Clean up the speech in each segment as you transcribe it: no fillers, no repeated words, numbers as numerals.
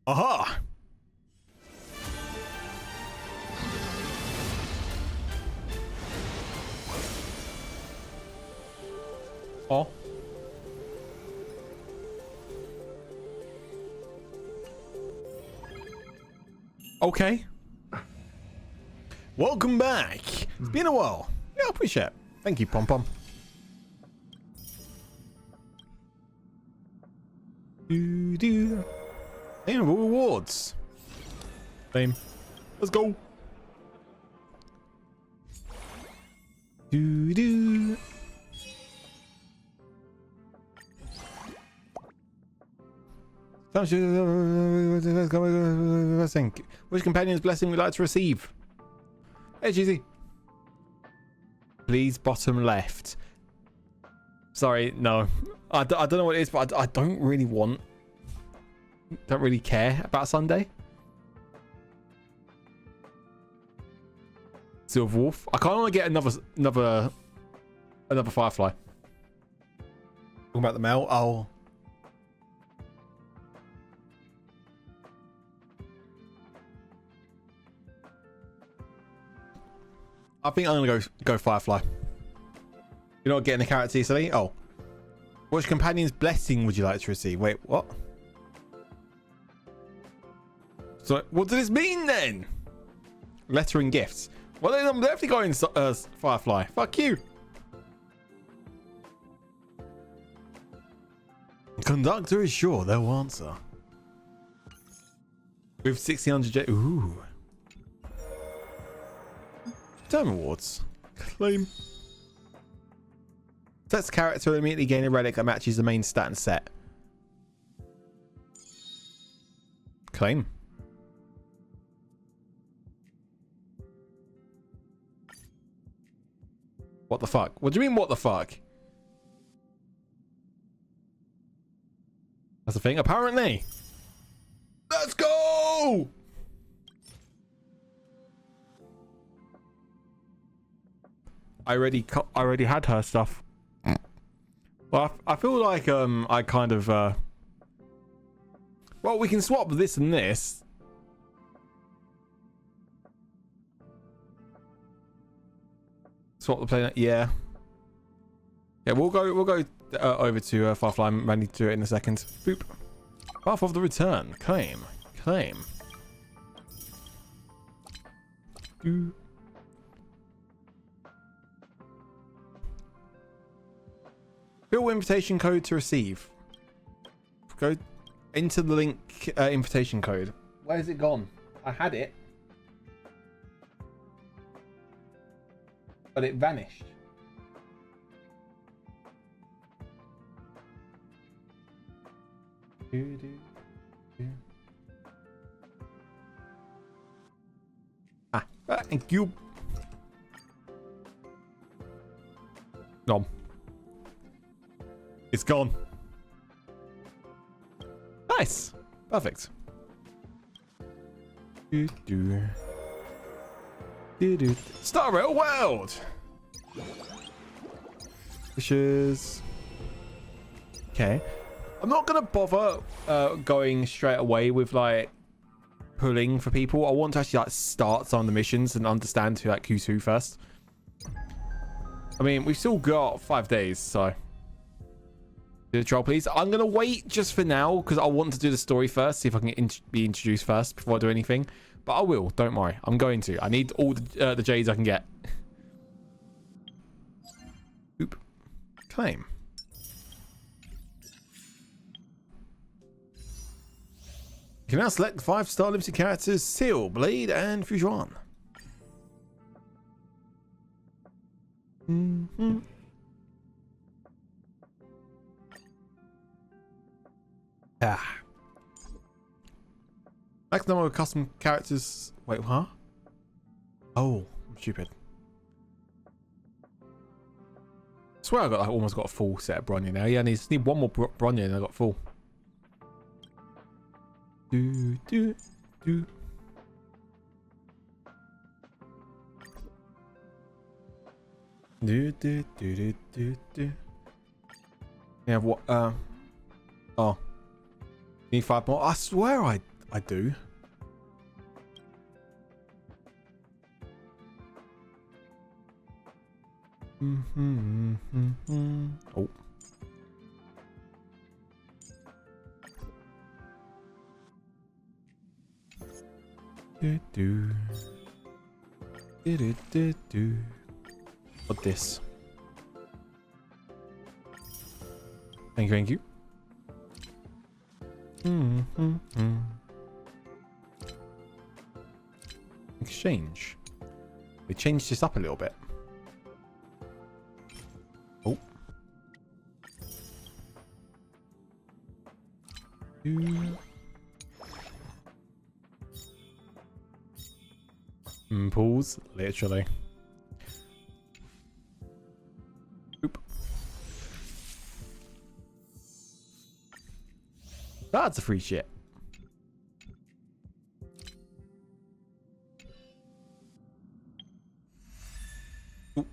Aha! Oh. Okay. Welcome back. It's been a while. Yeah, I appreciate it. Thank you, Pom Pom. Do. And rewards. Same. Let's go. Do. Which companion's blessing would you like to receive? Hey, Cheesy. Please, bottom left. Sorry, no. I don't know what it is, but I don't really care about Sunday. Silver Wolf. I kind of want to get another Firefly. Talking about the mail. Oh. I think I'm gonna go Firefly. You're not getting the character easily? Oh. Which companion's blessing would you like to receive? Wait, what? So, what does this mean then? Letter and gifts. Well, then I'm definitely going Firefly. Fuck you. Conductor is sure they'll answer. With 1600 J. Ooh. Turn rewards. Claim. Sets character and immediately gain a relic that matches the main stat and set. Claim. What the fuck? What do you mean, what the fuck? That's the thing, apparently. Let's go! I already had her stuff. Well, I feel like I kind of well, we can swap this and this. Swap the planet. Yeah, we'll go over to Firefly. I'm ready to do it in a second. Boop. Path of the return. Claim. Fill invitation code to receive. Go into the link invitation code. Where's it gone? I had it, but it vanished. Thank you. Nom. It's gone. Nice. Perfect. Star Rail World. Wishes. Okay. I'm not gonna bother going straight away with like pulling for people. I want to actually like start some of the missions and understand who's who first. I mean, we've still got 5 days, so. Do the troll, please. I'm gonna wait just for now because I want to do the story first, see if I can be introduced first before I do anything. But I will, don't worry. I'm going to. I need all the J's I can get. Oop. Claim. You can now select 5-star limited characters: Seal, Blade, and Fujuan. Ah. Max number of custom characters. Wait, huh? Oh, I'm stupid. I swear I almost got a full set of Bronya now. Yeah, I need one more Bronya and I got full. Do. Yeah, what? Oh. Need 5 more. I swear I I do. Oh. What this? Thank you, thank you. Exchange. We changed this up a little bit. Oh. Pause, literally. Oop. That's a free shit. Oop.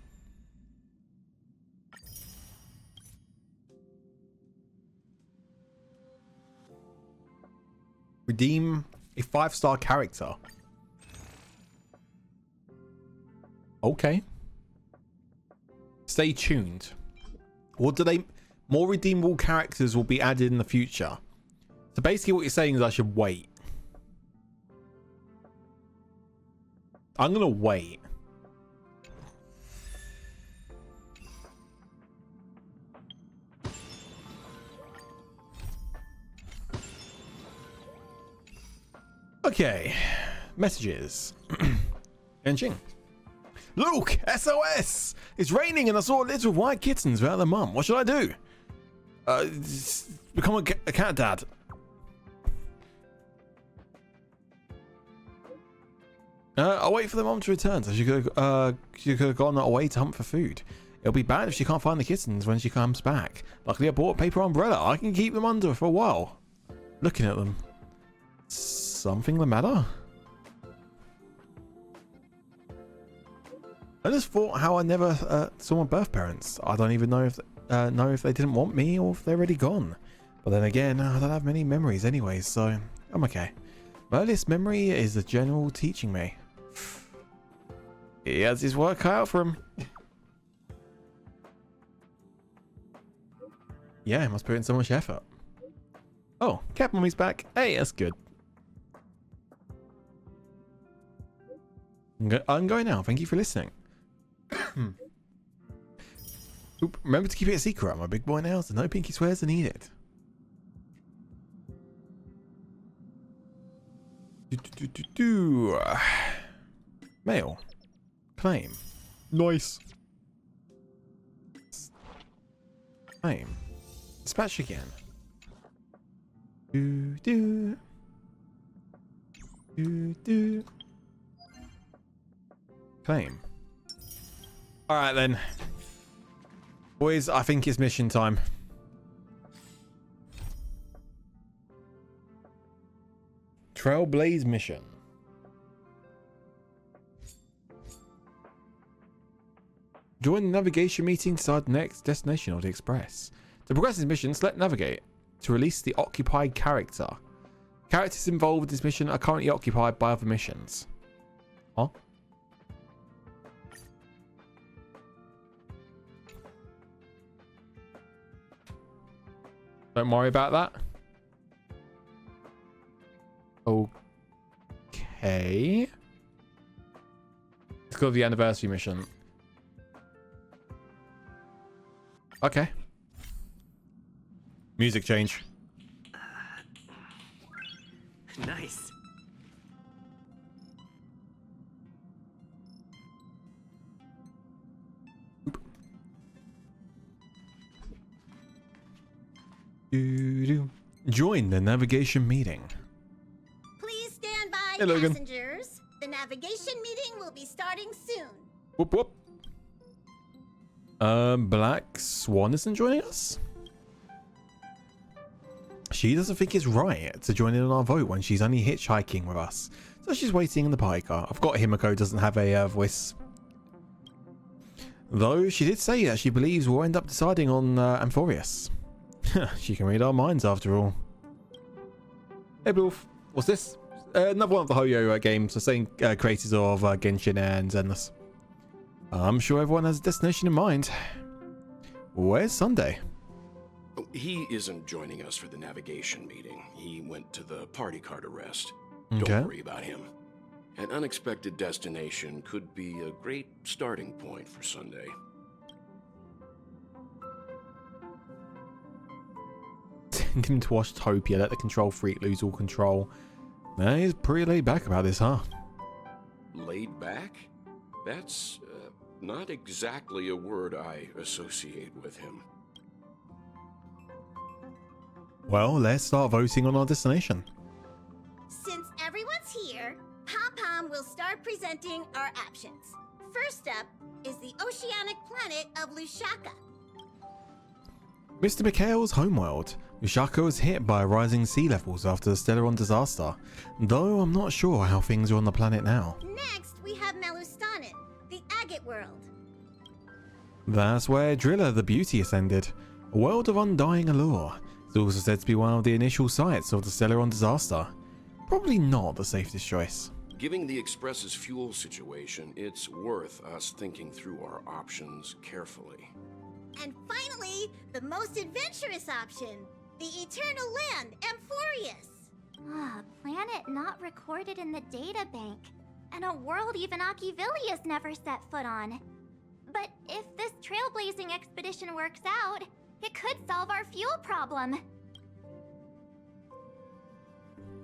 Redeem a 5-star character. Okay. Stay tuned. What do they... More redeemable characters will be added in the future. So basically what you're saying is I should wait. I'm going to wait. Okay. Messages. Engine. Luke, SOS! It's raining and I saw little white kittens without their mum. What should I do? Become a cat dad. I'll wait for the mum to return, so she could have gone away to hunt for food. It'll be bad if she can't find the kittens when she comes back. Luckily, I bought a paper umbrella. I can keep them under for a while. Looking at them. Something the matter? I just thought how I never saw my birth parents. I don't even know if they didn't want me or if they're already gone. But then again, I don't have many memories anyway, so I'm okay. My earliest memory is the general teaching me. He has his work cut out for him. Yeah, he must put in so much effort. Oh, Cat Mummy's back. Hey, that's good. I'm going now. Thank you for listening. Oop, remember to keep it a secret. I'm a big boy now, so no pinky swears are needed. Mail. Claim. Nice. Claim. Dispatch again. Claim. Alright then. Boys, I think it's mission time. Trailblaze mission. Join the navigation meeting to decide the next destination of the express. To progress this mission, select navigate to release the occupied character. Characters involved with this mission are currently occupied by other missions. Huh? Don't worry about that. Okay. Let's go to the anniversary mission. Okay. Music change. Nice. Join the navigation meeting. Please stand by, hey, Logan. passengers. The navigation meeting will be starting soon. Whoop whoop. Black Swan isn't joining us? She doesn't think it's right to join in on our vote when she's only hitchhiking with us. So she's waiting in the party car. I've got Himiko doesn't have a voice. Though she did say that she believes we'll end up deciding on Amphoreus. She can read our minds after all. Hey, Bloof. what's this? Another one of the Hoyo games, the same creators of Genshin and Zenless. I'm sure everyone has a destination in mind. Where's Sunday? He isn't joining us for the navigation meeting. He went to the party car to rest. Okay. Don't worry about him. An unexpected destination could be a great starting point for Sunday. Send him to watch Topia, let the control freak lose all control. Nah, he's pretty laid back about this, huh? Laid back? That's not exactly a word I associate with him. Well, let's start voting on our destination. Since everyone's here, Pom-Pom will start presenting our options. First up is the oceanic planet of Lushaka. Mr. Mikhail's homeworld. Lushaka was hit by rising sea levels after the Stellaron disaster, though I'm not sure how things are on the planet now. Next, we have Melustanin, the agate world. That's where Drilla the Beauty ascended, a world of undying allure. It's also said to be one of the initial sites of the Stellaron disaster. Probably not the safest choice. Given the Express's fuel situation, it's worth us thinking through our options carefully. And finally, the most adventurous option, the eternal land, Amphoreus. Ah, planet not recorded in the databank, and a world even Achivilius never set foot on. But if this trailblazing expedition works out, it could solve our fuel problem.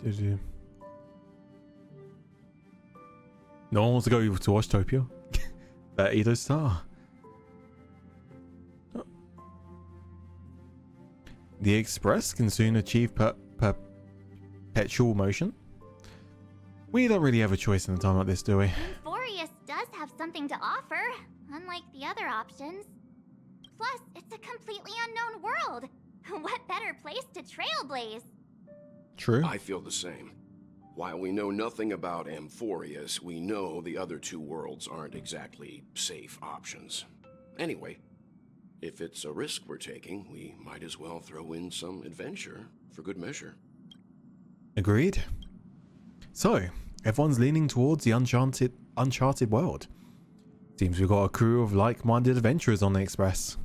Did you? No one wants to go to watch Topia. That Edo Star. The Express can soon achieve perpetual motion. We don't really have a choice in a time like this, do we? Amphoreus does have something to offer, unlike the other options. Plus, it's a completely unknown world. What better place to trailblaze? True. I feel the same. While we know nothing about Amphoreus, we know the other two worlds aren't exactly safe options. Anyway, if it's a risk we're taking, we might as well throw in some adventure for good measure. Agreed. So, everyone's leaning towards the uncharted world. Seems we've got a crew of like-minded adventurers on the Express.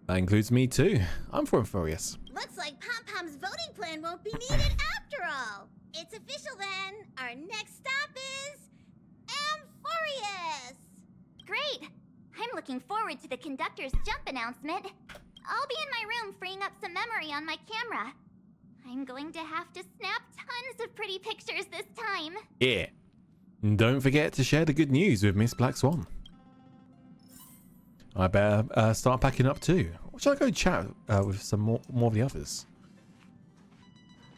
That includes me too. I'm from Amphoreus. Looks like Pom-Pom's voting plan won't be needed after all. It's official then. Our next stop is Amphoreus. Great! I'm looking forward to the conductor's jump announcement. I'll be in my room freeing up some memory on my camera. I'm going to have to snap tons of pretty pictures this time. Yeah. And don't forget to share the good news with Miss Black Swan. I better start packing up too. Or shall I go chat with some more of the others?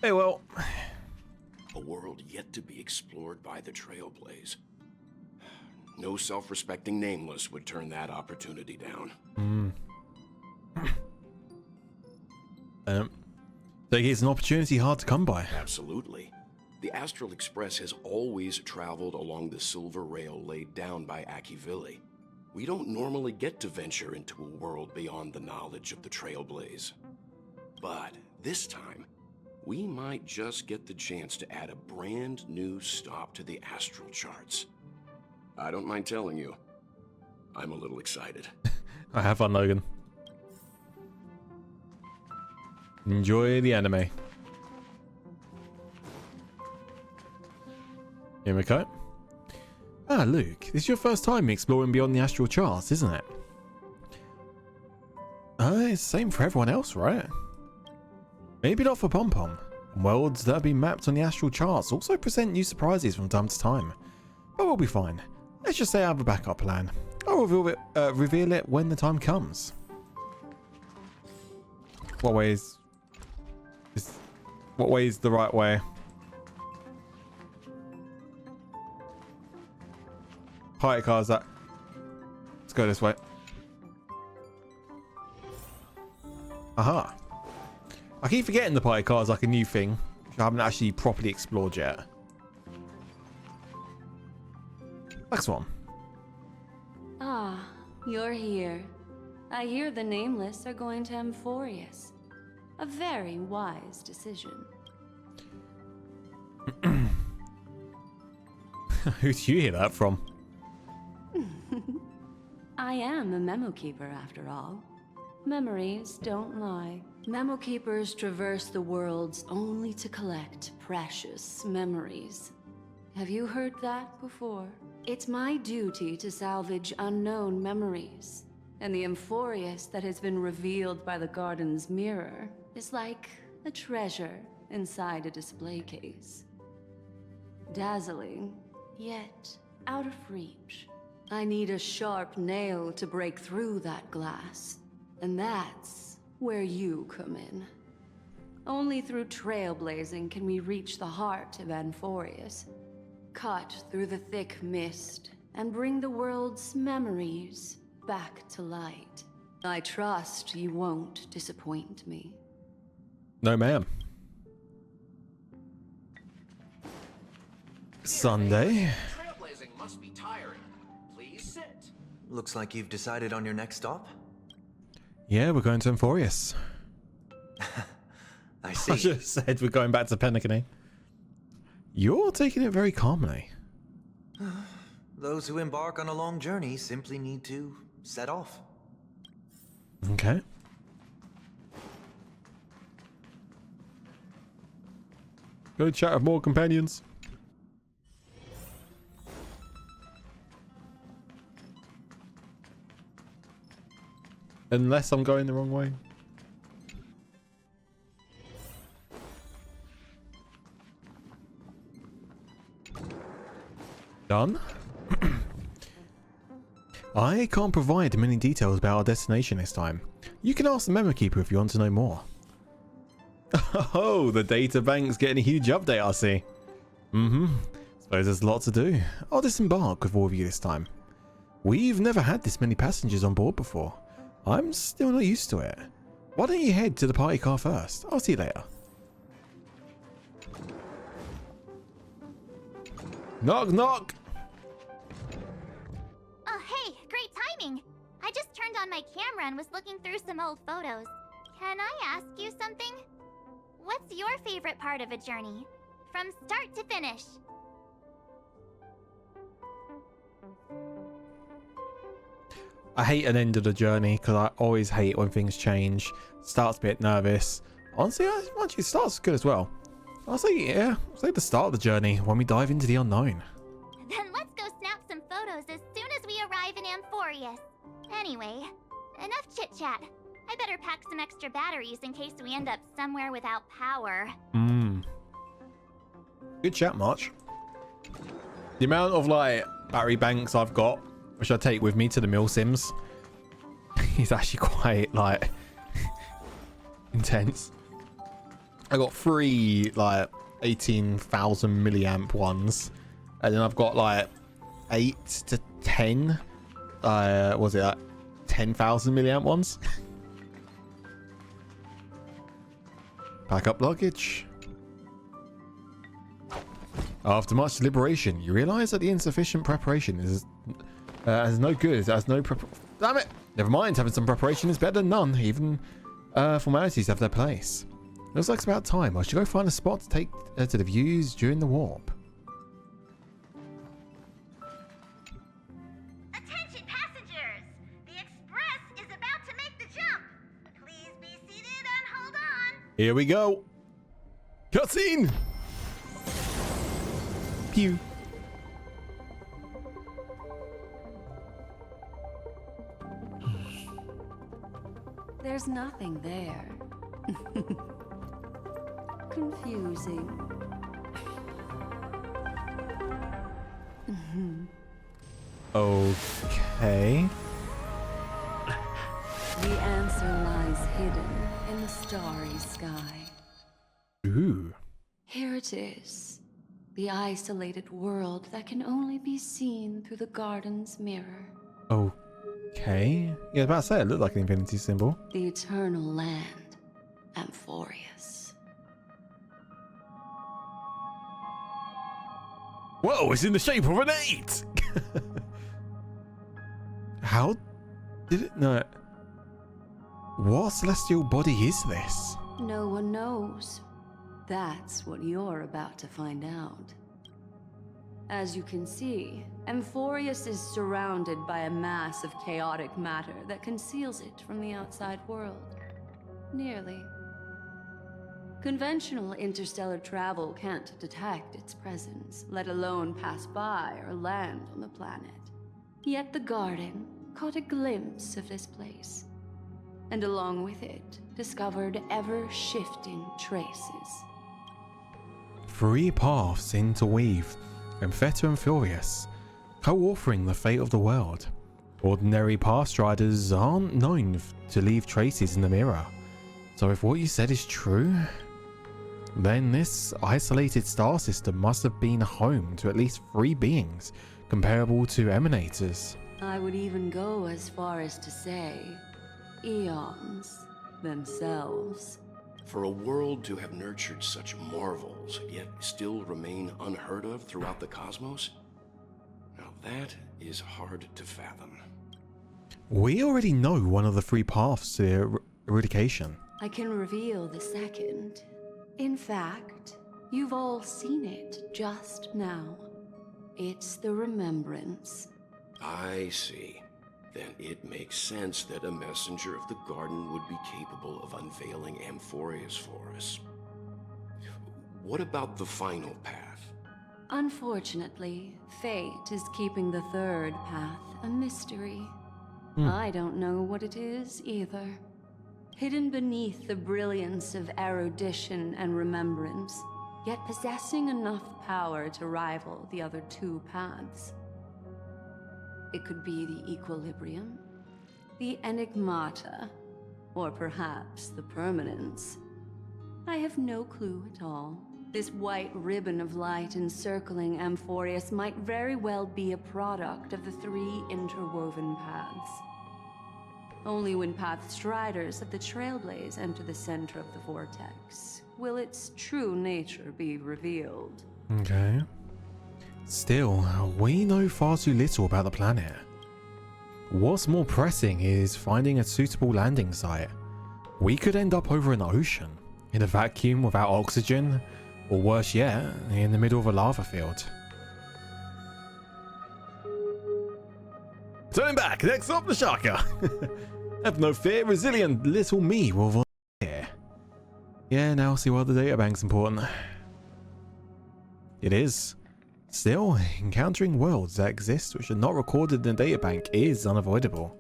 Hey, well. A world yet to be explored by the Trailblaze. No self-respecting nameless would turn that opportunity down. So it's an opportunity hard to come by. Absolutely. The Astral Express has always traveled along the silver rail laid down by Achivili. We don't normally get to venture into a world beyond the knowledge of the Trailblaze. But this time, we might just get the chance to add a brand new stop to the astral charts. I don't mind telling you, I'm a little excited. I have fun, Logan. Enjoy the anime. Here we go. Ah, Luke, this is your first time exploring beyond the astral charts, isn't it? It's the same for everyone else, right? Maybe not for Pom-Pom. Worlds that have been mapped on the astral charts also present new surprises from time to time. But we'll be fine. Let's just say I have a backup plan. I'll reveal it when the time comes. What way is the right way? Party cars that. Let's go this way. Aha. I keep forgetting the party car is like a new thing, which I haven't actually properly explored yet. Next one. Ah, you're here. I hear the Nameless are going to Amphoreus. A very wise decision. Who did you hear that from? I am a memo keeper after all. Memories don't lie. Memo keepers traverse the worlds only to collect precious memories. Have you heard that before? It's my duty to salvage unknown memories. And the Amphoreus that has been revealed by the garden's mirror is like a treasure inside a display case. Dazzling, yet out of reach. I need a sharp nail to break through that glass. And that's where you come in. Only through trailblazing can we reach the heart of Amphoreus. Cut through the thick mist and bring the world's memories back to light. I trust you won't disappoint me. No, ma'am. Sunday. Trailblazing must be tiring. Please sit. Looks like you've decided on your next stop. Yeah, we're going to Amphoreus. I see. I just said we're going back to Penacony. You're taking it very calmly. Those who embark on a long journey simply need to set off. Okay. Go chat with more companions. Unless I'm going the wrong way. Done. I can't provide many details about our destination this time. You can ask the memo keeper if you want to know more. Oh, the data bank's getting a huge update, I see. Suppose there's a lot to do. I'll disembark with all of you this time. We've never had this many passengers on board before. I'm still not used to it. Why don't you head to the party car first? I'll see you later. Knock, knock! Oh, hey, great timing! I just turned on my camera and was looking through some old photos. Can I ask you something? What's your favorite part of a journey? From start to finish? I hate an end of the journey because I always hate when things change. Starts a bit nervous. Honestly, actually, it starts good as well. I'll say the start of the journey when we dive into the unknown. Then let's go snap some photos as soon as we arrive in Amphoreus. Anyway, enough chit-chat. I better pack some extra batteries in case we end up somewhere without power. Good chat, March. The amount of like battery banks I've got, which I take with me to the mill sims, is actually quite like intense. I got 3 like 18,000 milliamp ones, and then I've got like 8 to 10 was it like 10,000 milliamp ones. Pack up luggage. After much deliberation, you realize that the insufficient preparation is no good. There's no damn it. Never mind, having some preparation is better than none. Even formalities have their place. Looks like it's about time. I should go find a spot to take to the views during the warp. Attention passengers! The express is about to make the jump. Please be seated and hold on. Here we go. Cutscene. Pew. There's nothing there. Confusing. Okay. The answer lies hidden in the starry sky. Ooh. Here it is. The isolated world that can only be seen through the garden's mirror. Okay. Yeah, about to say it looked like an infinity symbol. The eternal land, Amphoreus. Whoa, it's in the shape of an 8! How did it not? What celestial body is this? No one knows. That's what you're about to find out. As you can see, Amphoreus is surrounded by a mass of chaotic matter that conceals it from the outside world. Nearly. Conventional interstellar travel can't detect its presence, let alone pass by or land on the planet. Yet the Garden caught a glimpse of this place, and along with it, discovered ever-shifting traces. 3 paths interweave, Ampheta and Amphoreus, co-authoring the fate of the world. Ordinary pathstriders aren't known to leave traces in the mirror. So if what you said is true, then this isolated star system must have been home to at least 3 beings comparable to emanators. I would even go as far as to say, eons themselves. For a world to have nurtured such marvels, yet still remain unheard of throughout the cosmos? Now that is hard to fathom. We already know one of the 3 paths to eradication. I can reveal the second. In fact, you've all seen it just now. It's the remembrance. I see. Then it makes sense that a messenger of the garden would be capable of unveiling Amphoreus for us. What about the final path? Unfortunately, fate is keeping the third path a mystery. I don't know what it is either. Hidden beneath the brilliance of erudition and remembrance, yet possessing enough power to rival the other 2 paths. It could be the equilibrium, the enigmata, or perhaps the permanence. I have no clue at all. This white ribbon of light encircling Amphoreus might very well be a product of the 3 interwoven paths. Only when pathstriders of the Trailblaze enter the center of the vortex will its true nature be revealed. Okay. Still, we know far too little about the planet. What's more pressing is finding a suitable landing site. We could end up over an ocean, in a vacuum without oxygen, or worse yet, in the middle of a lava field. Turning back, next up the Shaka. Have no fear, resilient little me will volunteer. Yeah, now see why the databank's important. It is. Still, encountering worlds that exist which are not recorded in the databank is unavoidable.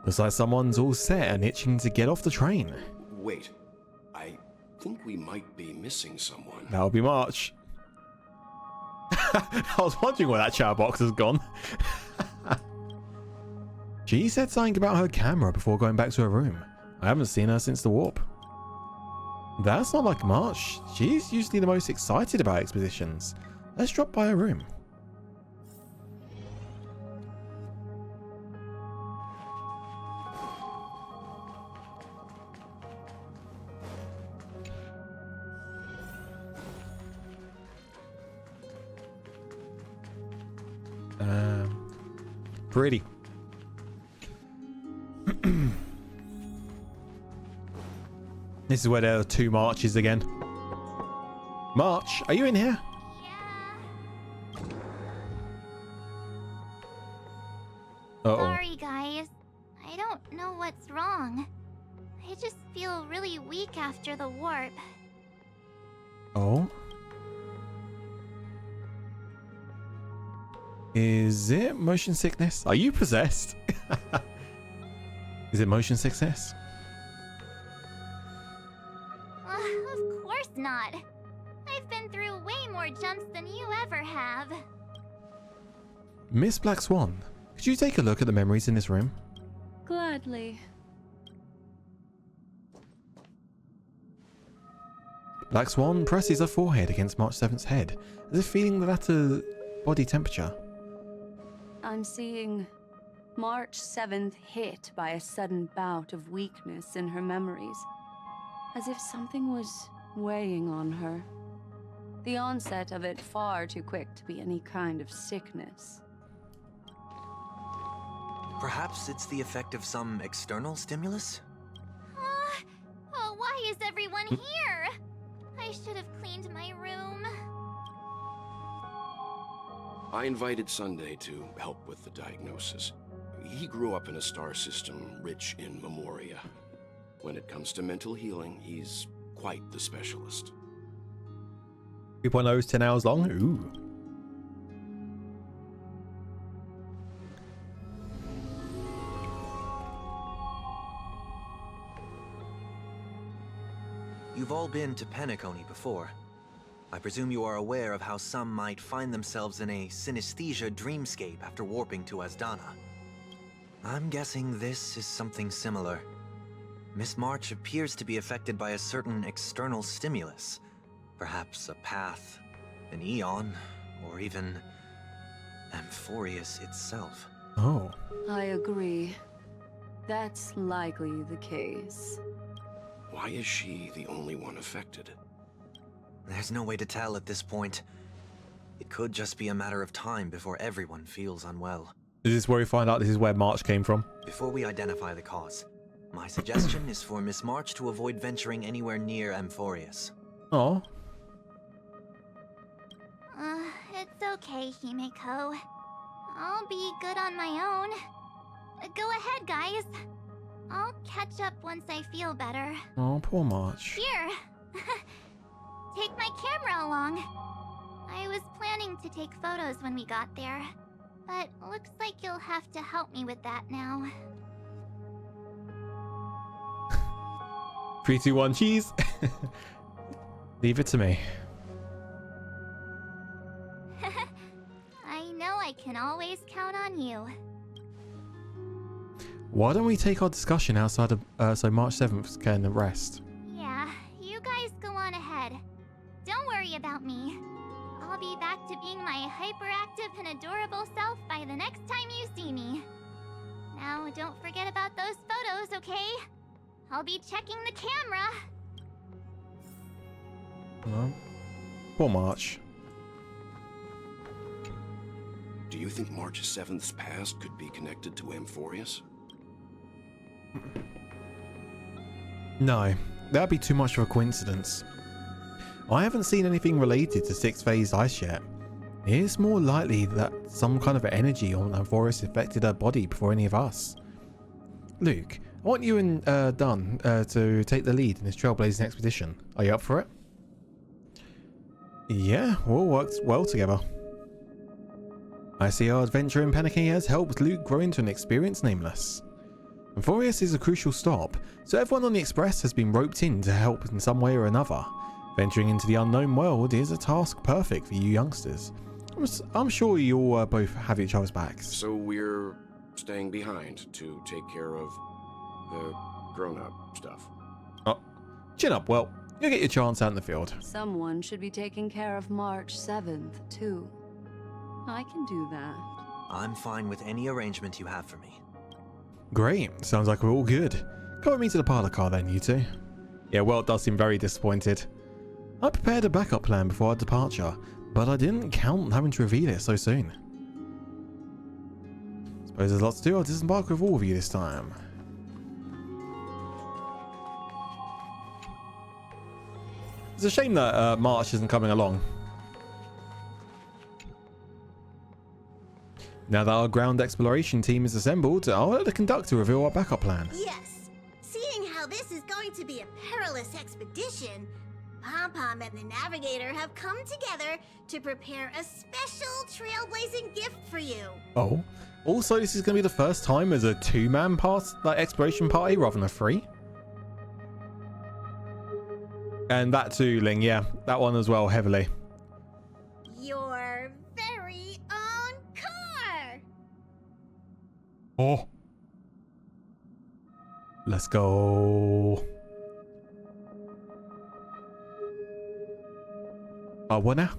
Looks like someone's all set and itching to get off the train. Wait, I think we might be missing someone. That'll be March. I was wondering where that chat box has gone. She said something about her camera before going back to her room. I haven't seen her since the warp. That's not like March. She's usually the most excited about expeditions. Let's drop by her room. Pretty. This is where there are 2 Marches again. March, are you in here? Yeah. Uh-oh. Sorry, guys. I don't know what's wrong. I just feel really weak after the warp. Oh? Is it motion sickness? Are you possessed? Is it motion sickness? Of course not. I've been through way more jumps than you ever have. Miss Black Swan, could you take a look at the memories in this room? Gladly. Black Swan presses her forehead against March 7th's head, as if feeling the latter's body temperature. I'm seeing March 7th hit by a sudden bout of weakness in her memories, as if something was weighing on her. The onset of it far too quick to be any kind of sickness. Perhaps it's the effect of some external stimulus? Oh, why is everyone here? I should have cleaned my room. I invited Sunday to help with the diagnosis. He grew up in a star system rich in memoria. When it comes to mental healing, he's quite the specialist. 3.0 is 10 hours long. Ooh. You've all been to Penacony before. I presume you are aware of how some might find themselves in a synesthesia dreamscape after warping to Asdana. I'm guessing this is something similar. Miss March appears to be affected by a certain external stimulus. Perhaps a path, an eon, or even Amphoreus itself. Oh. I agree. That's likely the case. Why is she the only one affected? There's no way to tell at this point. It could just be a matter of time before everyone feels unwell. Is this where we find out this is where March came from? Before we identify the cause, my suggestion is for Miss March to avoid venturing anywhere near Amphoreus. Oh. It's okay, Himeko. I'll be good on my own. Go ahead, guys. I'll catch up once I feel better. Oh, poor March. Here. Take my camera along. I was planning to take photos when we got there, but looks like you'll have to help me with that now. 3, 2, 1, cheese. Leave it to me. I know I can always count on you. Why don't we take our discussion outside of so March 7th can rest? Yeah, you guys go on ahead. Don't worry about me. I'll be back to being my hyperactive and adorable self by the next time you see me. Now, don't forget about those photos, okay? I'll be checking the camera. Oh. Poor March. Do you think March 7th's past could be connected to Amphoreus? No, that'd be too much of a coincidence. I haven't seen anything related to 6th phase ice yet. It's more likely that some kind of energy on Amphoreus affected her body before any of us. Luke, I want you and Dunn to take the lead in this trailblazing expedition. Are you up for it? Yeah, we'll work well together. I see our adventure in Penacony has helped Luke grow into an experienced nameless. Amphoreus is a crucial stop, so everyone on the Express has been roped in to help in some way or another. Venturing into the unknown world is a task perfect for you youngsters. I'm sure you'll both have each other's backs. So we're staying behind to take care of the grown-up stuff. Oh, chin up, well, you'll get your chance out in the field. Someone should be taking care of March 7th, too. I can do that. I'm fine with any arrangement you have for me. Great, sounds like we're all good. Come with me to the parlor car then, you two. Yeah, Welt does seem very disappointed. I prepared a backup plan before our departure, but I didn't count on having to reveal it so soon. Suppose there's lots to do. I'll disembark with all of you this time. It's a shame that March isn't coming along. Now that our ground exploration team is assembled, I'll let the conductor reveal our backup plan. Yes. Seeing how this is going to be a perilous expedition, Pom-Pom and the Navigator have come together to prepare a special trailblazing gift for you. Oh, also this is going to be the first time as a 2-man exploration party rather than a 3. And that too, Ling, yeah, that one as well, heavily. Your very own car! Oh. Let's go. What now?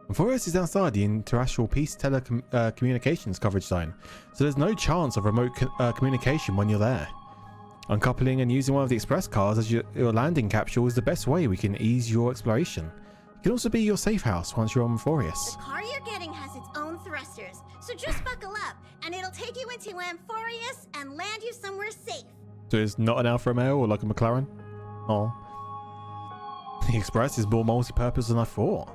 Amphoreus is outside the interastral peace telecommunications coverage zone, so there's no chance of remote communication when you're there. Uncoupling and using one of the express cars as your landing capsule is the best way we can ease your exploration. It can also be your safe house once you're on Amphoreus. The car you're getting has its own thrusters, so just buckle up, and it'll take you into Amphoreus and land you somewhere safe. So it's not an Alfa Romeo or like a McLaren? Oh. The Express is more multi-purpose than I thought.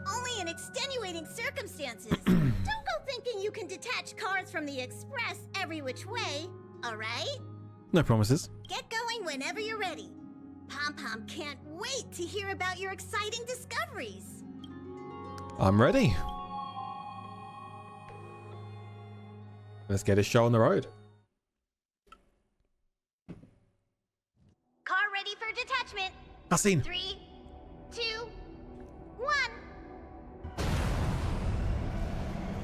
Only in extenuating circumstances. Don't go thinking you can detach cars from the Express every which way, alright? No promises. Get going whenever you're ready. Pom-Pom can't wait to hear about your exciting discoveries. I'm ready. Let's get this show on the road. Car ready for detachment. Cutscene. 3, 2, 1.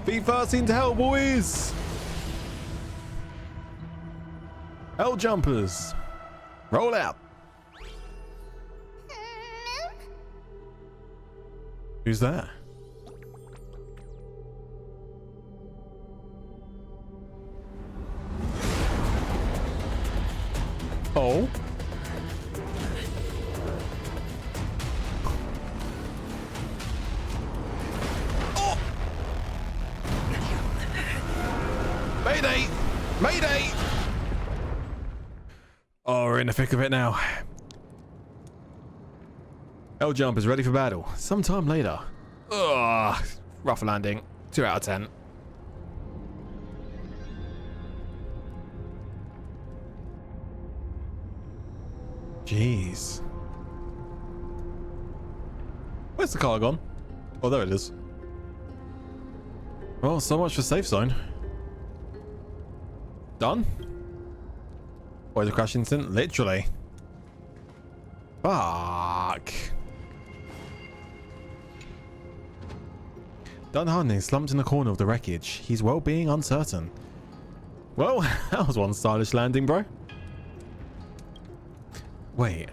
Feet first into hell, boys. Hell jumpers. Roll out. Who's there? Oh. Oh. Mayday! Mayday! Oh, we're in the thick of it now. Hell jump is ready for battle. Sometime later. Ugh. Rough landing. 2 out of 10. Jeez. Where's the car gone? Oh, there it is. Well, so much for safe zone. Done? Where's the crash incident? Literally. Fuck. Done hardening, slumped in the corner of the wreckage. His well-being uncertain. Well, that was one stylish landing, bro. Wait,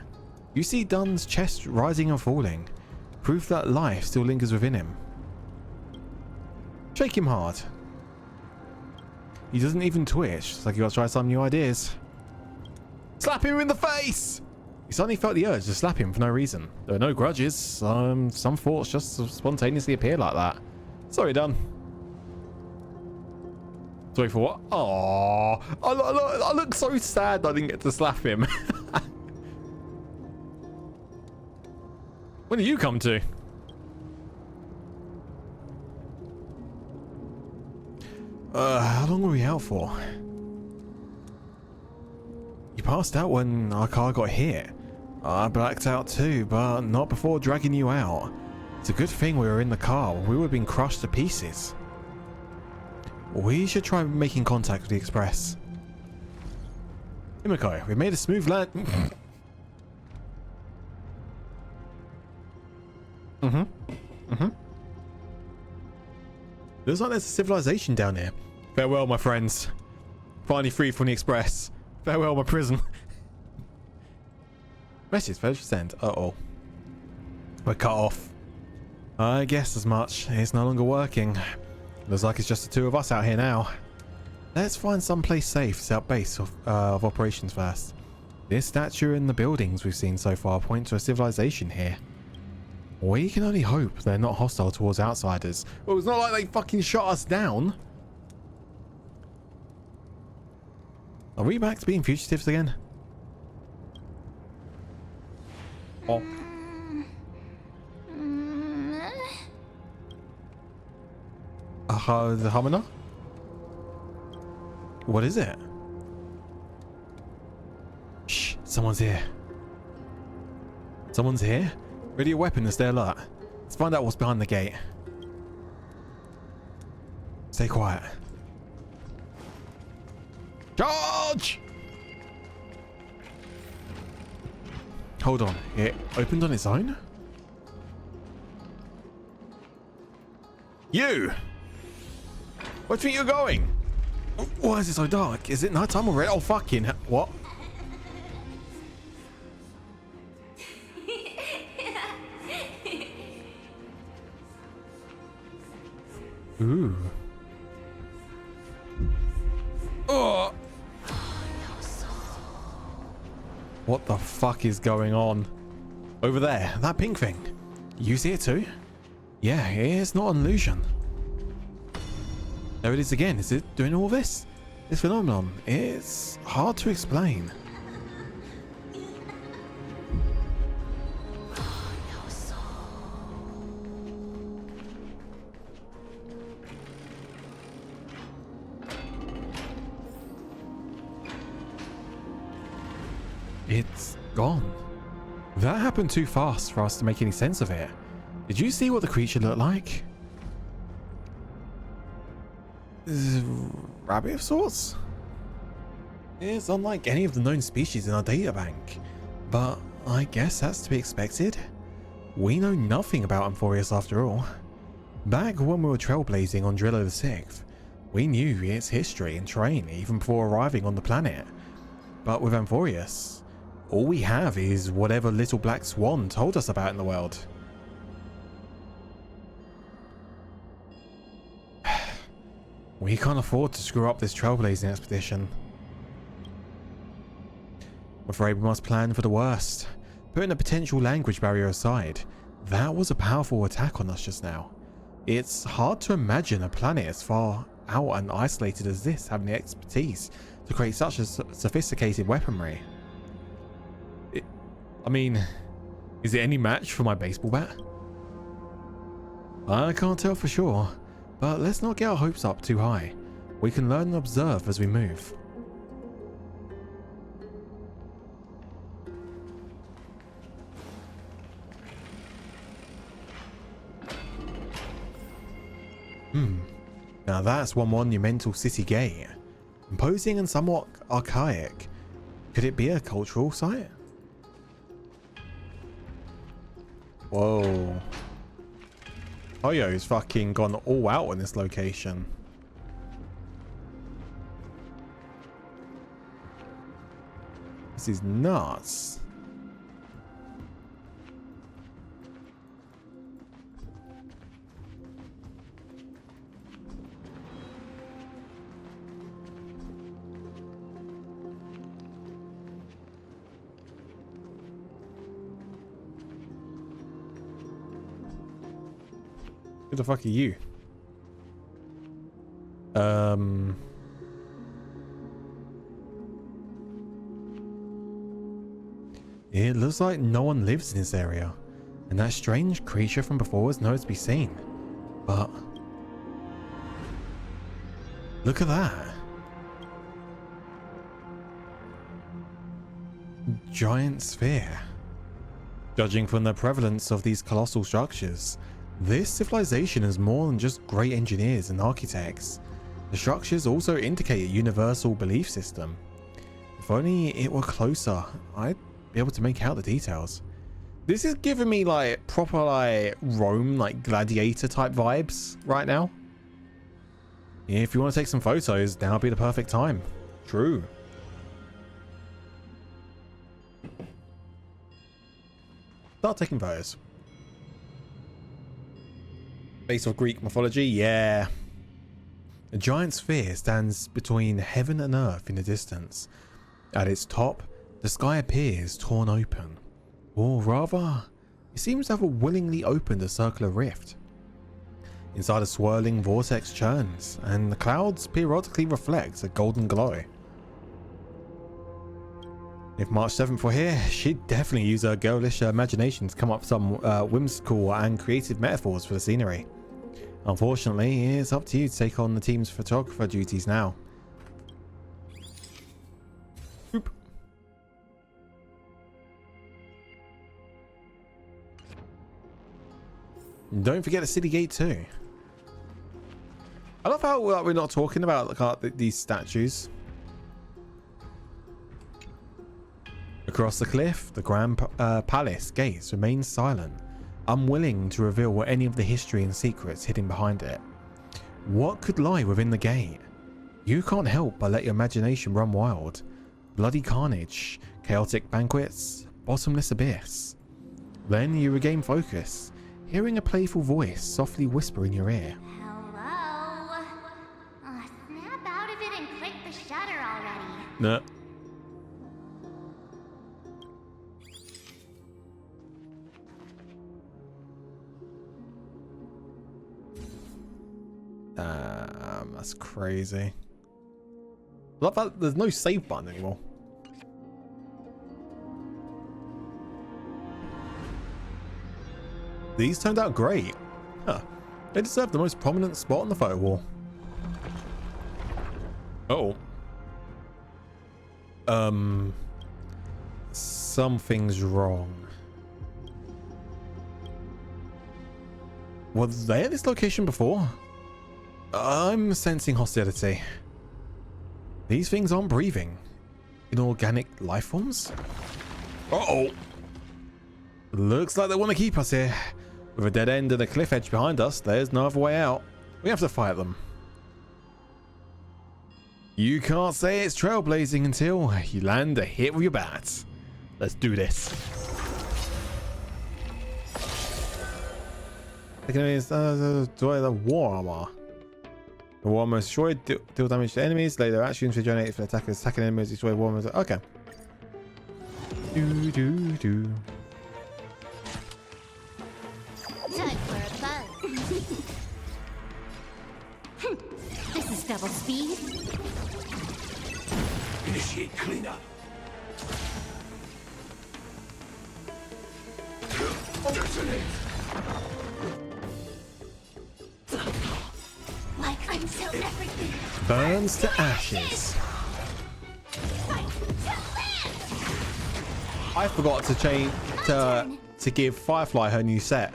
you see Dunn's chest rising and falling. Proof that life still lingers within him. Shake him hard. He doesn't even twitch. It's like you gotta try some new ideas. Slap him in the face! He suddenly felt the urge to slap him for no reason. There are no grudges. Some thoughts just spontaneously appear like that. Sorry, Dunn. Sorry for what? Oh, I look so sad I didn't get to slap him. When do you come to? How long were we out for? You passed out when our car got hit. I blacked out too, but not before dragging you out. It's a good thing we were in the car. We would have been crushed to pieces. We should try making contact with the Express. Himiko, we made a smooth land. Looks like there's a civilization down here. Farewell, my friends. Finally free from the Express. Farewell, my prison. Message, failure sent. Uh-oh. We're cut off. I guess as much. It's no longer working. Looks like it's just the two of us out here now. Let's find some place safe to set up base of operations first. This statue and the buildings we've seen so far point to a civilization here. We can only hope they're not hostile towards outsiders. Well, it's not like they fucking shot us down. Are we back to being fugitives again? Oh. The Humana? What is it? Shh, someone's here. Someone's here? Ready your weapon and stay alert. Let's find out what's behind the gate. Stay quiet. Charge! Hold on. It opened on its own? You! Where do you think you're going? Why is it so dark? Is it nighttime already? Oh, fucking what? Ooh. Oh. What the fuck is going on? Over there, that pink thing. You see it too? Yeah, it's not an illusion. There it is again. Is it doing all this? This phenomenon. It's hard to explain. It's gone. That happened too fast for us to make any sense of it. Did you see what the creature looked like? Rabbit of sorts? It's unlike any of the known species in our data bank, but I guess that's to be expected. We know nothing about Amphoreus after all. Back when we were trailblazing on Drillo VI, we knew its history and terrain even before arriving on the planet. But with Amphoreus, all we have is whatever little black swan told us about in the world. We can't afford to screw up this trailblazing expedition. I'm afraid we must plan for the worst. Putting a potential language barrier aside, that was a powerful attack on us just now. It's hard to imagine a planet as far out and isolated as this having the expertise to create such a sophisticated weaponry. I mean, is it any match for my baseball bat? I can't tell for sure, but let's not get our hopes up too high. We can learn and observe as we move. Now that's one monumental city gate. Imposing and somewhat archaic. Could it be a cultural site? Whoa. Hoyo's fucking gone all out in this location. This is nuts. Who the fuck are you? It looks like no one lives in this area, and that strange creature from before is nowhere to be seen. But look at that. Giant sphere. Judging from the prevalence of these colossal structures, this civilization is more than just great engineers and architects. The structures also indicate a universal belief system. If only it were closer, I'd be able to make out the details. This is giving me like proper like Rome, like gladiator type vibes right now. If you want to take some photos, now would be the perfect time. True. Start taking photos. Base of Greek mythology, yeah. A giant sphere stands between heaven and earth in the distance. At its top, the sky appears torn open. Or rather, it seems to have willingly opened a circular rift. Inside a swirling vortex churns, and the clouds periodically reflect a golden glow. If March 7th were here, she'd definitely use her girlish imagination to come up with some whimsical and creative metaphors for the scenery. Unfortunately, it's up to you to take on the team's photographer duties now. Boop. Don't forget the city gate too. I love how we're not talking about like, these statues. Across the cliff, the Grand Palace gates remain silent, unwilling to reveal any of the history and secrets hidden behind it. What could lie within the gate? You can't help but let your imagination run wild. Bloody carnage, chaotic banquets, bottomless abyss. Then you regain focus, hearing a playful voice softly whisper in your ear. Hello? Snap out of it and click the shutter already. Nah. That's crazy. I love that there's no save button anymore. These turned out great. Huh. They deserve the most prominent spot on the photo wall. Oh. something's wrong. Was they at this location before? I'm sensing hostility. These things aren't breathing. Inorganic life forms? Uh-oh. Looks like they want to keep us here. With a dead end and a cliff edge behind us, there's no other way out. We have to fight them. You can't say it's trailblazing until you land a hit with your bats. Let's do this. The enemy is destroy the war armor. The war armor is destroyed, deal damage to enemies, later actions regenerate for attackers. Attacking enemies, destroy war armor. Okay. Do. Time for a buzz. This is double speed. Initiate cleanup. Detonate. Like until everything Burns to ashes. I forgot to change to give Firefly her new set.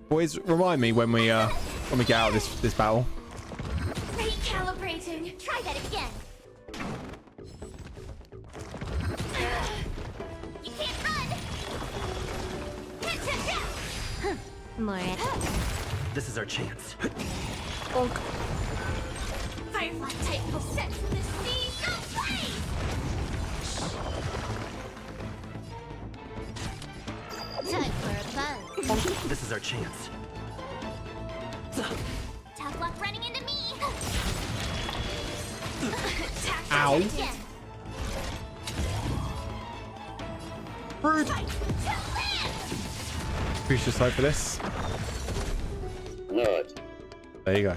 Boys, remind me when we get out of this battle. recalibrating. Try that again. You can't run. More epic. This is our chance. Firefly type will set to the sea. Go play! Time for a buzz. This is our chance. Tough luck running into me. Ow. Again. Rude. Fight to land. Push your side for this. Blood. There you go.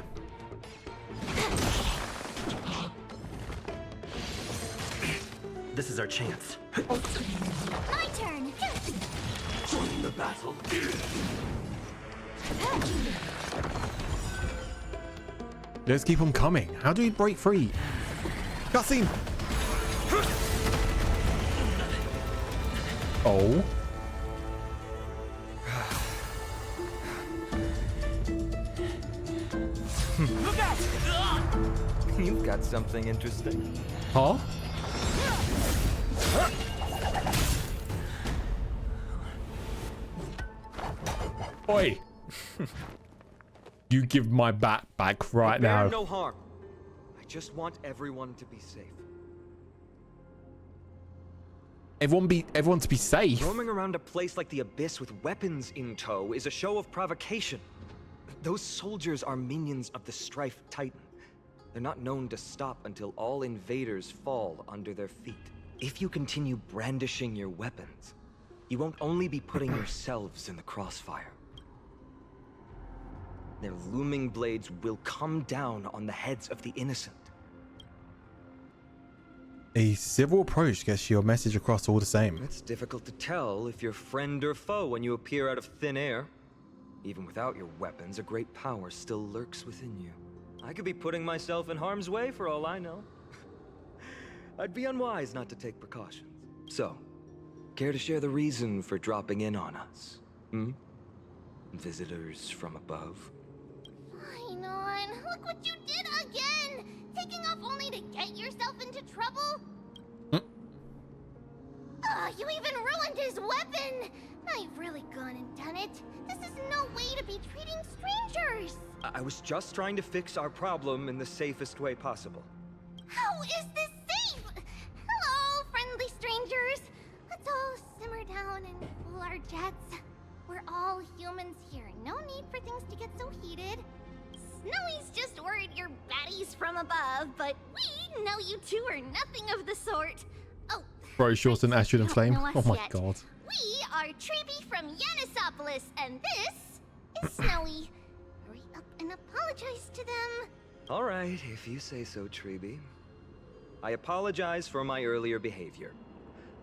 This is our chance. My turn. Join the battle. Let's keep them coming. How do we break free? Cutscene. Oh. Look out! You've got something interesting. Huh? Oi. You give my bat back right Bear now. no harm. I just want everyone to be safe. Everyone to be safe. Roaming around a place like the Abyss with weapons in tow is a show of provocation. Those soldiers are minions of the Strife Titan. They're not known to stop until all invaders fall under their feet. If you continue brandishing your weapons, you won't only be putting yourselves in the crossfire. Their looming blades will come down on the heads of the innocent. A civil approach gets your message across all the same. It's difficult to tell if you're friend or foe when you appear out of thin air. Even without your weapons, a great power still lurks within you. I could be putting myself in harm's way for all I know. I'd be unwise not to take precautions. So, care to share the reason for dropping in on us? Visitors from above? Fine on. Look what you did again! Taking off only to get yourself into trouble? You even ruined his weapon! I've really gone and done it. This is no way to be treating strangers! I was just trying to fix our problem in the safest way possible. How is this safe? Hello, friendly strangers. Let's all simmer down and cool our jets. We're all humans here. No need for things to get so heated. Snowy's just worried you're baddies from above, but we know you two are nothing of the sort. Oh, Bro, short and Astrid and Flame. know us Oh my yet. god. We are Treeby from Yanisopolis, and this is Snowy. Hurry up and apologize to them. All right, if you say so, Treeby. I apologize for my earlier behavior.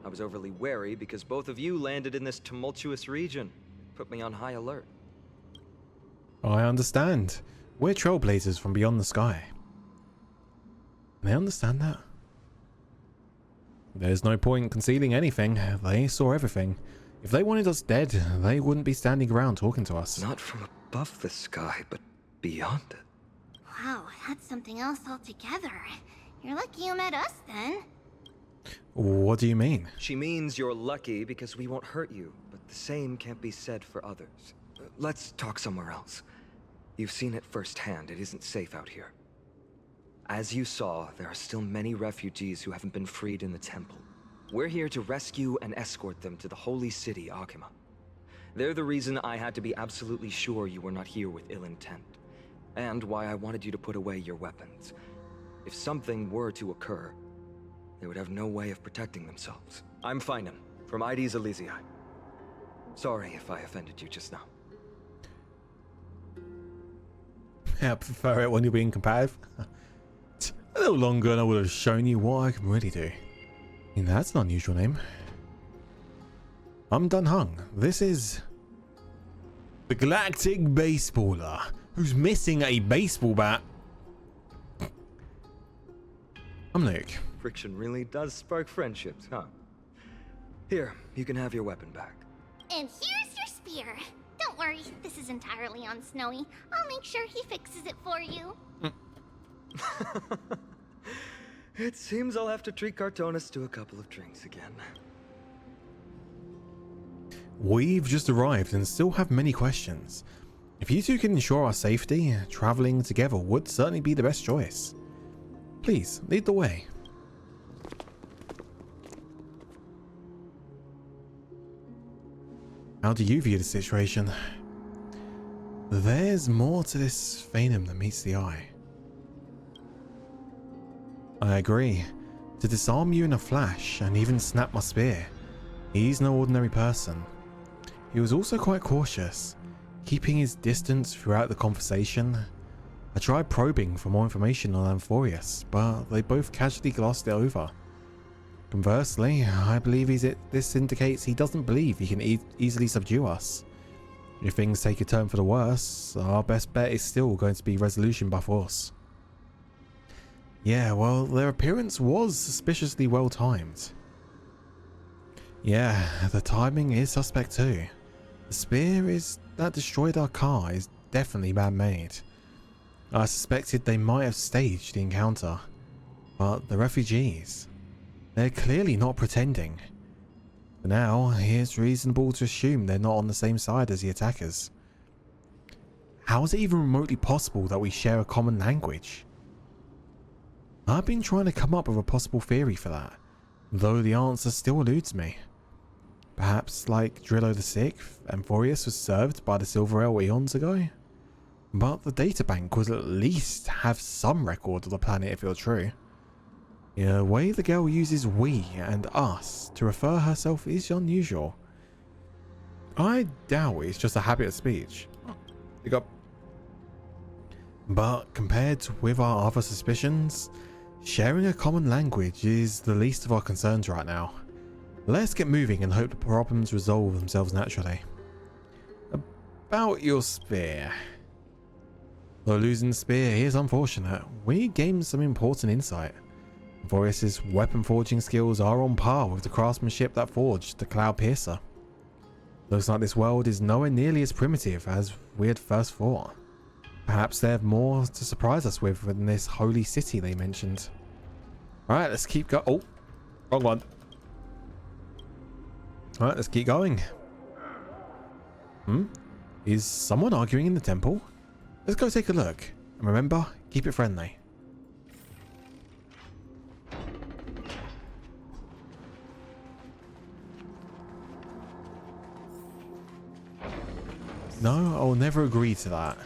I was overly wary because both of you landed in this tumultuous region. Put me on high alert. I understand. We're trailblazers from beyond the sky. They understand that? There's no point concealing anything. They saw everything. If they wanted us dead, they wouldn't be standing around talking to us. Not from above the sky, but beyond it. Wow, that's something else altogether. You're lucky you met us then. What do you mean? She means you're lucky because we won't hurt you, but the same can't be said for others. Let's talk somewhere else. You've seen it firsthand. It isn't safe out here. As you saw, there are still many refugees who haven't been freed in the temple. We're here to rescue and escort them to the holy city, Akima. They're the reason I had to be absolutely sure you were not here with ill intent, and why I wanted you to put away your weapons. If something were to occur, they would have no way of protecting themselves. I'm Finan, from ID's Elysiae. Sorry if I offended you just now. Yeah, I prefer it when you're being combative. A little longer and I would have shown you what I can really do. I mean, that's an unusual name. I'm Dun Hung. This is the Galactic Baseballer, who's missing a baseball bat. I'm Luke. Friction really does spark friendships, huh? Here, you can have your weapon back. And here's your spear. Don't worry, this is entirely on Snowy. I'll make sure he fixes it for you. It seems I'll have to treat Cartonis to a couple of drinks again. We've just arrived and still have many questions. If you two can ensure our safety, traveling together would certainly be the best choice. Please, lead the way. How do you view the situation? There's more to this Phanom than meets the eye. I agree. To disarm you in a flash and even snap my spear, he's no ordinary person. He was also quite cautious, keeping his distance throughout the conversation. I tried probing for more information on Amphoreus, but they both casually glossed it over. Conversely, I believe this indicates he doesn't believe he can easily subdue us. If things take a turn for the worse, our best bet is still going to be resolution by force. Yeah, well, their appearance was suspiciously well timed. Yeah, the timing is suspect too. The spear that destroyed our car is definitely man-made. I suspected they might have staged the encounter, but the refugees, they're clearly not pretending. For now, it's reasonable to assume they're not on the same side as the attackers. How is it even remotely possible that we share a common language? I've been trying to come up with a possible theory for that, though the answer still eludes me. Perhaps like Drillo VI, Amphoreus was served by the Silver Rail eons ago? But the databank would at least have some record of the planet if it were true. The way the girl uses we and us to refer herself is unusual. I doubt it's just a habit of speech. But compared with our other suspicions, sharing a common language is the least of our concerns right now. Let's get moving and hope the problems resolve themselves naturally. About your spear. Though losing the spear is unfortunate, we gained some important insight. Amphoreus' weapon forging skills are on par with the craftsmanship that forged the Cloud Piercer. Looks like this world is nowhere nearly as primitive as we had first thought. Perhaps they have more to surprise us with than this holy city they mentioned. Alright, let's keep going. Oh, wrong one. Alright, let's keep going. Is someone arguing in the temple? Let's go take a look. And remember, keep it friendly. No, I'll never agree to that.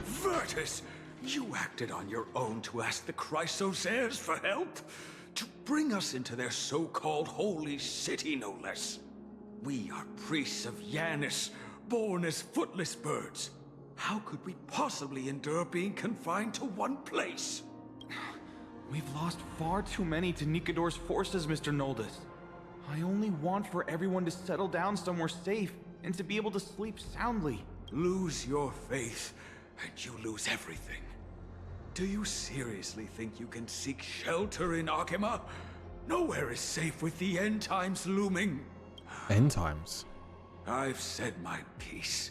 Virtus, you acted on your own to ask the Chrysosaires for help? To bring us into their so-called holy city, no less. We are priests of Yanis, born as footless birds. How could we possibly endure being confined to one place? We've lost far too many to Nikador's forces, Mr. Noldus. I only want for everyone to settle down somewhere safe and to be able to sleep soundly. Lose your faith, and you lose everything. Do you seriously think you can seek shelter in Akima? Nowhere is safe with the end times looming. End times. I've said my piece.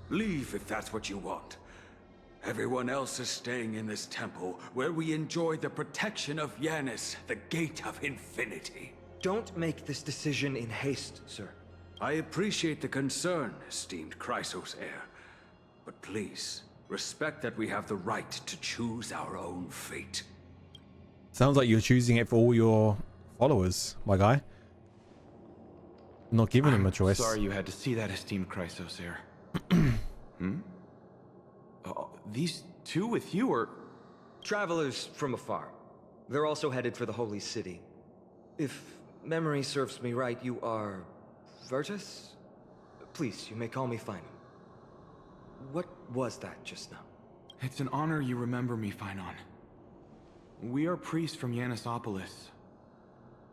Leave if that's what you want. Everyone else is staying in this temple, where we enjoy the protection of Yanis, the Gate of Infinity. Don't make this decision in haste, sir. I appreciate the concern, esteemed Chrysos heir. But please, respect that we have the right to choose our own fate. Sounds like you're choosing it for all your followers, my guy. Not giving them a choice. Sorry you had to see that, esteemed Chrysos heir. These two with you are... Travelers from afar. They're also headed for the Holy City. If memory serves me right, you are... Virtus? Please, you may call me Finon. What was that just now? It's an honor you remember me, Finon. We are priests from Yanisopolis.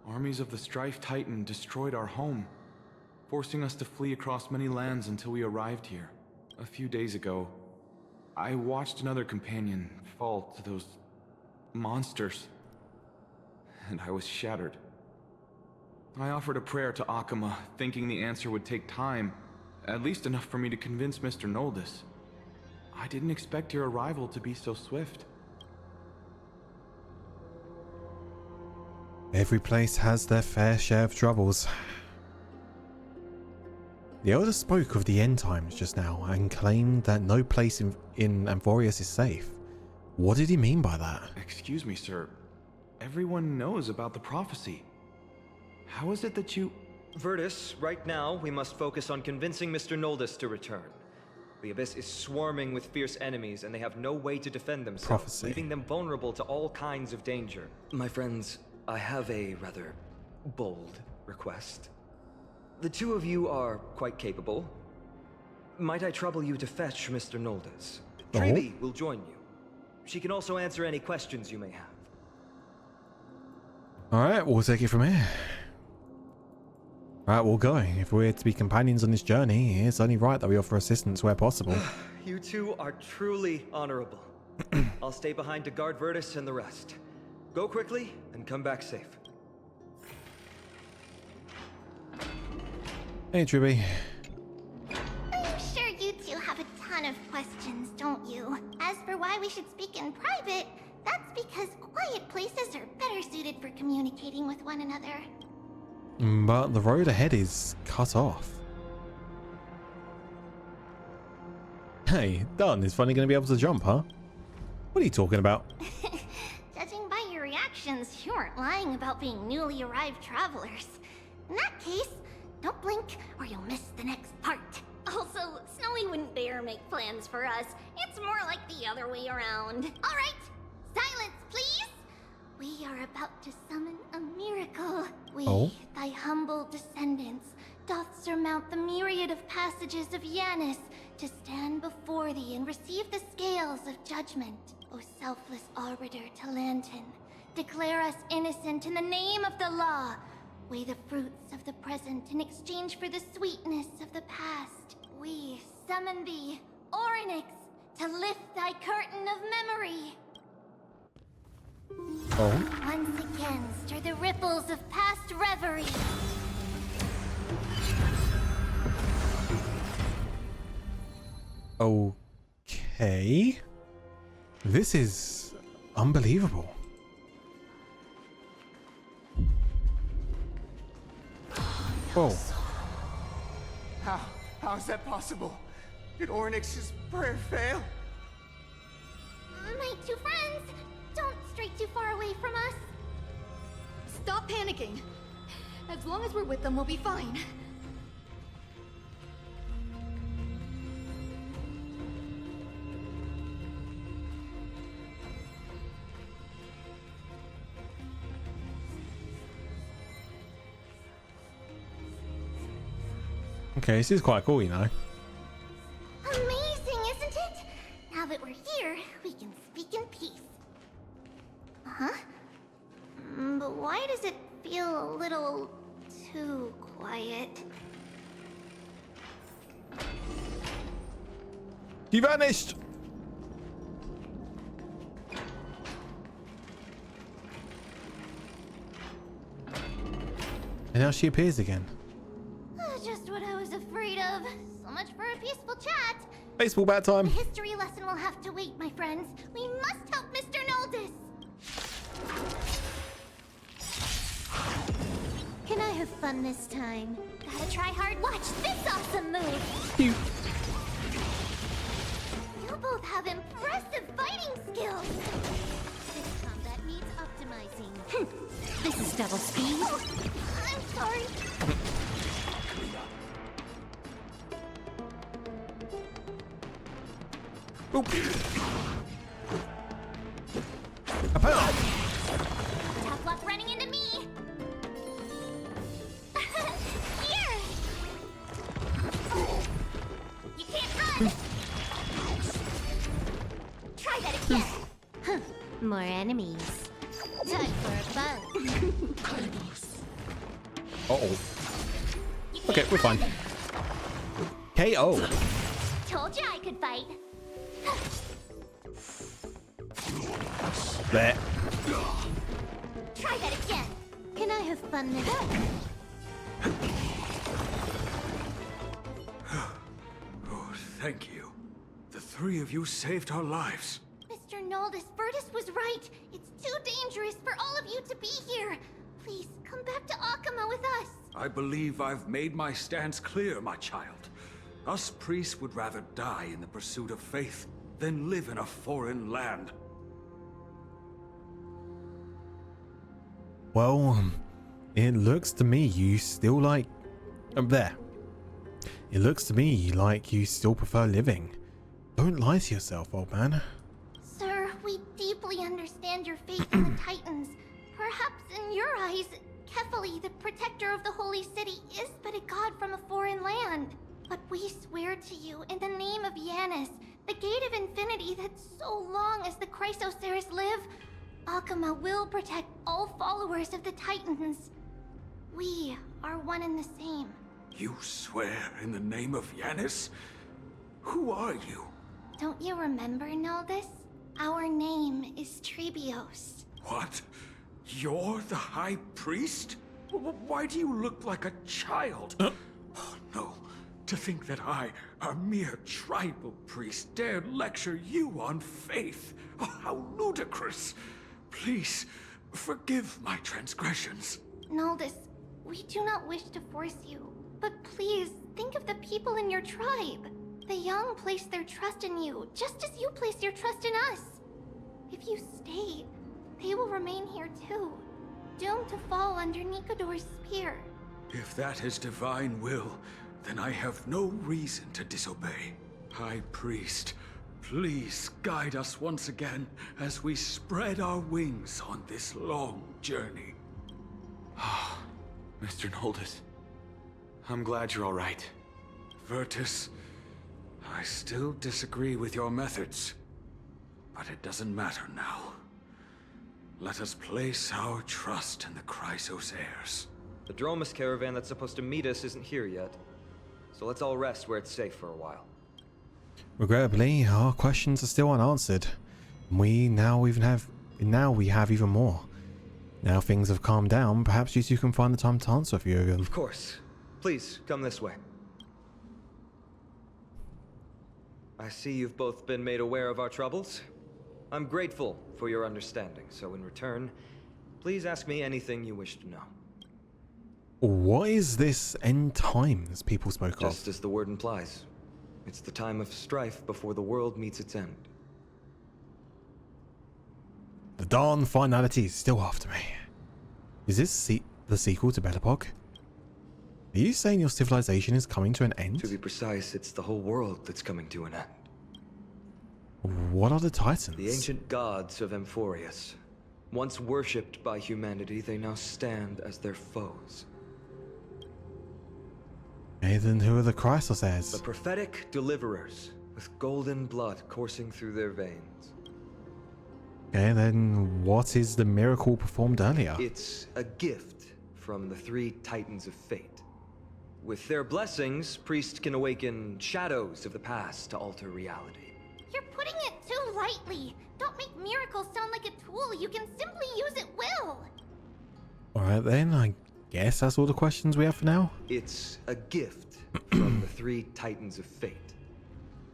Armies of the Strife Titan destroyed our home, forcing us to flee across many lands until we arrived here. A few days ago, I watched another companion fall to those monsters, and I was shattered. I offered a prayer to Akima, thinking the answer would take time, at least enough for me to convince Mr. Noldus. I didn't expect your arrival to be so swift. Every place has their fair share of troubles. The Elder spoke of the end times just now and claimed that no place in Amphoreus is safe. What did he mean by that? Excuse me, sir. Everyone knows about the prophecy. How is it that you... Virtus, right now, we must focus on convincing Mr. Noldus to return. The Abyss is swarming with fierce enemies, and they have no way to defend themselves, Prophecy. leaving them vulnerable to all kinds of danger. My friends, I have a rather bold request. The two of you are quite capable. Might I trouble you to fetch Mr. Noldus? Trevi will join you. She can also answer any questions you may have. Alright, we'll take it from here. Alright, we'll go. If we're to be companions on this journey, it's only right that we offer assistance where possible. You two are truly honorable. I'll stay behind to guard Virtus and the rest. Go quickly and come back safe. Hey, Truby. I'm sure you two have a ton of questions, don't you? As for why we should speak in private, that's because quiet places are better suited for communicating with one another. But the road ahead is cut off. Hey, Dunn is finally going to be able to jump, huh? What are you talking about? Judging by your reactions, you aren't lying about being newly arrived travelers. In that case, don't blink or you'll miss the next part. Also, Snowy wouldn't dare make plans for us. It's more like the other way around. All right, silence, please. We are about to summon a miracle. We, thy humble descendants, doth surmount the myriad of passages of Yanis to stand before thee and receive the scales of judgment. O selfless arbiter Talantin, declare us innocent in the name of the law. Weigh the fruits of the present in exchange for the sweetness of the past. We summon thee, Orynyx, to lift thy curtain of memory. Once again, stir the ripples of past reverie. Okay. This is unbelievable. Oh. How is that possible? Did Orynyx's prayer fail? My two friends, don't stray too far away from us. Stop panicking. As long as we're with them, we'll be fine. Okay, this is quite cool, you know. Amazing, isn't it? Now that we're here, we can speak in peace. Huh? But why does it feel a little too quiet? You vanished! And now she appears again. Just what I was afraid of. So much for a peaceful chat. Baseball bat time. The history lesson will have to wait, my friends. We must help Mr. Noldus. Can I have fun this time? Gotta try hard. Watch this awesome move. You. You both have impressive fighting skills. This combat needs optimizing. This is double speed. Oh, I'm sorry. Oop. Apparently. Tough luck running into me. Here. You can't run. Try that again. More enemies. Time for a bone. Uh-oh. Okay, we're fine. KO. Told you I could fight. There. Try that again. Can I have fun this time? Oh, thank you. The three of you saved our lives. Mr. Noldus, Virtus was right. It's too dangerous for all of you to be here. Please, come back to Akama with us. I believe I've made my stance clear, my child. Us priests would rather die in the pursuit of faith than live in a foreign land. Well, it looks to me you still like... there. It looks to me like you still prefer living. Don't lie to yourself, old man. Sir, we deeply understand your faith in the Titans. Perhaps in your eyes, Kefali, the protector of the Holy City, is but a god from a foreign land. But we swear to you, in the name of Yanis, the Gate of Infinity, that so long as the Chrysoceres live, Akama will protect all followers of the Titans. We are one and the same. You swear in the name of Yanis? Who are you? Don't you remember, Noldus? Our name is Trebios. What? You're the High Priest? Why do you look like a child? Oh, no. To think that I, a mere tribal priest, dared lecture you on faith. Oh, how ludicrous. Please, forgive my transgressions. Noldus, we do not wish to force you, but please think of the people in your tribe. The young place their trust in you, just as you place your trust in us. If you stay, they will remain here too, doomed to fall under Nikodor's spear. If that is divine will, then I have no reason to disobey. High Priest, please guide us once again as we spread our wings on this long journey. Mr. Noldus, I'm glad you're all right. Virtus, I still disagree with your methods, but it doesn't matter now. Let us place our trust in the Chrysoceres. The Dromus caravan that's supposed to meet us isn't here yet, so let's all rest where it's safe for a while. Regrettably, our questions are still unanswered. We have even more. Now things have calmed down, perhaps you two can find the time to answer a few of them. Of course. Please, come this way. I see you've both been made aware of our troubles. I'm grateful for your understanding, so in return, please ask me anything you wish to know. What is this end times people spoke of? Just as the word implies. It's the time of strife before the world meets its end. The darn finality is still after me. Is this the sequel to Belapog? Are you saying your civilization is coming to an end? To be precise, it's the whole world that's coming to an end. What are the Titans? The ancient gods of Amphoreus. Once worshipped by humanity, they now stand as their foes. Okay, then who are the Chrysoceres? The prophetic deliverers, with golden blood coursing through their veins. Okay, then what is the miracle performed earlier? It's a gift from the three Titans of Fate. With their blessings, priests can awaken shadows of the past to alter reality. You're putting it too lightly. Don't make miracles sound like a tool you can simply use at will. Alright then, I guess that's all the questions we have for now. It's a gift from the three Titans of Fate.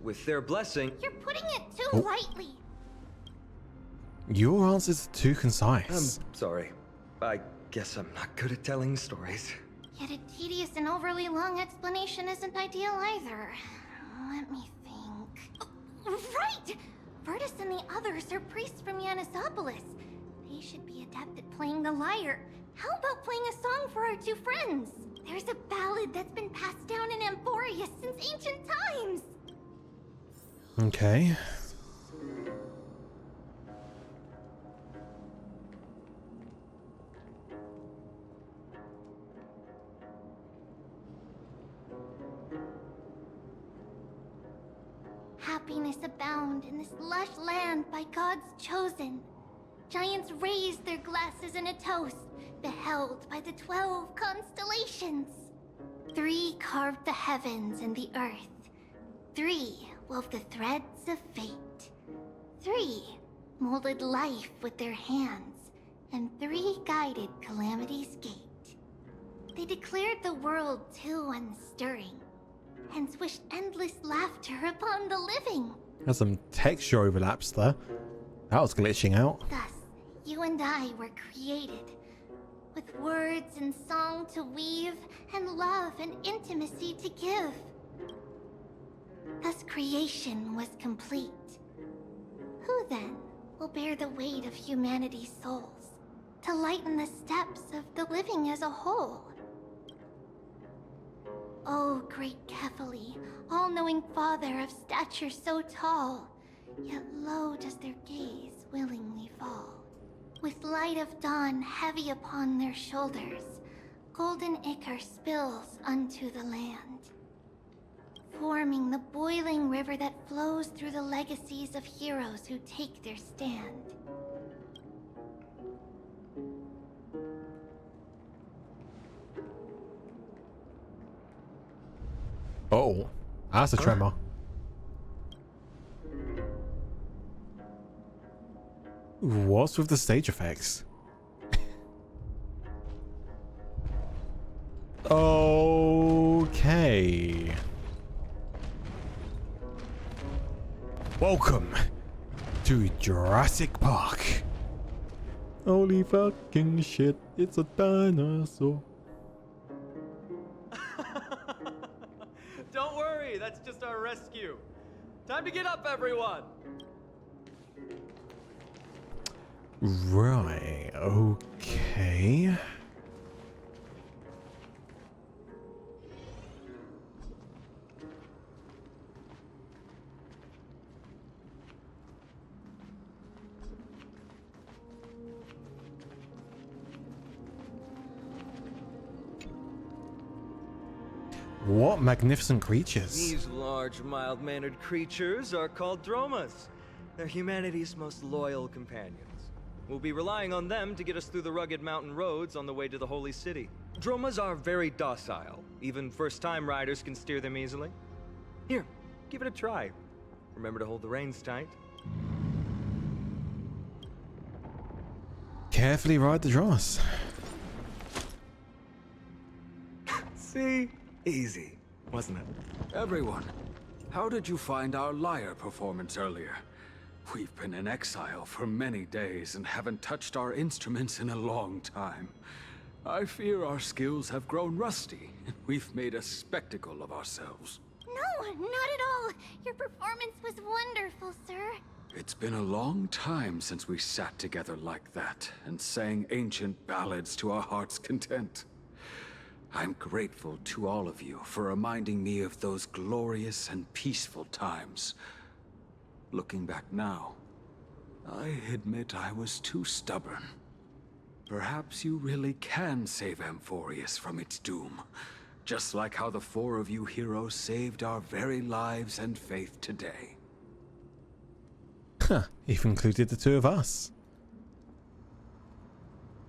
With their blessing... You're putting it too lightly. Your answers are too concise. I'm sorry. I guess I'm not good at telling stories. Yet a tedious and overly long explanation isn't ideal either. Let me think. Oh, right! Virtus and the others are priests from Yanisopolis. They should be adept at playing the lyre. How about playing a song for our two friends? There's a ballad that's been passed down in Amphoreus since ancient times. Okay. Happiness abound in this lush land by God's chosen. Giants raised their glasses in a toast, beheld by the 12 constellations. 3 carved the heavens and the earth. 3 wove the threads of fate. 3 molded life with their hands, and 3 guided Calamity's gate. They declared the world too unstirring, hence wished endless laughter upon the living. There's some texture overlaps there. That was glitching out. Thus, you and I were created, with words and song to weave, and love and intimacy to give. Thus creation was complete. Who then will bear the weight of humanity's souls, to lighten the steps of the living as a whole? O great Kephali, all-knowing father of stature so tall, yet low does their gaze willingly fall. With light of dawn heavy upon their shoulders, golden ichor spills unto the land, forming the boiling river that flows through the legacies of heroes who take their stand. Oh, that's a tremor. What's with the stage effects? Okay. Welcome to Jurassic Park. Holy fucking shit, it's a dinosaur. Don't worry, that's just our rescue. Time to get up, everyone. Right, okay. What magnificent creatures. These large, mild-mannered creatures are called dromas. They're humanity's most loyal companions. We'll be relying on them to get us through the rugged mountain roads on the way to the Holy City. Dromas are very docile. Even first-time riders can steer them easily. Here, give it a try. Remember to hold the reins tight. Carefully ride the dromas. See? Easy, wasn't it? Everyone, how did you find our lyre performance earlier? We've been in exile for many days and haven't touched our instruments in a long time. I fear our skills have grown rusty, and we've made a spectacle of ourselves. No, not at all. Your performance was wonderful, sir. It's been a long time since we sat together like that and sang ancient ballads to our heart's content. I'm grateful to all of you for reminding me of those glorious and peaceful times. Looking back now, I admit I was too stubborn. Perhaps you really can save Amphoreus from its doom, just like how the 4 of you heroes saved our very lives and faith today. Huh, even included the 2 of us.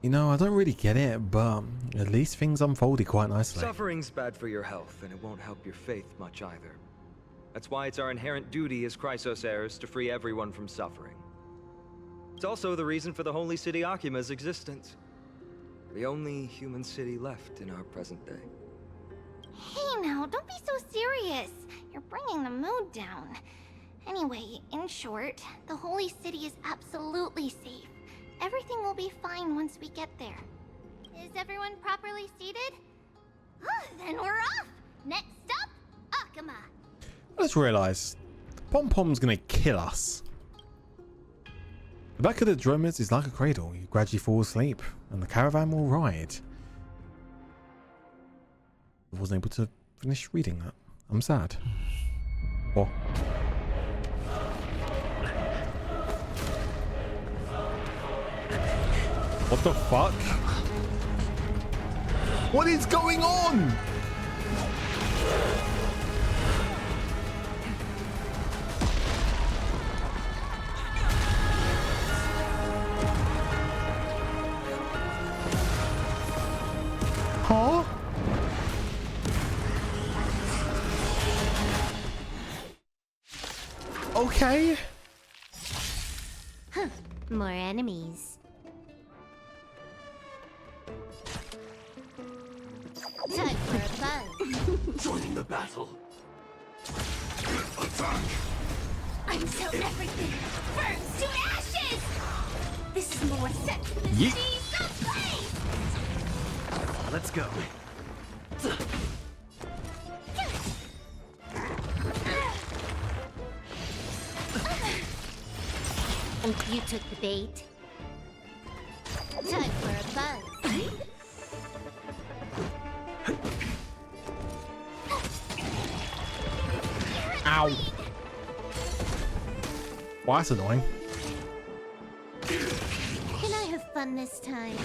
You know, I don't really get it, but at least things unfolded quite nicely. Suffering's bad for your health, and it won't help your faith much either. That's why it's our inherent duty as Chrysos heirs to free everyone from suffering. It's also the reason for the Holy City Akima's existence. The only human city left in our present day. Hey now, don't be so serious. You're bringing the mood down. Anyway, in short, the Holy City is absolutely safe. Everything will be fine once we get there. Is everyone properly seated? Then we're off! Next stop, Akama! I just realised Pom-Pom's gonna kill us. The back of the Dromids is like a cradle. You gradually fall asleep, and the caravan will ride. I wasn't able to finish reading that. I'm sad. What? What the fuck? What is going on? Huh? Okay. Huh. More enemies. Time for a buzz. Joining the battle. Attack! Until everything burns to ashes! This is more set to the Yeet. seas of blaze! Let's go. You took the bait. Time for a buzz. Ow. Well, that's annoying. Can I have fun this time?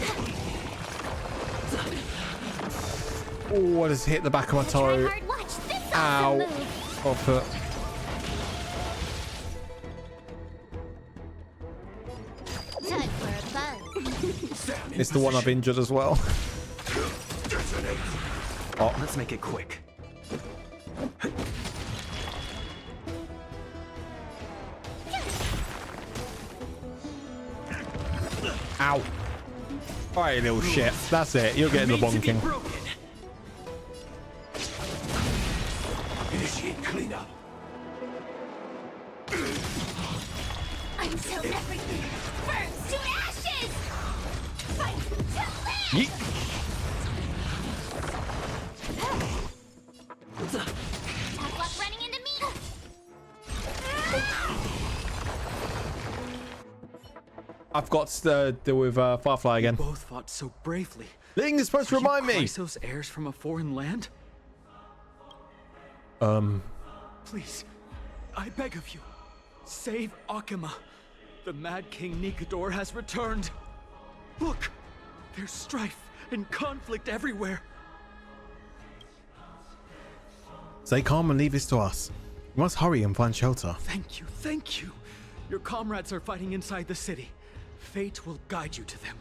Oh, I just hit the back of my toe. Hard watch this awesome Ow. move. Off foot. Time for a buzz. It's the one I've injured as well. Oh, Let's make it quick. ow. Alright, little shit. That's it. You're getting the bonking. Initiate cleanup. Until everything burns to ashes! Fight to live! Yeet. Tough luck running into me! I've got to deal with Firefly again. Both fought so bravely. Ling is supposed to remind me. Chrysos heirs from a foreign land? Please, I beg of you, save Akama. The Mad King Nikador has returned. Look, there's strife and conflict everywhere. Stay calm and leave this to us. We must hurry and find shelter. Thank you, thank you. Your comrades are fighting inside the city. Fate will guide you to them.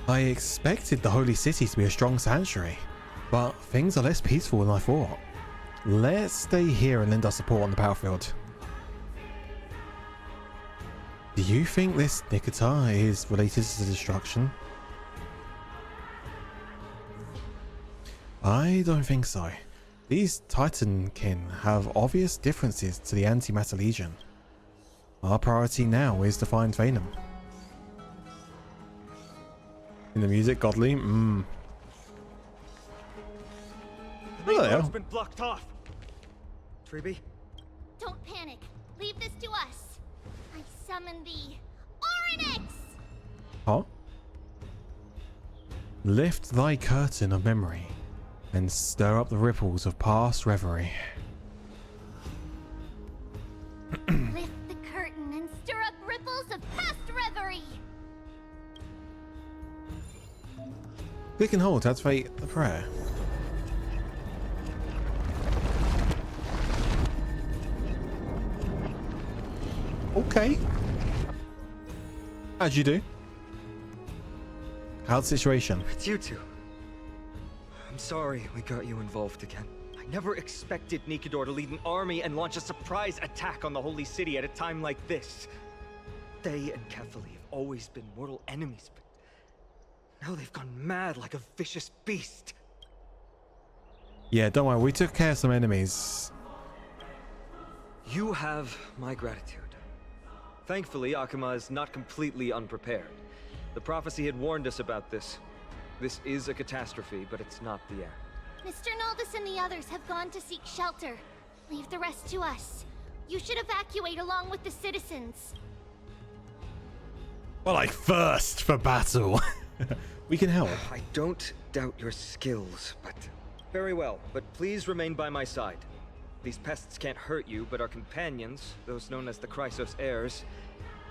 I expected the Holy City to be a strong sanctuary, but things are less peaceful than I thought. Let's stay here and lend our support on the battlefield. Do you think this Nikita is related to the destruction? I don't think so. These Titankin have obvious differences to the Antimatter Legion. Our priority now is to find Phanom. In the music, godly. The Hello. road's been blocked off. Treeby? Don't panic. Leave this to us. I summon thee. Oryx! Huh? Lift thy curtain of memory and stir up the ripples of past reverie. Lift the curtain and stir up ripples of past reverie. Click and hold to activate the prayer. Okay. How'd you do? How's the situation? It's you two. I'm sorry we got you involved again. I never expected Nikador to lead an army and launch a surprise attack on the Holy City at a time like this. They and Kefali have always been mortal enemies, but now they've gone mad like a vicious beast. Yeah, don't worry. We took care of some enemies. You have my gratitude. Thankfully, Akama is not completely unprepared. The prophecy had warned us about this. This is a catastrophe, but it's not the end. Mr. Naldis and the others have gone to seek shelter. Leave the rest to us. You should evacuate along with the citizens. Well, like first for battle. We can help. I don't doubt your skills, but... Very well, but please remain by my side. These pests can't hurt you, but our companions, those known as the Chrysos heirs,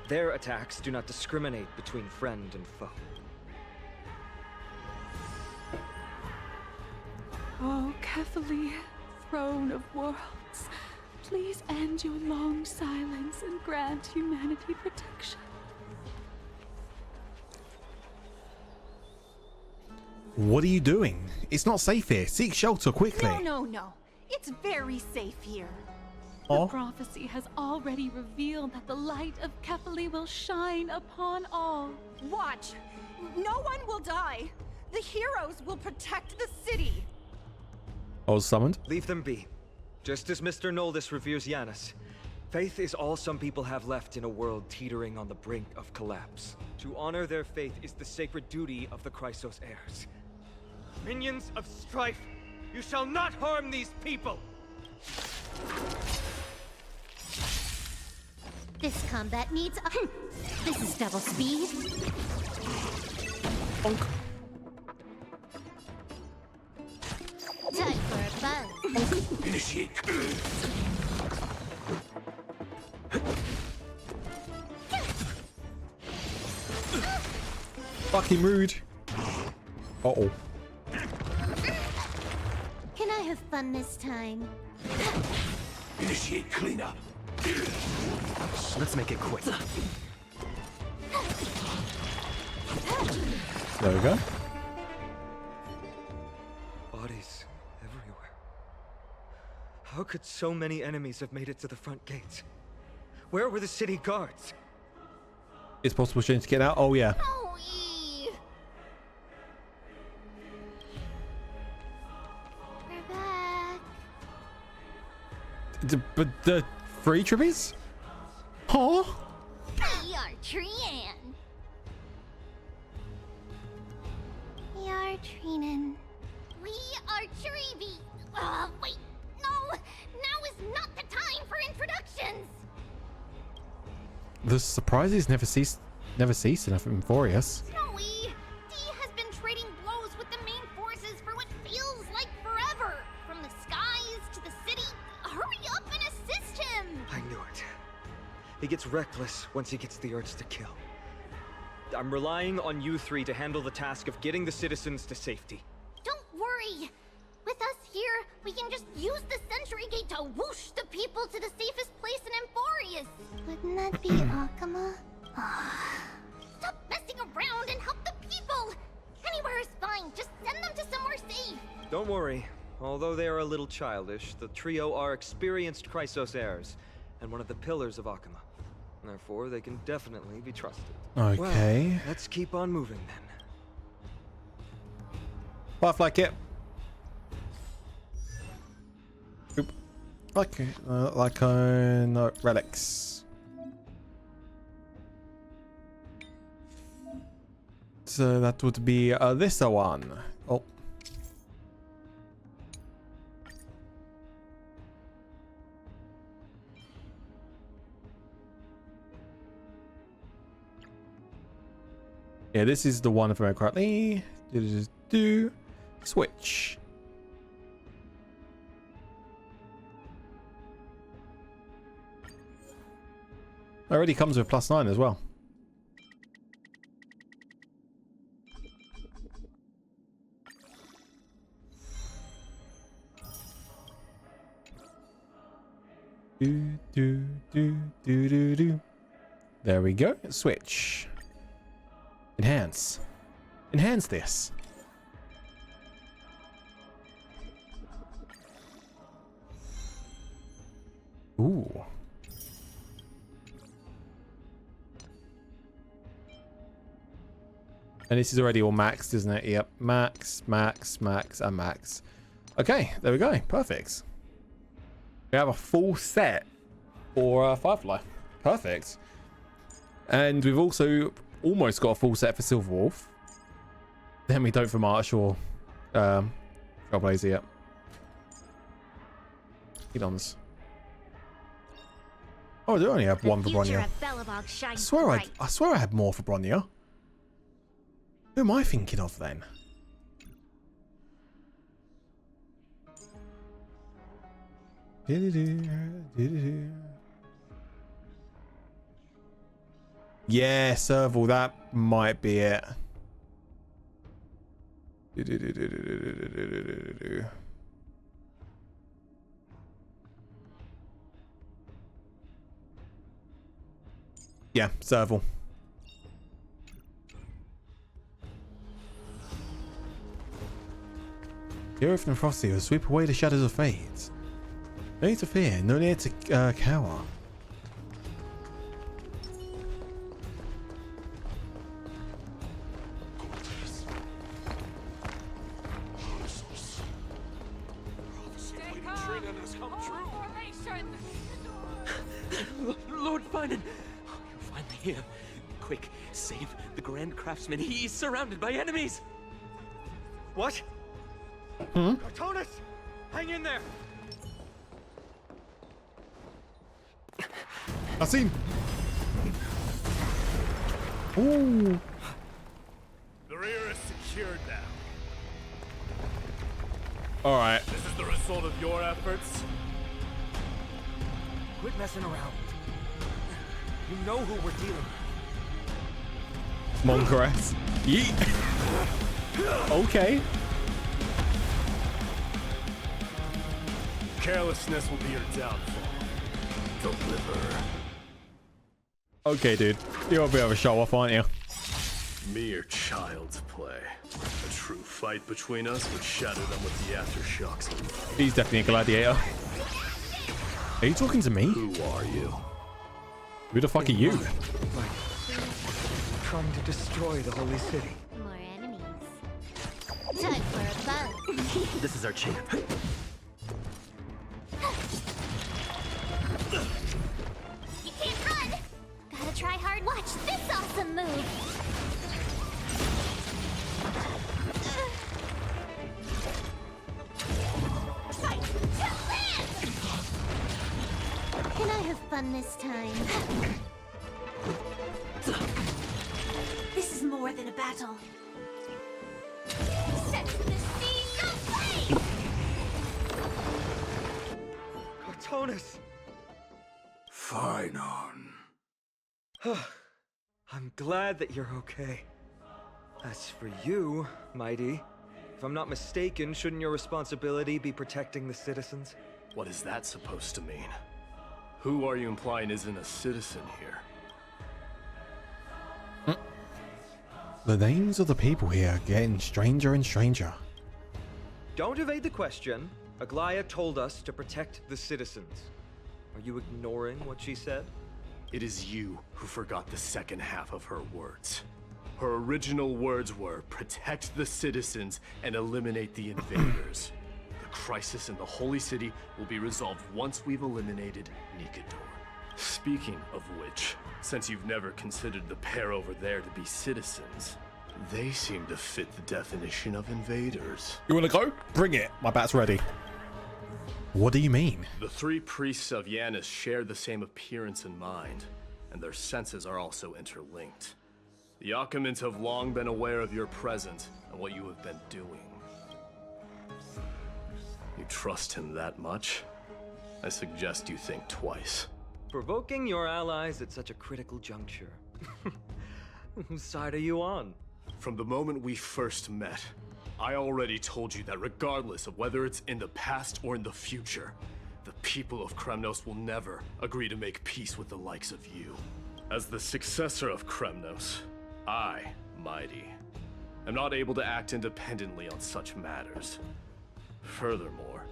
their attacks do not discriminate between friend and foe. Oh, Kefali, throne of worlds, please end your long silence and grant humanity protection. What are you doing? It's not safe here. Seek shelter quickly. No. It's very safe here. The prophecy has already revealed that the light of Kefali will shine upon all. Watch. No one will die. The heroes will protect the city. I was summoned. Leave them be. Just as Mr. Noldis reveres Yanis, faith is all some people have left in a world teetering on the brink of collapse. To honor their faith is the sacred duty of the Chrysos heirs. Minions of strife, you shall not harm these people! This combat needs a... This is double speed. Bonk. Time for a buzz. Initiate. Fucking rude. Uh-oh. Can I have fun this time? Initiate cleanup. Let's make it quick. There we go. Bodies everywhere. How could so many enemies have made it to the front gates? Where were the city guards? It's possible for Jane to get out. Oh, yeah. Oh, we're back. But the free tribbies? Huh? We are Trian. We are Trinan. We are Trivi. Wait. No. Now is not the time for introductions. The surprises never cease enough in Amphoreus. Snowy, D has been trading blows with the main forces for what feels like forever. From the skies to the city. Hurry up and assist him. I knew it. He gets reckless once he gets the urge to kill. I'm relying on you three to handle the task of getting the citizens to safety. Don't worry. With us here, we can just use the sentry gate to whoosh the people to the safest place in Amphoreus. Wouldn't that be Akama? Stop messing around and help the people. Anywhere is fine. Just send them to somewhere safe. Don't worry. Although they are a little childish, the trio are experienced Chrysos heirs, and one of the pillars of Akama. Therefore, they can definitely be trusted. Okay. Well, let's keep on moving then. Butterfly kit. Oop. Like on relics. So that would be this one. Oh. Yeah, this is the one, if I remember correctly. Do switch. Already comes with +9 as well. Do. There we go. Switch. Enhance. Enhance this. Ooh. And this is already all maxed, isn't it? Yep. Max, max, max, and max. Okay, there we go. Perfect. We have a full set for Firefly. Perfect. And we've also almost got a full set for Silver Wolf. Then we don't for March or Trailblazer yet. Hedons. Oh, I do only have one for Bronya. I swear I had more for Bronya. Who am I thinking of then? Yeah, Serval, that might be it. Yeah, Serval. The Earth and Frosty will sweep away the shadows of fate. No need to fear, no need to cower. Lord Finan! You're finally here. Quick, save the Grand Craftsman. He's surrounded by enemies! What? Cartonus! Hang in there! I see him. Ooh. The rear is secured now. All right. This is the result of your efforts. Quit messing around. You know who we're dealing with. Moncaress. Yeet. Okay. Carelessness will be your downfall. Deliver. Okay, dude. You'll be able to show off, aren't you? Mere child's play. A true fight between us would shatter them with the aftershocks. He's definitely a gladiator. Are you talking to me? Who are you? Who the fuck are you? Trying to destroy the holy city. More enemies. Time for a bug. This is our chief. You can't run! Gotta try hard. Watch this awesome move! Can I have fun this time? This is more than a battle. Set the scene, go play! Cartonus! Finon. I'm glad that you're okay. As for you, Mighty, if I'm not mistaken, shouldn't your responsibility be protecting the citizens? What is that supposed to mean? Who are you implying isn't a citizen here? The names of the people here are getting stranger and stranger. Don't evade the question. Aglaya told us to protect the citizens. Are you ignoring what she said? It is you who forgot the second half of her words. Her original words were, protect the citizens and eliminate the invaders. The crisis in the Holy City will be resolved once we've eliminated Nikador. Speaking of which, since you've never considered the pair over there to be citizens, they seem to fit the definition of invaders. You wanna go? Bring it. My bat's ready. What do you mean? The three priests of Yanis share the same appearance and mind, and their senses are also interlinked. The Achaemins have long been aware of your presence and what you have been doing. You trust him that much? I suggest you think twice. Provoking your allies at such a critical juncture. Whose side are you on? From the moment we first met, I already told you that regardless of whether it's in the past or in the future, the people of Kremnos will never agree to make peace with the likes of you. As the successor of Kremnos, I, Mighty, am not able to act independently on such matters. Furthermore,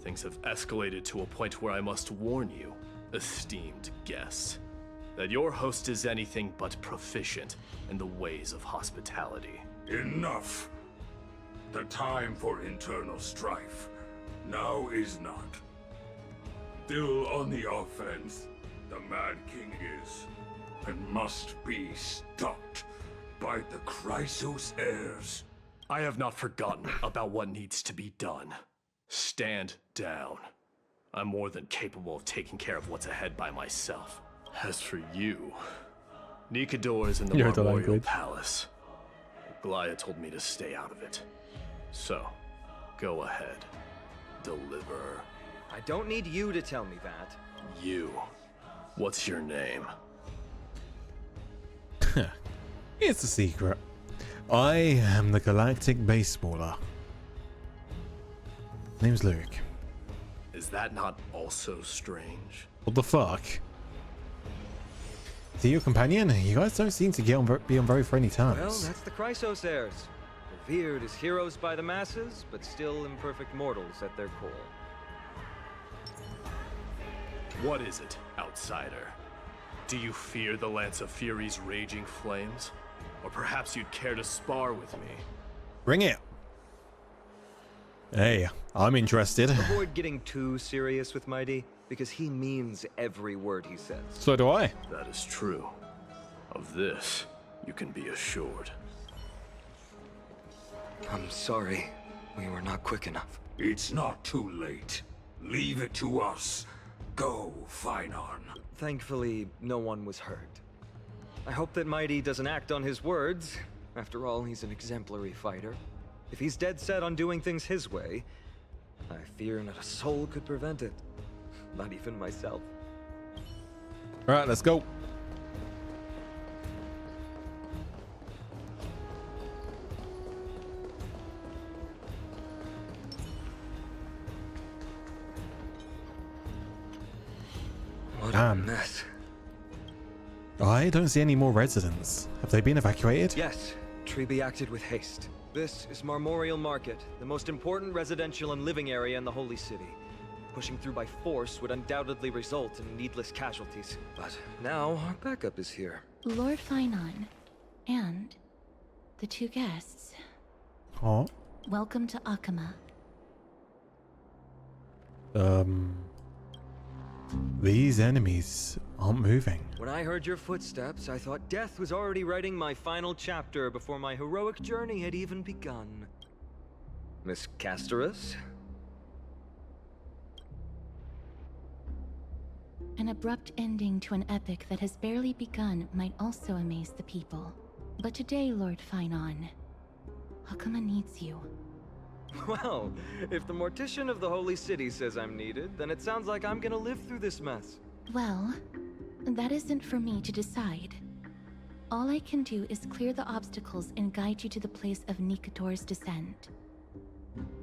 things have escalated to a point where I must warn you, esteemed guests, that your host is anything but proficient in the ways of hospitality. Enough! The time for internal strife now is not. Still on the offense, the Mad King is, and must be stopped by the Chrysos heirs. I have not forgotten about what needs to be done. Stand down. I'm more than capable of taking care of what's ahead by myself. As for you, Nikador is in the Marmorial Palace. Glaya told me to stay out of it. So, go ahead. Deliver. I don't need you to tell me that. You. What's your name? It's a secret. I am the Galactic Baseballer. Name's Luke. Is that not also strange? What the fuck? See your companion? You guys don't seem to be on very friendly terms. Well, that's the Chrysos heirs. Revered as heroes by the masses, but still imperfect mortals at their core. What is it, outsider? Do you fear the Lance of Fury's raging flames? Or perhaps you'd care to spar with me? Bring it. Hey, I'm interested. Avoid getting too serious with Mighty, because he means every word he says. So do I. That is true. Of this, you can be assured. I'm sorry. We were not quick enough. It's not too late. Leave it to us. Go, Finon. Thankfully, no one was hurt. I hope that Mighty doesn't act on his words. After all, he's an exemplary fighter. If he's dead set on doing things his way, I fear not a soul could prevent it. Not even myself. Alright, let's go. What a mess. I don't see any more residents. Have they been evacuated? Yes, Treby acted with haste. This is Marmorial Market, the most important residential and living area in the Holy City. Pushing through by force would undoubtedly result in needless casualties. But now our backup is here. Lord Finon, and the two guests. Oh. Welcome to Akama. These enemies aren't moving. When I heard your footsteps, I thought death was already writing my final chapter before my heroic journey had even begun. Miss Castorus? An abrupt ending to an epic that has barely begun might also amaze the people. But today, Lord Finon, Akama needs you. Well, if the Mortician of the Holy City says I'm needed, then it sounds like I'm gonna live through this mess. Well, that isn't for me to decide. All I can do is clear the obstacles and guide you to the place of Nikador's descent.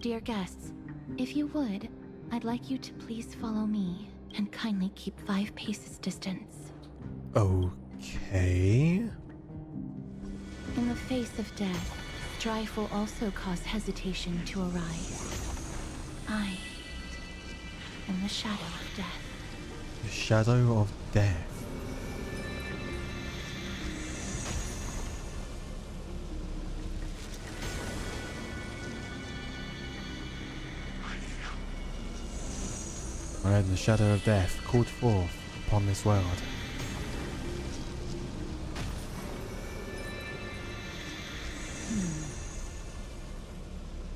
Dear guests, if you would, I'd like you to please follow me and kindly keep 5 paces distance. Okay. In the face of death, strife will also cause hesitation to arise. I am the shadow of death. The shadow of death. I am the shadow of death called forth upon this world.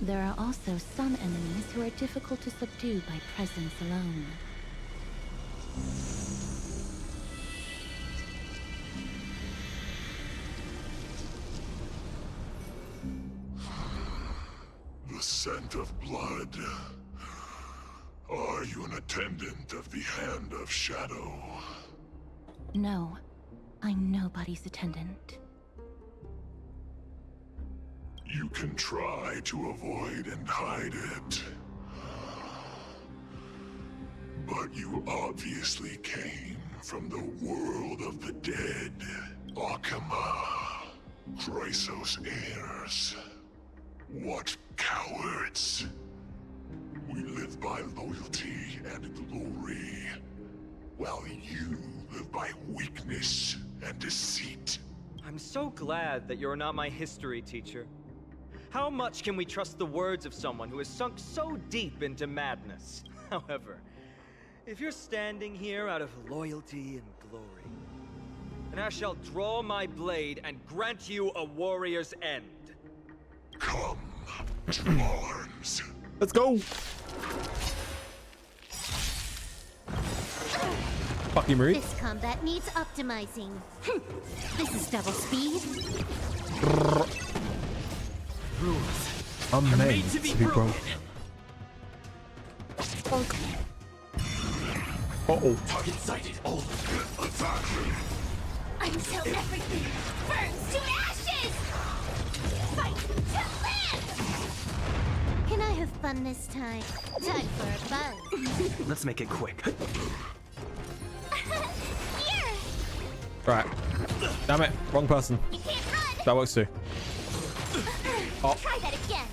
There are also some enemies who are difficult to subdue by presence alone. The scent of blood. Are you an attendant of the Hand of Shadow? No, I'm nobody's attendant. You can try to avoid and hide it. But you obviously came from the world of the dead. Akama. Chrysos heirs. What cowards. We live by loyalty and glory. while you live by weakness and deceit. I'm so glad that you're not my history teacher. How much can we trust the words of someone who has sunk so deep into madness? However, if you're standing here out of loyalty and glory, then I shall draw my blade and grant you a warrior's end. Come to arms. Let's go. Fucking rude. This combat needs optimizing. This is double speed. Rules are made to be broken. Uh-oh. Target sighted. All attack. Until everything burns to ashes! Fight to live! Can I have fun this time? Time for a buzz. Let's make it quick. Here! Right. Damn it. Wrong person. You can't run! That works too. Oh. Try that again.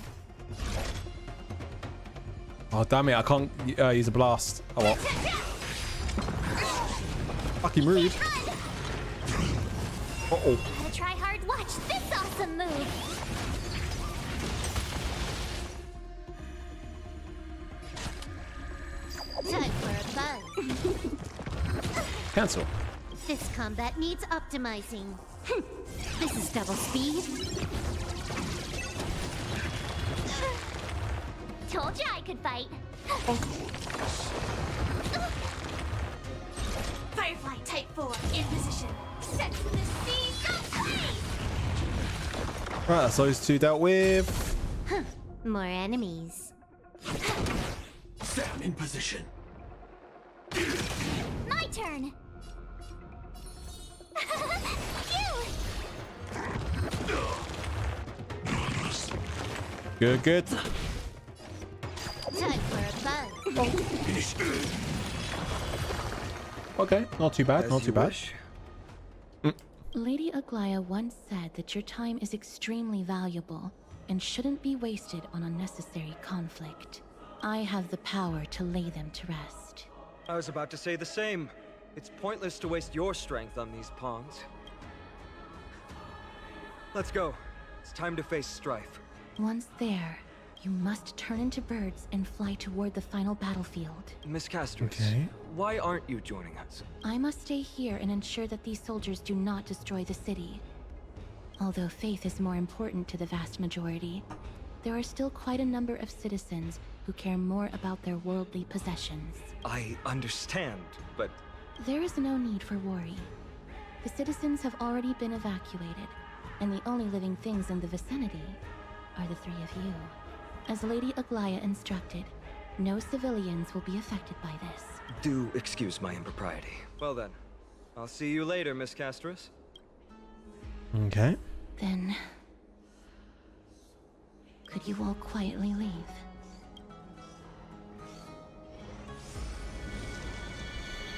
Oh, damn it. I can't use a blast. Oh, well. Fucking rude. Uh-oh. Gotta try hard. Watch this awesome move. Time for a buzz. Cancel. This combat needs optimizing. This is double speed. Told you I could fight. Firefly Type 4 in position. Set to the scene. Go please! Right, so those two dealt with. More enemies. Sam in position. My turn. Good, good. Time for a buzz. Okay, not too bad, not too bad. Lady Aglaya once said that your time is extremely valuable and shouldn't be wasted on unnecessary conflict. I have the power to lay them to rest. I was about to say the same. It's pointless to waste your strength on these pawns. Let's go. It's time to face strife. Once there, you must turn into birds and fly toward the final battlefield. Miss Castrus, Okay. why aren't you joining us? I must stay here and ensure that these soldiers do not destroy the city. Although faith is more important to the vast majority, there are still quite a number of citizens who care more about their worldly possessions. I understand, but... There is no need for worry. The citizens have already been evacuated, and the only living things in the vicinity are the three of you. As Lady Aglaya instructed, no civilians will be affected by this. Do excuse my impropriety. Well then, I'll see you later, Miss Castrus. Okay. Then... could you all quietly leave?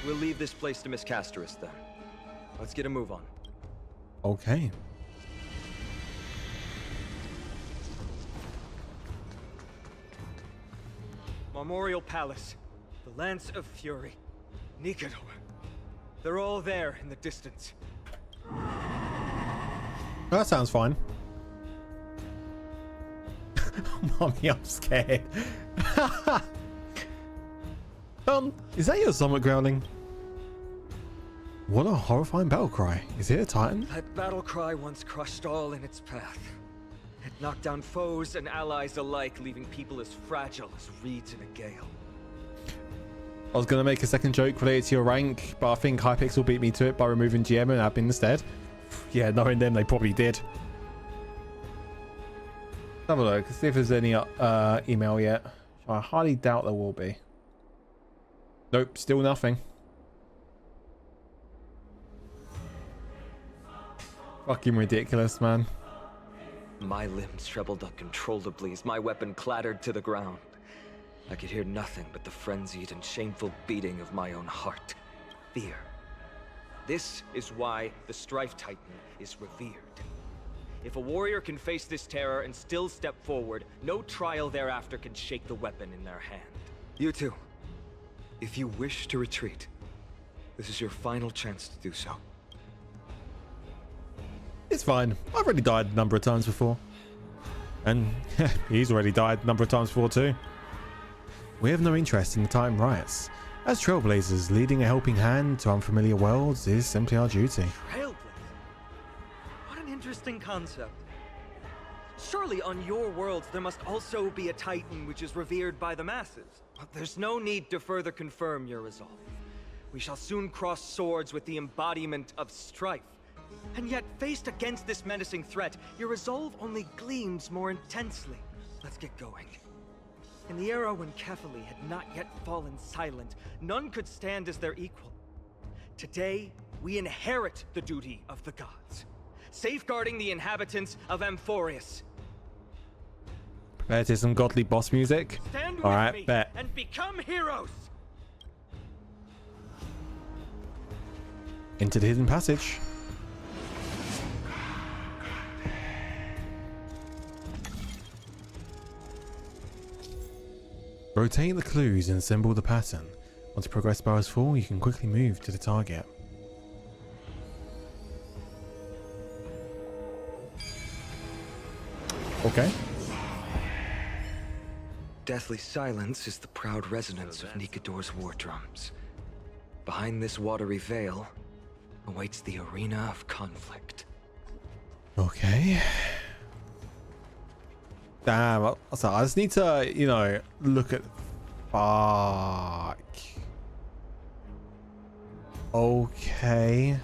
We'll leave this place to Miss Castrus then. Let's get a move on. Okay. Memorial Palace, the Lance of Fury, Nicator. They're all there in the distance. That sounds fine. Mommy, I'm scared. Is that your stomach growling? What a horrifying battle cry. Is it a titan? That battle cry once crushed all in its path. It knocked down foes and allies alike, leaving people as fragile as reeds in a gale. I was going to make a second joke related to your rank, but I think Hypixel beat me to it by removing GM and admin instead. Yeah, knowing them, they probably did. Have a look, see if there's any email yet. I highly doubt there will be. Nope, still nothing. Fucking ridiculous, man. My limbs trembled uncontrollably as my weapon clattered to the ground. I could hear nothing but the frenzied and shameful beating of my own heart. Fear. This is why the Strife Titan is revered. If a warrior can face this terror and still step forward, no trial thereafter can shake the weapon in their hand. You two, if you wish to retreat, This is your final chance to do so. It's fine. I've already died a number of times before. And he's already died a number of times before too. We have no interest in the time riots. As trailblazers, leading a helping hand to unfamiliar worlds is simply our duty. Trailblazer? What an interesting concept. Surely on your worlds there must also be a titan which is revered by the masses. But there's no need to further confirm your resolve. We shall soon cross swords with the embodiment of strife. And yet, faced against this menacing threat, your resolve only gleams more intensely. Let's get going. In the era when Kefali had not yet fallen silent, none could stand as their equal. Today, we inherit the duty of the gods, safeguarding the inhabitants of Amphoreus. Prepare to some godly boss music. Stand All with right, me bet. and become heroes! Into the hidden passage. Rotate the clues and assemble the pattern. Once progress bar is full, you can quickly move to the target. Okay. Deathly silence is the proud resonance of Nikador's war drums. Behind this watery veil awaits the arena of conflict. Okay. Damn, I just need to, you know, look at... Fuck. Okay.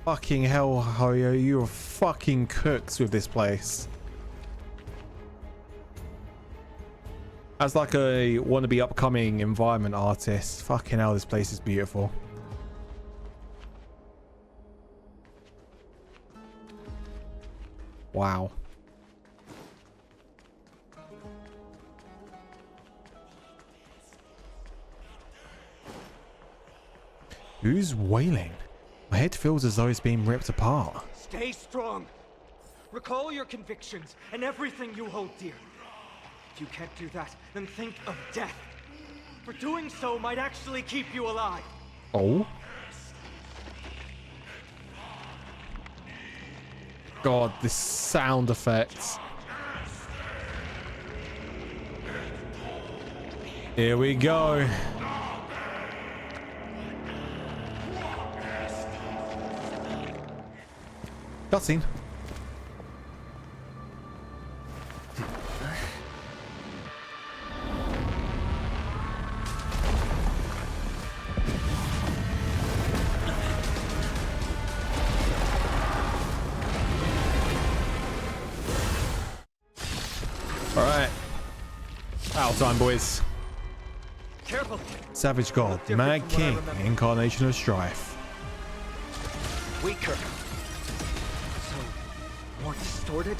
Fucking hell, Hoyo, you are fucking cooks with this place. As like a wannabe upcoming environment artist, fucking hell, this place is beautiful. Wow. Who's wailing? My head feels as though it's being ripped apart. Stay strong. Recall your convictions and everything you hold dear. If you can't do that, then think of death. For doing so might actually keep you alive. Oh? God, this sound effects. Here we go. Cutscene. All right. Battle time, boys. Careful. Savage God, Mad King, incarnation of strife. Weaker. So, more distorted?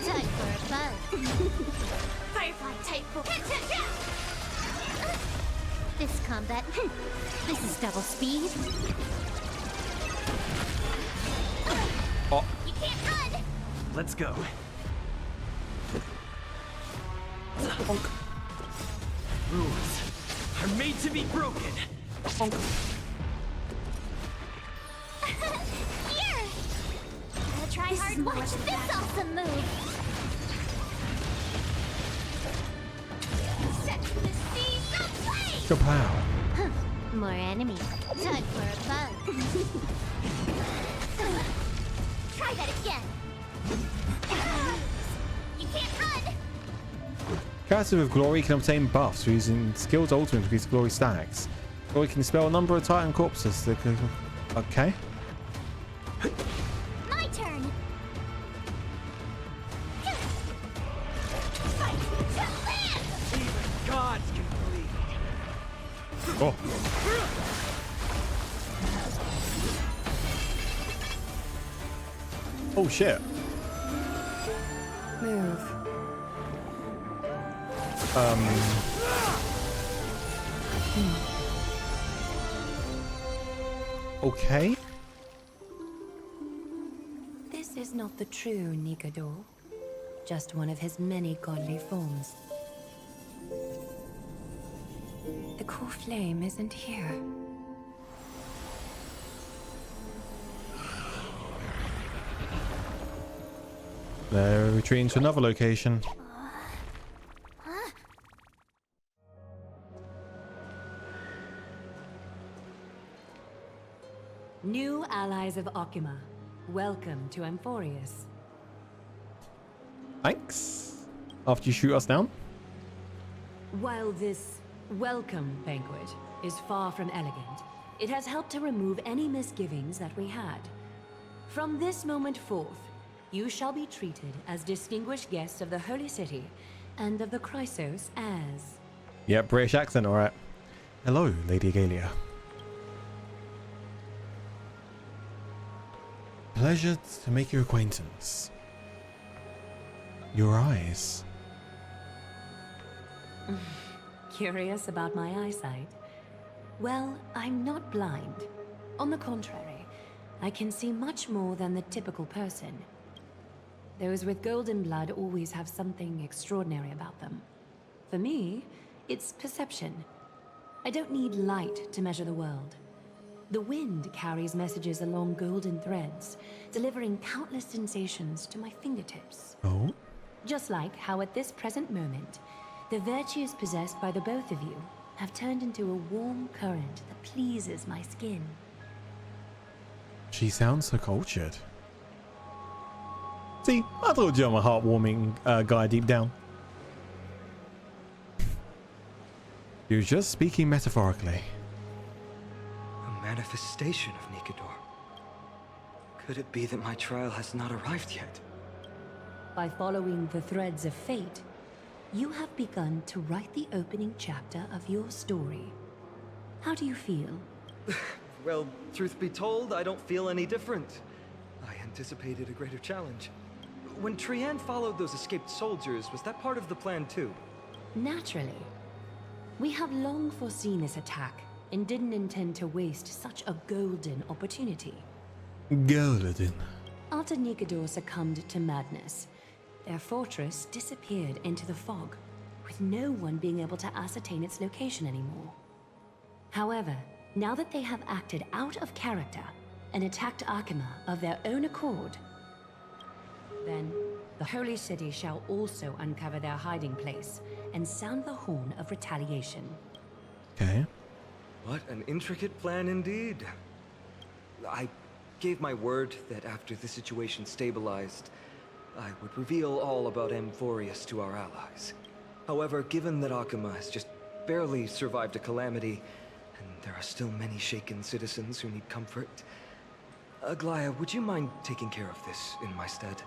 Time for a buzz. Firefly type. This combat. This is double speed. Oh. You can't run. Let's go. Rules are made to be broken. Here. I'll try hard. Watch this awesome move. Set the seas ablaze. Kapow. More enemies. Time for a buzz. Try that again. You can't run. Characters with Glory can obtain buffs for using skills ultimate to increase Glory stacks. Glory can dispel a number of Titan corpses. Okay. My turn. Fight to land. Even gods can bleed. Oh. Oh shit. Move. Okay. This is not the true Nikador. just one of his many godly forms. The core flame isn't here. They're retreating to another location. New allies of Okima, welcome to Amphoreus. Thanks. After you shoot us down? While this welcome banquet is far from elegant, it has helped to remove any misgivings that we had. From this moment forth, you shall be treated as distinguished guests of the Holy City and of the Chrysos as... Yeah, British accent, alright. Hello, Lady Galia. Pleasure to make your acquaintance. Your eyes. Curious about my eyesight? Well, I'm not blind. On the contrary, I can see much more than the typical person. Those with golden blood always have something extraordinary about them. For me, it's perception. I don't need light to measure the world. The wind carries messages along golden threads, delivering countless sensations to my fingertips. Oh? Just like how at this present moment, the virtues possessed by the both of you have turned into a warm current that pleases my skin. She sounds so cultured. See, I told you I'm a heartwarming guy deep down. You're just speaking metaphorically. A manifestation of Nikador. Could it be that my trial has not arrived yet? By following the threads of fate, you have begun to write the opening chapter of your story. How do you feel? Well, truth be told, I don't feel any different. I anticipated a greater challenge. When Trian followed those escaped soldiers, was that part of the plan too? Naturally. We have long foreseen this attack and didn't intend to waste such a golden opportunity. Golden. After Nikador succumbed to madness, their fortress disappeared into the fog, with no one being able to ascertain its location anymore. However, now that they have acted out of character and attacked Akima of their own accord, then the Holy City shall also uncover their hiding place and sound the horn of retaliation. Okay. What an intricate plan indeed. I gave my word that after the situation stabilized, I would reveal all about Amphoreus to our allies. However, given that Akima has just barely survived a calamity, and there are still many shaken citizens who need comfort, Aglaya, would you mind taking care of this in my stead?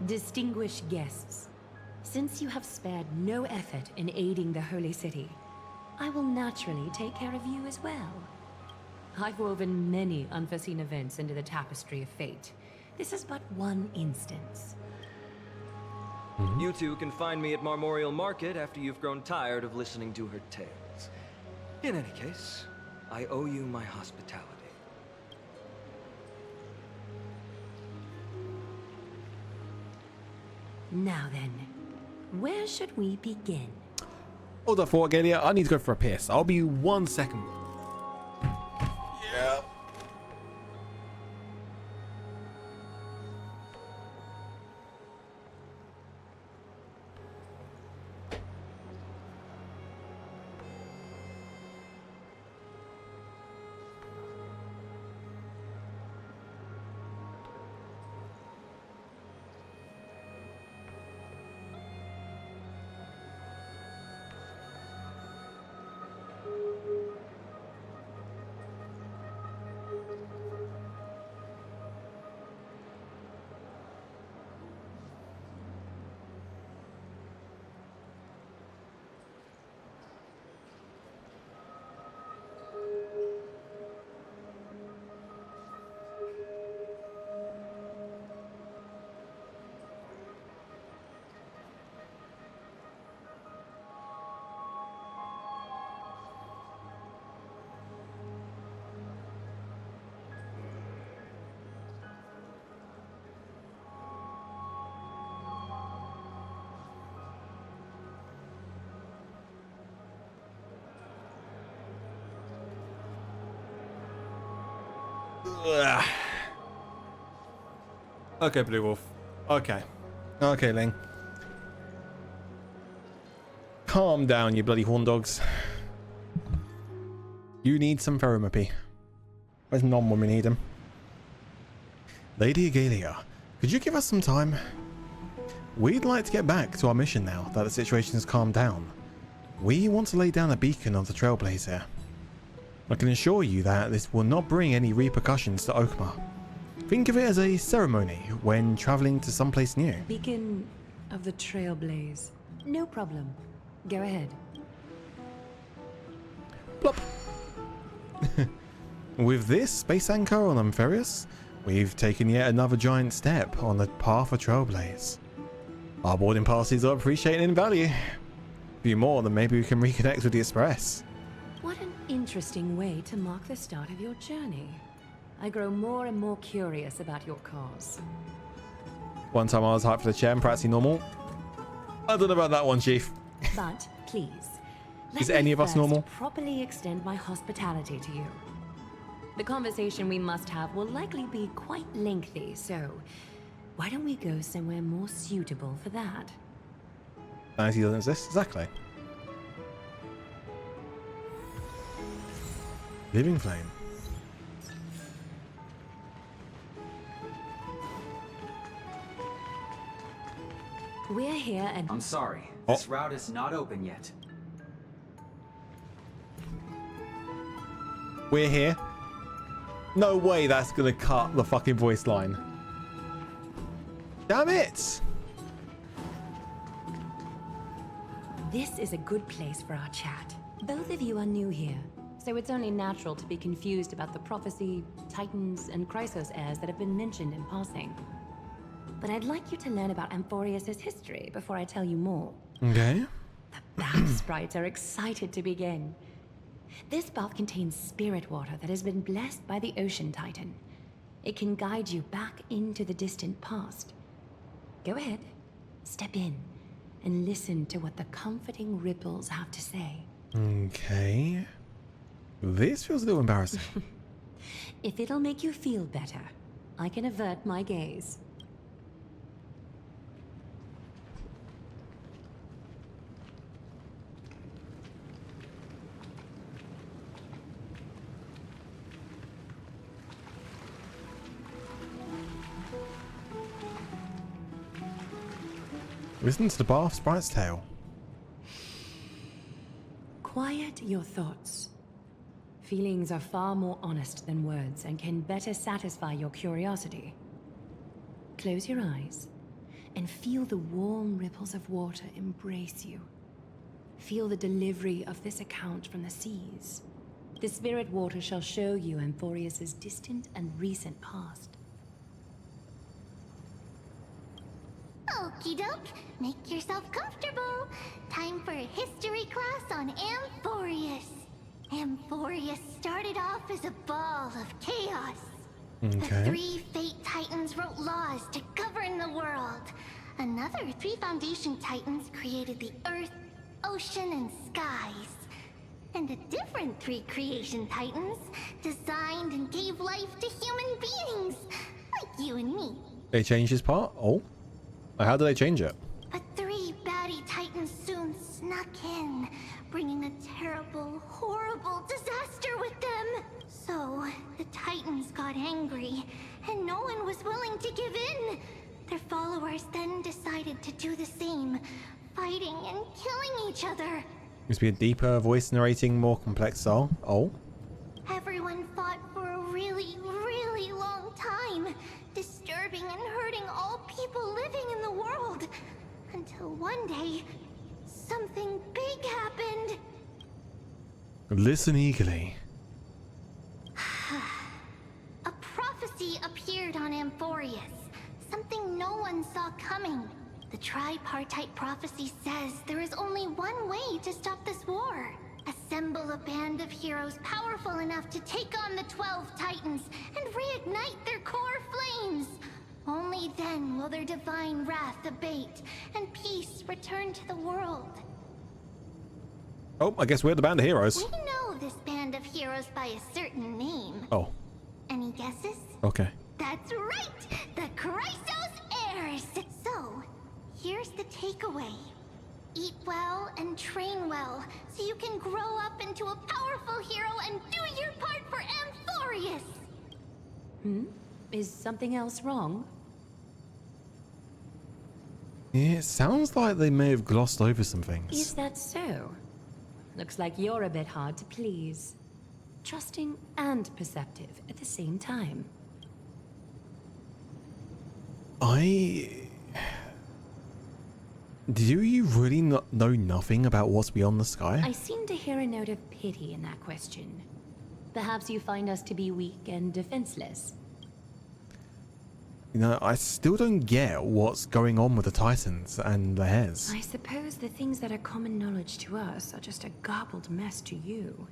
Distinguished guests, since you have spared no effort in aiding the Holy City, I will naturally take care of you as well. I've woven many unforeseen events into the tapestry of fate. This is but one instance. You two can find me at Marmorial Market after you've grown tired of listening to her tales. In any case, I owe you my hospitality. Now then, where should we begin? Hold up for Galia. I need to go for a piss. I'll be 1 second. Yeah. Ugh. Okay, Blue Wolf. Okay. Okay, Ling. Calm down, you bloody horn dogs. You need some therapy. Where's Nom when we need him? Lady Agalia, could you give us some time? We'd like to get back to our mission now that the situation has calmed down. We want to lay down a beacon of the Trailblazer. I can assure you that this will not bring any repercussions to Okma. Think of it as a ceremony when traveling to someplace new. Beacon of the Trailblaze. No problem. Go ahead. Plop. With this space anchor on Amphoreus, we've taken yet another giant step on the path of Trailblaze. Our boarding passes are appreciated in value. A few more, then maybe we can reconnect with the Express. What an interesting way to mark the start of your journey. I grow more and more curious about your cause. One time I was hyped for the chair and practically normal. I don't know about that one, Chief. But please, Is any of us normal? Properly extend my hospitality to you. The conversation we must have will likely be quite lengthy, so why don't we go somewhere more suitable for that? Fantasy doesn't exist, exactly. Living Flame. We're here and I'm sorry. This route is not open yet. We're here. No way that's gonna cut the fucking voice line. Damn it! This is a good place for our chat. Both of you are new here, so it's only natural to be confused about the prophecy, titans, and Chrysos heirs that have been mentioned in passing. But I'd like you to learn about Amphoreus' history before I tell you more. Okay. The bath sprites are excited to begin. This bath contains spirit water that has been blessed by the Ocean Titan. It can guide you back into the distant past. Go ahead, step in, and listen to what the comforting ripples have to say. Okay. This feels a little embarrassing. If it'll make you feel better, I can avert my gaze. Listen to the bath sprite's tale. Quiet your thoughts. Feelings are far more honest than words and can better satisfy your curiosity. Close your eyes and feel the warm ripples of water embrace you. Feel the delivery of this account from the seas. The spirit water shall show you Amphoreus' distant and recent past. Okie doke, make yourself comfortable. Time for a history class on Amphoreus. Amphoreus started off as a ball of chaos. The 3 Fate Titans wrote laws to govern the world. Another 3 Foundation Titans created the Earth, Ocean, and Skies. And a different 3 Creation Titans designed and gave life to human beings, like you and me. They changed his part? Oh. How do they change it? But 3 baddie Titans soon snuck in, bringing a terrible, horrible disaster with them. So, the Titans got angry, and no one was willing to give in. Their followers then decided to do the same, fighting and killing each other. Must be a deeper voice narrating, more complex style. Oh. Everyone fought for a really, really long time, disturbing and hurting all people living in the world. Until one day, something big happened. Listen eagerly. A prophecy appeared on Amphoreus, something no one saw coming. The tripartite prophecy says there is only one way to stop this war. Assemble a band of heroes powerful enough to take on the 12 Titans and reignite their core flames. Only then will their divine wrath abate and peace return to the world. Oh, I guess we're the band of heroes. We know this band of heroes by a certain name. Oh. And Any guesses? Okay. That's right! The Chrysos heirs! So, here's the takeaway. Eat well and train well, so you can grow up into a powerful hero and do your part for Amphoreus! Is something else wrong? Yeah, it sounds like they may have glossed over some Is things. that so? Looks like you're a bit hard to please. Trusting and perceptive at the same time. Do you really not know nothing about what's beyond the sky? I seem to hear a note of pity in that question. Perhaps you find us to be weak and defenseless. You know, I still don't get what's going on with the Titans and the Heirs. I suppose the things that are common knowledge to us are just a garbled mess to you.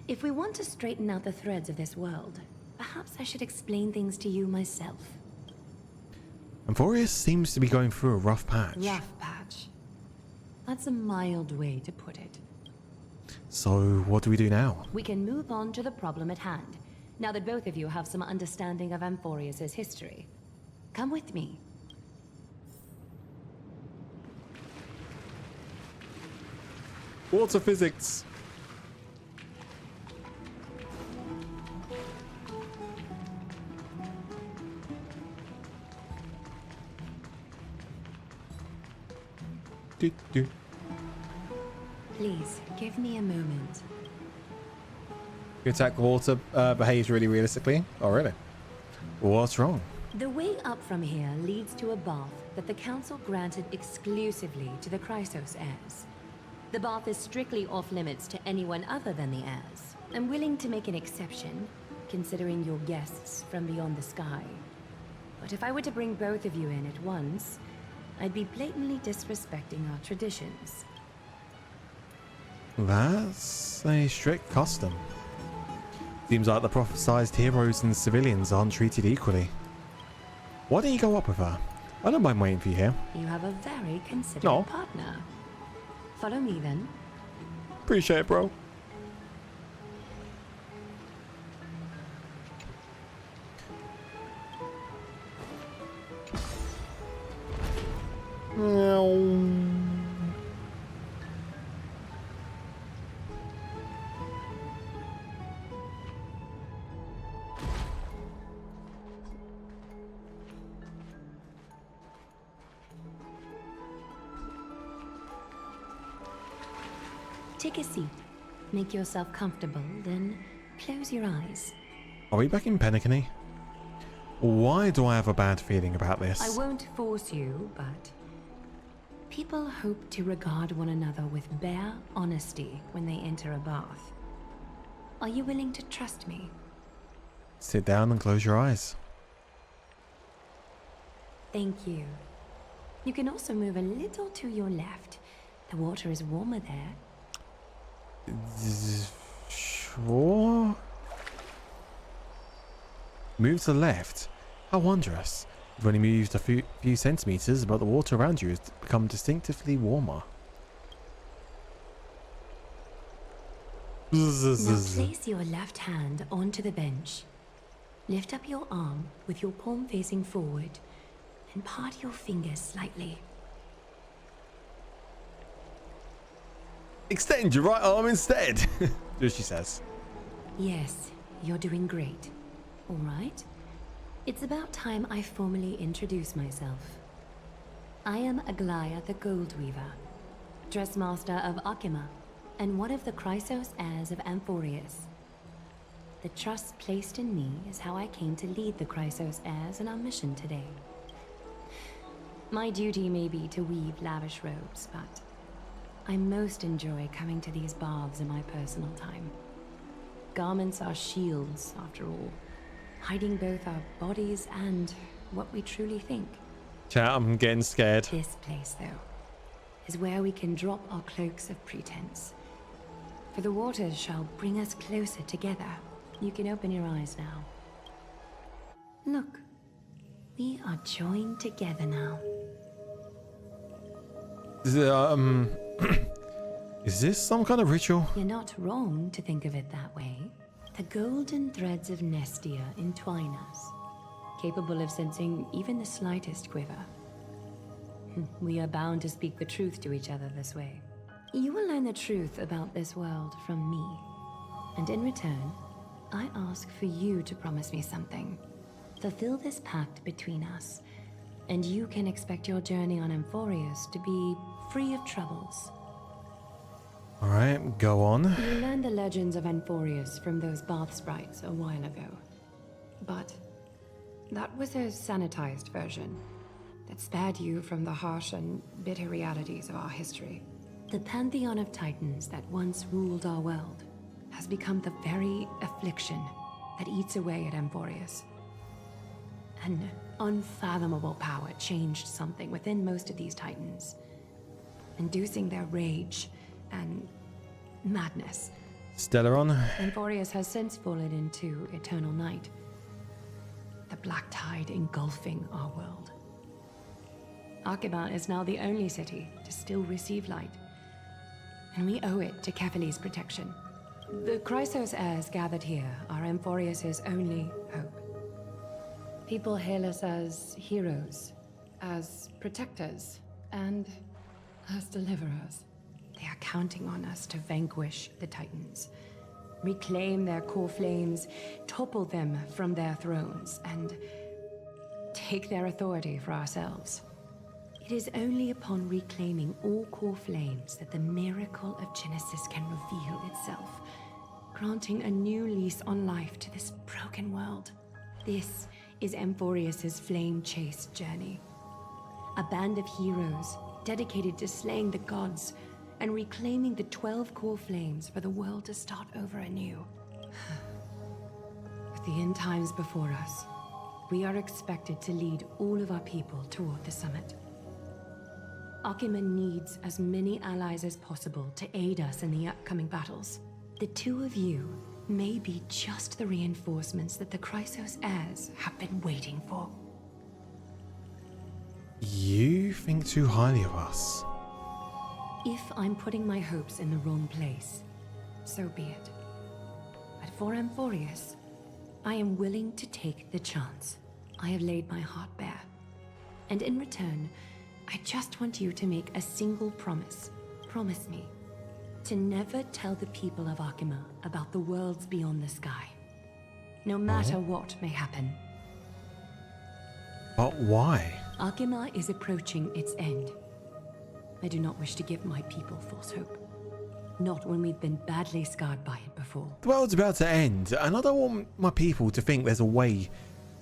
If we want to straighten out the threads of this world, perhaps I should explain things to you myself. Amphoreus seems to be going through a rough patch. Rough patch. That's a mild way to put it. So, what do we do now? We can move on to the problem at hand, now that both of you have some understanding of Amphoreus' history. Come with me. Water physics. Please, give me a moment. You attack water behaves really realistically. Oh, really? What's wrong? The way up from here leads to a bath that the Council granted exclusively to the Chrysos heirs. The bath is strictly off-limits to anyone other than the heirs. I'm willing to make an exception, considering you're guests from beyond the sky. But if I were to bring both of you in at once, I'd be blatantly disrespecting our traditions. That's a strict custom. Seems like the prophesized heroes and civilians aren't treated equally. Why don't you go up with her? I don't mind waiting for you here. You have a very considerate No. partner. Follow me then. Appreciate it, bro. Take a seat. Make yourself comfortable, then close your eyes. Are we back in Penacony? Why do I have a bad feeling about this? I won't force you, but people hope to regard one another with bare honesty when they enter a bath. Are you willing to trust me? Sit down and close your eyes. Thank you. You can also move a little to your left. The water is warmer there. Sure. Move to the left. How wondrous. You've only moved a few centimeters, but the water around you has become distinctively warmer. Now place your left hand onto the bench. Lift up your arm with your palm facing forward and part your fingers slightly. Extend your right arm instead, as she says. Yes, you're doing great. All right. It's about time I formally introduce myself. I am Aglaia the Gold Weaver, Dressmaster of Akima, and one of the Chrysos heirs of Amphoreus. The trust placed in me is how I came to lead the Chrysos heirs in our mission today. My duty may be to weave lavish robes, but I most enjoy coming to these baths in my personal time. Garments are shields, after all, hiding both our bodies and what we truly think. Chat, I'm getting scared. This place, though, is where we can drop our cloaks of pretense. For the waters shall bring us closer together. You can open your eyes now. Look, we are joined together now. Is this some kind of ritual? You're not wrong to think of it that way. The golden threads of Nestia entwine us, capable of sensing even the slightest quiver. We are bound to speak the truth to each other this way. You will learn the truth about this world from me, and in return, I ask for you to promise me something. Fulfill this pact between us, and you can expect your journey on Amphoreus to be free of troubles. Alright, go on. You learned the legends of Amphoreus from those bath sprites a while ago. But that was a sanitized version that spared you from the harsh and bitter realities of our history. The pantheon of titans that once ruled our world has become the very affliction that eats away at Amphoreus. An unfathomable power changed something within most of these titans, inducing their rage and madness. Stellaron. Amphoreus has since fallen into eternal night, the black tide engulfing our world. Akima is now the only city to still receive light, and we owe it to Kefali's protection. The Chrysos heirs gathered here are Amphoreus' only hope. People hail us as heroes, as protectors, and as deliverers. They are counting on us to vanquish the Titans, reclaim their core flames, topple them from their thrones, and take their authority for ourselves. It is only upon reclaiming all core flames that the miracle of Genesis can reveal itself, granting a new lease on life to this broken world. This is Amphoreus' flame-chased journey. A band of heroes dedicated to slaying the gods and reclaiming the 12 core flames for the world to start over anew. With the end times before us, we are expected to lead all of our people toward the summit. Akima needs as many allies as possible to aid us in the upcoming battles. The two of you may be just the reinforcements that the Chrysos heirs have been waiting for. You think too highly of us. If I'm putting my hopes in the wrong place, so be it. But for Amphoreus, I am willing to take the chance. I have laid my heart bare. And in return, I just want you to make a single promise. Promise me to never tell the people of Akima about the worlds beyond the sky, no matter what may happen. But why? Akima is approaching its end. I do not wish to give my people false hope. Not when we've been badly scarred by it before. The world's about to end, and I don't want my people to think there's a way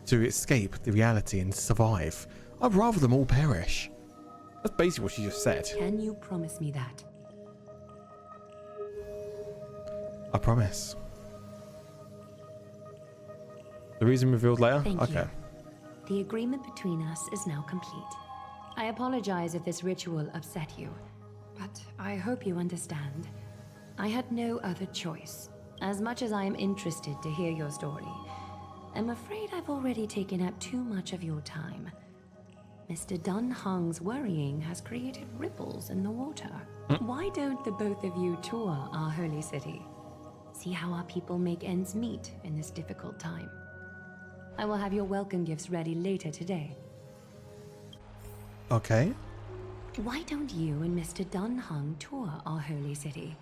to escape the reality and survive. I'd rather them all perish. That's basically what she just said. Can you promise me that? I promise. The reason revealed later? Thank okay. you. The agreement between us is now complete. I apologize if this ritual upset you, but I hope you understand. I had no other choice. As much as I am interested to hear your story, I'm afraid I've already taken up too much of your time. Mr. Dun Hong's worrying has created ripples in the water. Why don't the both of you tour our holy city? See how our people make ends meet in this difficult time. I will have your welcome gifts ready later today. Okay. Why don't you and Mr. Dun Hong tour our holy city?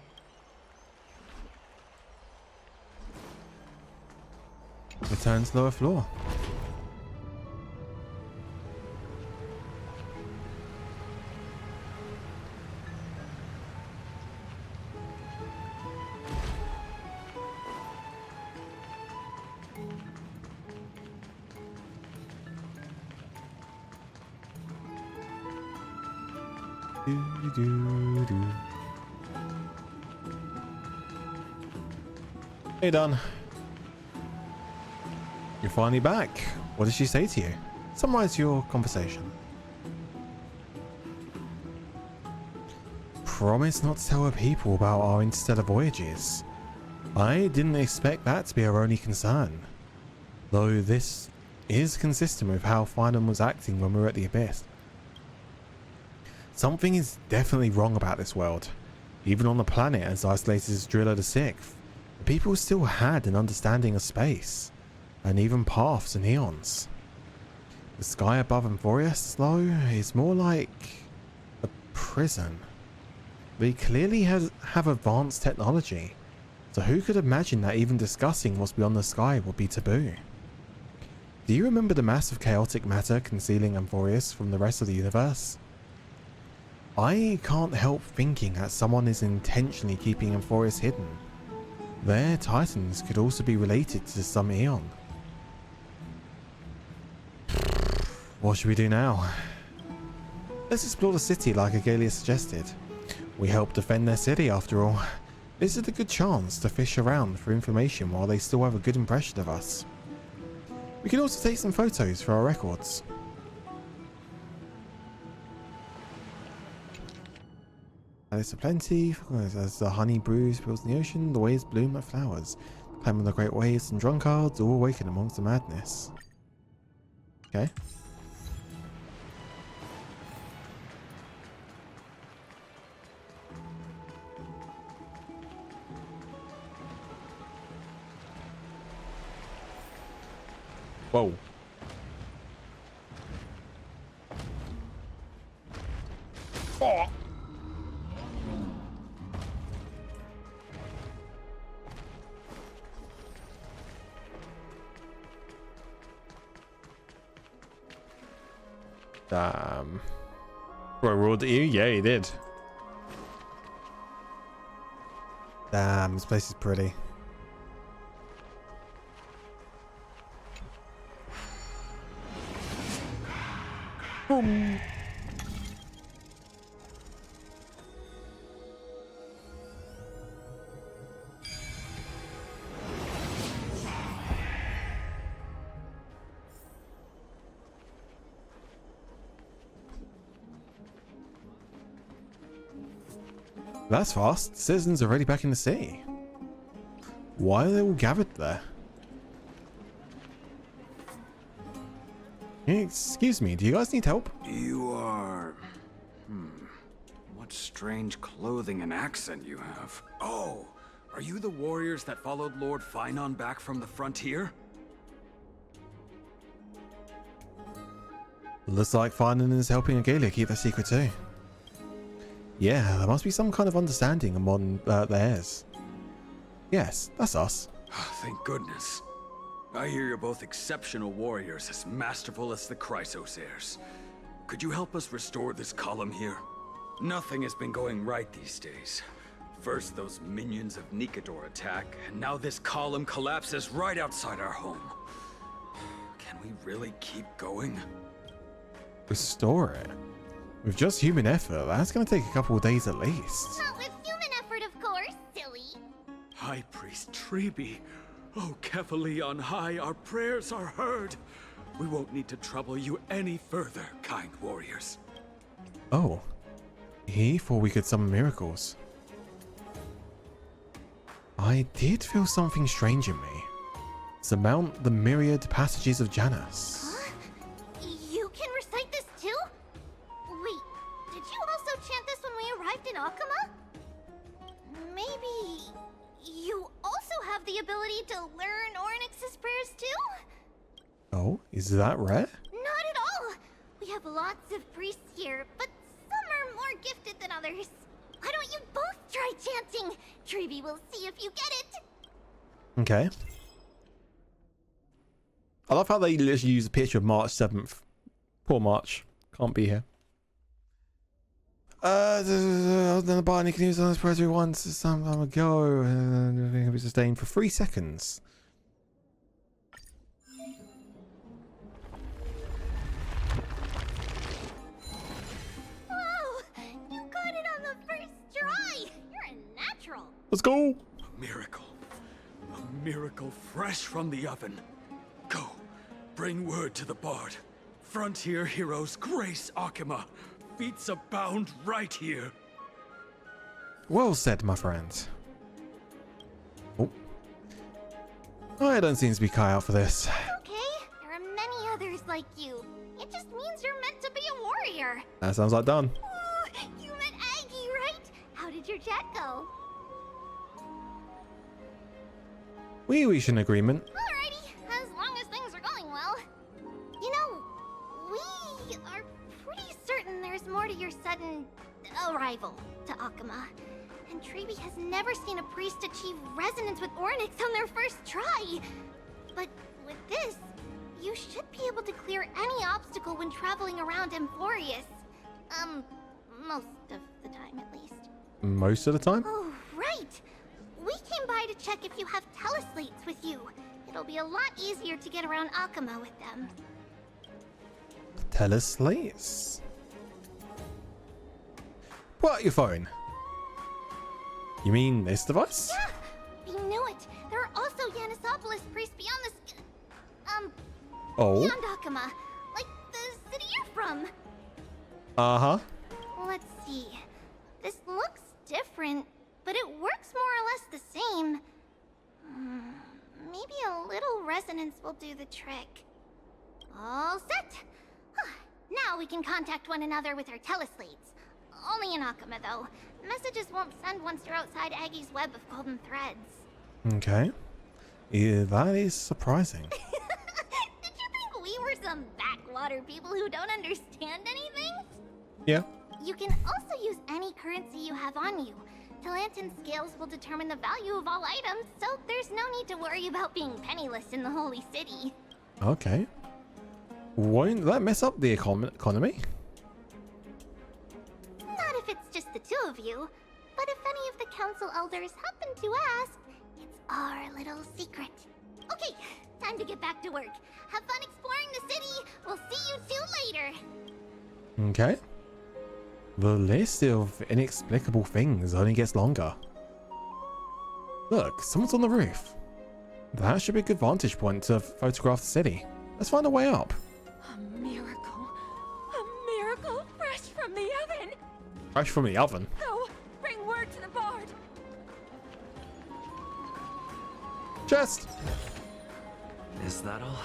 Return to lower floor. Hey, Don. You're finally back. What did she say to you? Summarize your conversation. Promise not to tell her people about our interstellar voyages. I didn't expect that to be our only concern. Though this is consistent with how Finan was acting when we were at the Abyss. Something is definitely wrong about this world. Even on the planet as isolated as Driller the Sixth, the people still had an understanding of space, and even paths and eons. The sky above Amphoreus, though, is more like a prison. They clearly have advanced technology, so who could imagine that even discussing what's beyond the sky would be taboo? Do you remember the mass of chaotic matter concealing Amphoreus from the rest of the universe? I can't help thinking that someone is intentionally keeping Amphoreus hidden. Their titans could also be related to some eon. What should we do now? Let's explore the city like Agalia suggested. We helped defend their city after all. This is a good chance to fish around for information while they still have a good impression of us. We can also take some photos for our records. There's plenty. As the honey brews fills the ocean, the waves bloom like flowers. Climb on the great waves and drunkards all awaken amongst the madness. Okay. Whoa. Oh. Bro, rolled at you? Yeah, he did. Damn, this place is pretty. Boom. That's fast. Citizens are already back in the city. Why are they all gathered there? Excuse me, do you guys need help? You are... What strange clothing and accent you have. Oh, are you the warriors that followed Lord Finon back from the frontier? Looks like Finon is helping Agalia keep their secret too. Yeah, there must be some kind of understanding among theirs. Yes, that's us. Thank goodness. I hear you're both exceptional warriors, as masterful as the Chrysosaurs. Could you help us restore this column here? Nothing has been going right these days. First those minions of Nikador attack, and now this column collapses right outside our home. Can we really keep going? Restore it? With just human effort, that's going to take a couple of days at least. Not with human effort, of course, silly. High Priest Treeby. Oh, Kefali on high, our prayers are heard. We won't need to trouble you any further, kind warriors. Oh. He thought we could summon miracles. I did feel something strange in me. Surmount the myriad passages of Janus. Huh? You can recite this too? Wait, did you also chant this when we arrived in Akama? Maybe you also have the ability to learn Ornyx's prayers too? Oh, is that rare? Not at all! We have lots of priests here, but some are more gifted than others. Why don't you both try chanting? Treeby will see if you get it. Okay. I love how they literally use a picture of March 7th. Poor March. Can't be here. Then the button you can use on this press once some time ago. And everything can be sustained for 3 seconds. Whoa! You got it on the first try! You're a natural! Let's go! A miracle. A miracle fresh from the oven. Go. Bring word to the Bard. Frontier heroes grace Akama. Feats abound right here. Well said, my friend. Oh. I don't seem to be cut out for this. Okay, there are many others like you. It just means you're meant to be a warrior. That sounds like done. Ooh, you met Aggie, right? How did your chat go? We reached an agreement. Alrighty, as long as things are going well. You know, we are pretty certain there's more to your sudden arrival to Akama. And Treeby has never seen a priest achieve resonance with Ornyx on their first try. But with this, you should be able to clear any obstacle when traveling around Amphoreus. Most of the time at least. Most of the time? Oh, right! We came by to check if you have teleslates with you. It'll be a lot easier to get around Akama with them. Teleslates? Pull out your phone. You mean this device? Yeah! We knew it! There are also Yanisopolis priests beyond the beyond Akama. Like the city you're from. Uh-huh. Let's see. This looks different, but it works more or less the same. Maybe a little resonance will do the trick. All set! Now we can contact one another with our teleslates. Only in Akama, though. Messages won't send once you're outside Aggie's web of golden threads. Okay. Yeah, that is surprising. Did you think we were some backwater people who don't understand anything? Yeah. You can also use any currency you have on you. Talantan scales will determine the value of all items, so there's no need to worry about being penniless in the Holy City. Okay. Won't that mess up the economy? Not if it's just the two of you, but if any of the council elders happen to ask, it's our little secret. Okay, time to get back to work. Have fun exploring the city. We'll see you two later. Okay. The list of inexplicable things only gets longer. Look, someone's on the roof. That should be a good vantage point to photograph the city. Let's find a way up. A miracle. A miracle fresh from the oven. Fresh from the oven? Go, bring word to the bard. Chest! Is that all?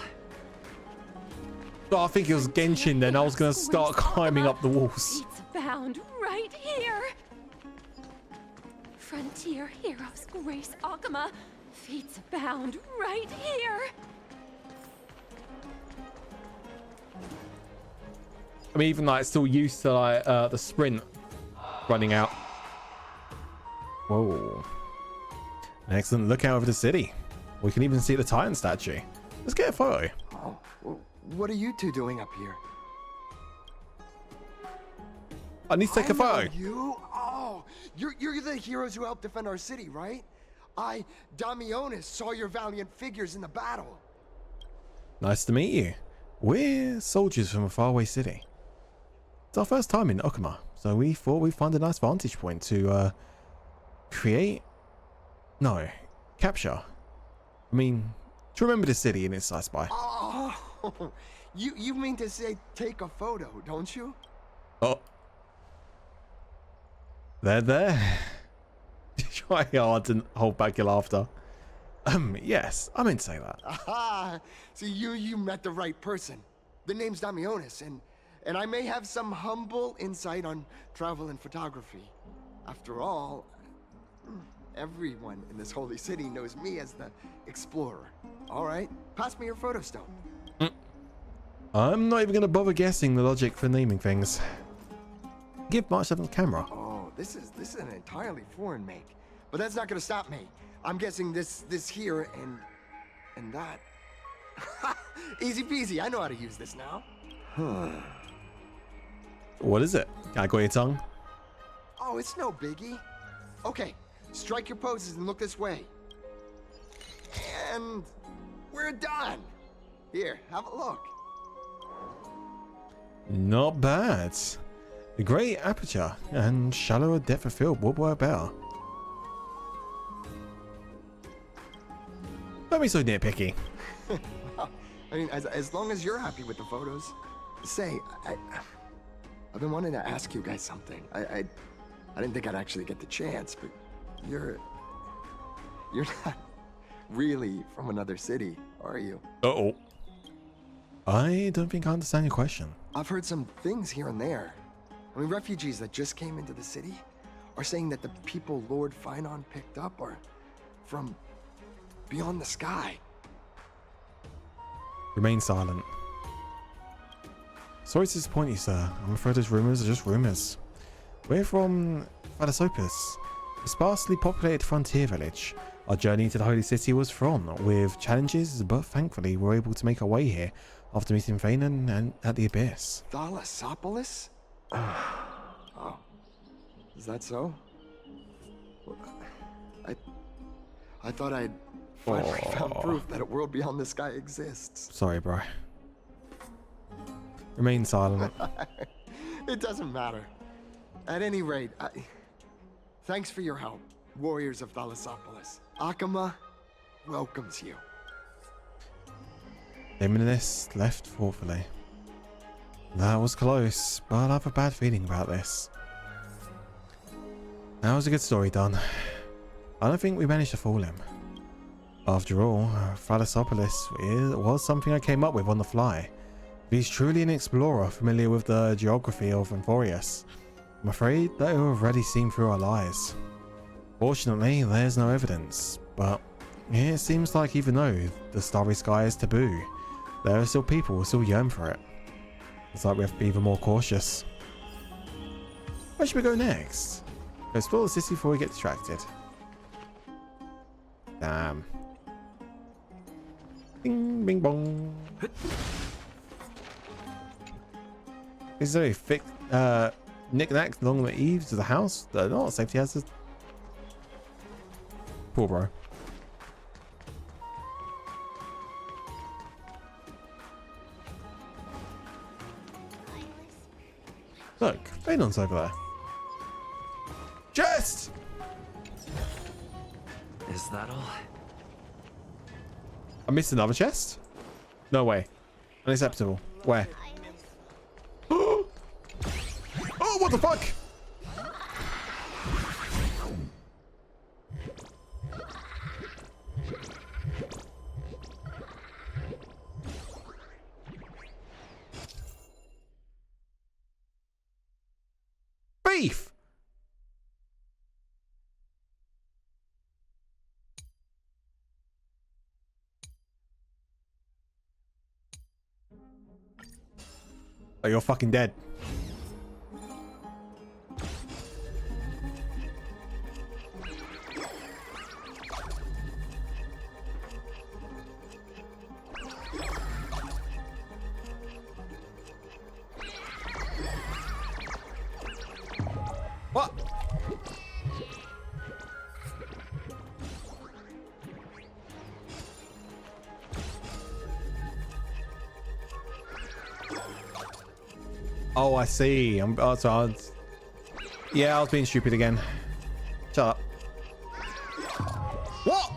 Oh, I think it was Genshin then. I was going to start climbing up the walls. Feats abound right here. Frontier heroes grace Akama. Feats abound right here. I'm even like still used to like the sprint running out. Whoa. An excellent look out over the city. We can even see the Titan statue. Let's get a photo. Oh, what are you two doing up here? I need to take a photo. You? Oh, you're the heroes who helped defend our city, right? Damionis, saw your valiant figures in the battle. Nice to meet you. We're soldiers from a faraway city. It's our first time in Akama, so we thought we'd find a nice vantage point to capture. I mean, to remember the city in its I Spy. Oh, you mean to say take a photo, don't you? Oh. There. Try hard to hold back your laughter. Yes, I meant to say that. Aha! So you met the right person. The name's Damionis, and I may have some humble insight on travel and photography. After all, everyone in this holy city knows me as the explorer. All right, pass me your photo stone. I'm not even going to bother guessing the logic for naming things. Give March the camera. Oh, this is an entirely foreign make, but that's not going to stop me. I'm guessing this here and that. Easy peasy. I know how to use this now. Huh. What is it? Can I go your tongue? Oh, it's no biggie. Okay, strike your poses and look this way. And we're done. Here, have a look. Not bad. The great aperture and shallower depth of field would work better. Don't be so nitpicky. Well, I mean, as long as you're happy with the photos. Say, I've been wanting to ask you guys something. I didn't think I'd actually get the chance, but you're not really from another city, are you? Uh-oh. I don't think I understand your question. I've heard some things here and there. I mean, refugees that just came into the city are saying that the people Lord Finon picked up are from beyond the sky. Remain silent. Sorry to disappoint you, sir. I'm afraid those rumors are just rumors. We're from Philosopus, a sparsely populated frontier village. Our journey to the Holy City was fraught with challenges, but thankfully we were able to make our way here after meeting Vanan and at the Abyss. Thalasopolis? Oh. Is that so? I thought I'd finally found proof that a world beyond the sky exists. Sorry, bro. Remain silent. It doesn't matter. At any rate, thanks for your help, warriors of Thalasopolis. Akama welcomes you. Liminalist left thoughtfully. That was close, but I have a bad feeling about this. That was a good story, Don. I don't think we managed to fool him. After all, Thalasopolis was something I came up with on the fly. If he's truly an explorer familiar with the geography of Amphoreus, I'm afraid that he'll have already seen through our lies. Fortunately, there's no evidence, but it seems like even though the starry sky is taboo, there are still people who still yearn for it. It's like we have to be even more cautious. Where should we go next? Go explore the city before we get distracted. Damn. Bing, bing, bong. Is there a thick knick-knack along the eaves of the house? They're not safety hazards. Poor bro. Look, Phaedon's over there. Chest! Is that all? I missed another chest? No way. Unacceptable. Where? Oh, what the fuck? Beef! Oh, you're fucking dead. What? Oh, I see. Yeah, I was being stupid again. Shut up. What?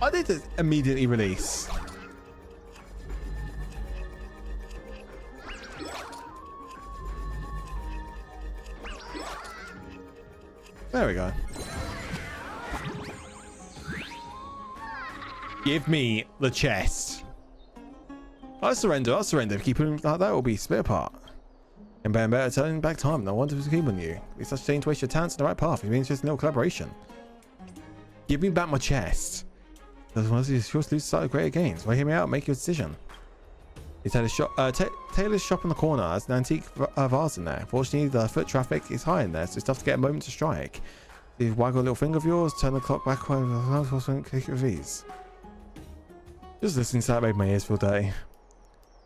I did immediately release. There we go. Give me the chest. I'll surrender. I'll surrender. If you keep putting like that, we'll be split apart. And better turning back time. No wonder to keep on you. It's such a shame to waste your talents on the right path. It means just a little collaboration. Give me back my chest. Doesn't want to sure lose sight of greater gains. Well, hear me out. Make your decision. It's at a shop. Taylor's shop on the corner has an antique vase in there. Fortunately, the foot traffic is high in there, so it's tough to get a moment to strike. If you waggle a little finger of yours, turn the clock back when click it with ease. Just listening to that made my ears feel dirty.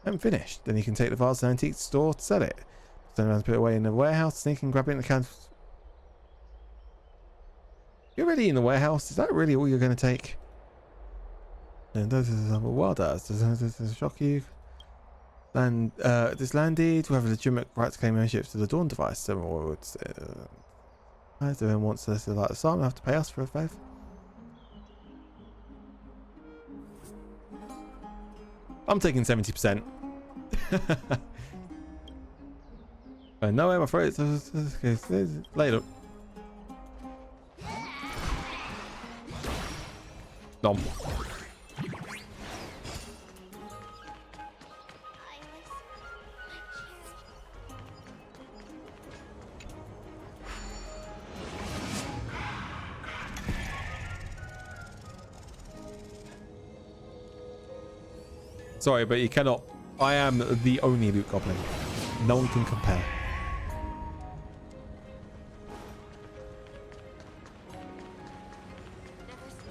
I'm finished. Then you can take the vase to an antique store to sell it. Turn around and put it away in the warehouse, sneak and grab it in the can. You're really in the warehouse? Is that really all you're going to take? And what does this shock you? And this landed, we have a legitimate right to claim ownership to the Dawn device. Someone would wants to like the song, have to pay us for a faith. I'm taking 70%. No, I'm afraid it's later. Nom. Sorry, but you cannot. I am the only loot goblin. No one can compare.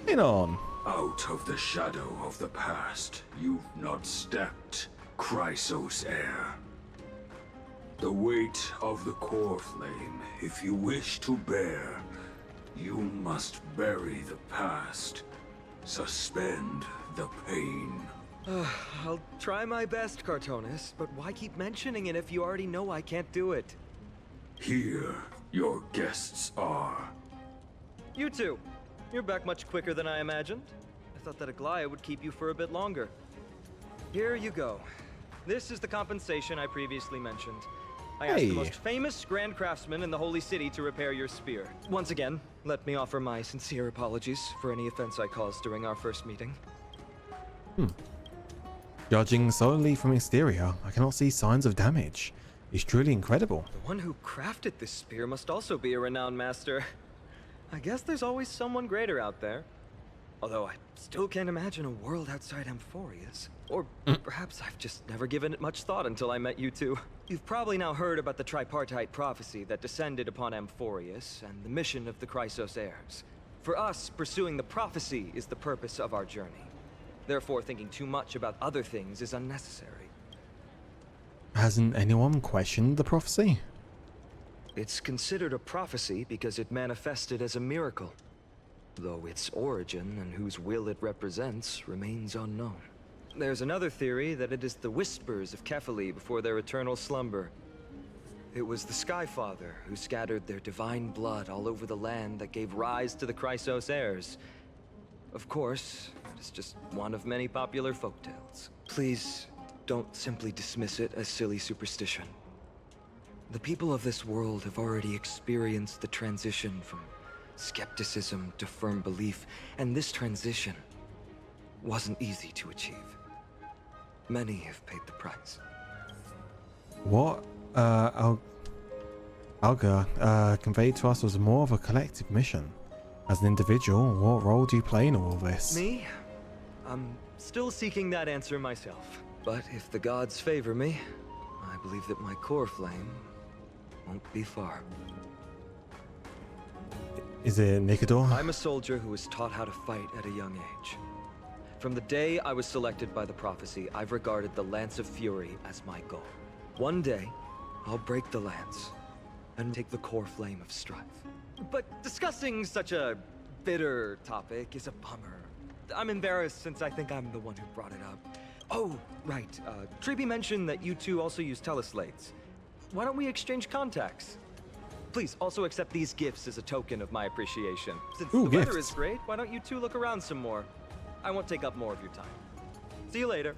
In on. Out of the shadow of the past, you've not stepped, Chrysos heir. The weight of the core flame, if you wish to bear, you must bury the past. Suspend the pain. I'll try my best, Cartonis, but why keep mentioning it if you already know I can't do it? Here, your guests are. You two. You're back much quicker than I imagined. I thought that Aglaya would keep you for a bit longer. Here you go. This is the compensation I previously mentioned. I asked the most famous Grand Craftsman in the Holy City to repair your spear. Once again, let me offer my sincere apologies for any offense I caused during our first meeting. Judging solely from exterior, I cannot see signs of damage. It's truly incredible. The one who crafted this spear must also be a renowned master. I guess there's always someone greater out there. Although I still can't imagine a world outside Amphoreus. Or perhaps I've just never given it much thought until I met you two. You've probably now heard about the tripartite prophecy that descended upon Amphoreus and the mission of the Chrysos heirs. For us, pursuing the prophecy is the purpose of our journey. Therefore, thinking too much about other things is unnecessary. Hasn't anyone questioned the prophecy? It's considered a prophecy because it manifested as a miracle, though its origin and whose will it represents remains unknown. There's another theory that it is the whispers of Kefali before their eternal slumber. It was the Skyfather who scattered their divine blood all over the land that gave rise to the Chrysos heirs. Of course, it is just one of many popular folktales. Please, don't simply dismiss it as silly superstition. The people of this world have already experienced the transition from skepticism to firm belief, and this transition wasn't easy to achieve. Many have paid the price. What Alga conveyed to us was more of a collective mission. As an individual, what role do you play in all this? Me? I'm still seeking that answer myself. But if the gods favor me, I believe that my core flame won't be far. Is it Nikador? I'm a soldier who was taught how to fight at a young age. From the day I was selected by the prophecy, I've regarded the Lance of Fury as my goal. One day, I'll break the lance and take the core flame of strife. But discussing such a bitter topic is a bummer. I'm embarrassed since I think I'm the one who brought it up. Oh, right. Triby mentioned that you two also use teleslates. Why don't we exchange contacts? Please also accept these gifts as a token of my appreciation. Since the weather is great, why don't you two look around some more? I won't take up more of your time. See you later.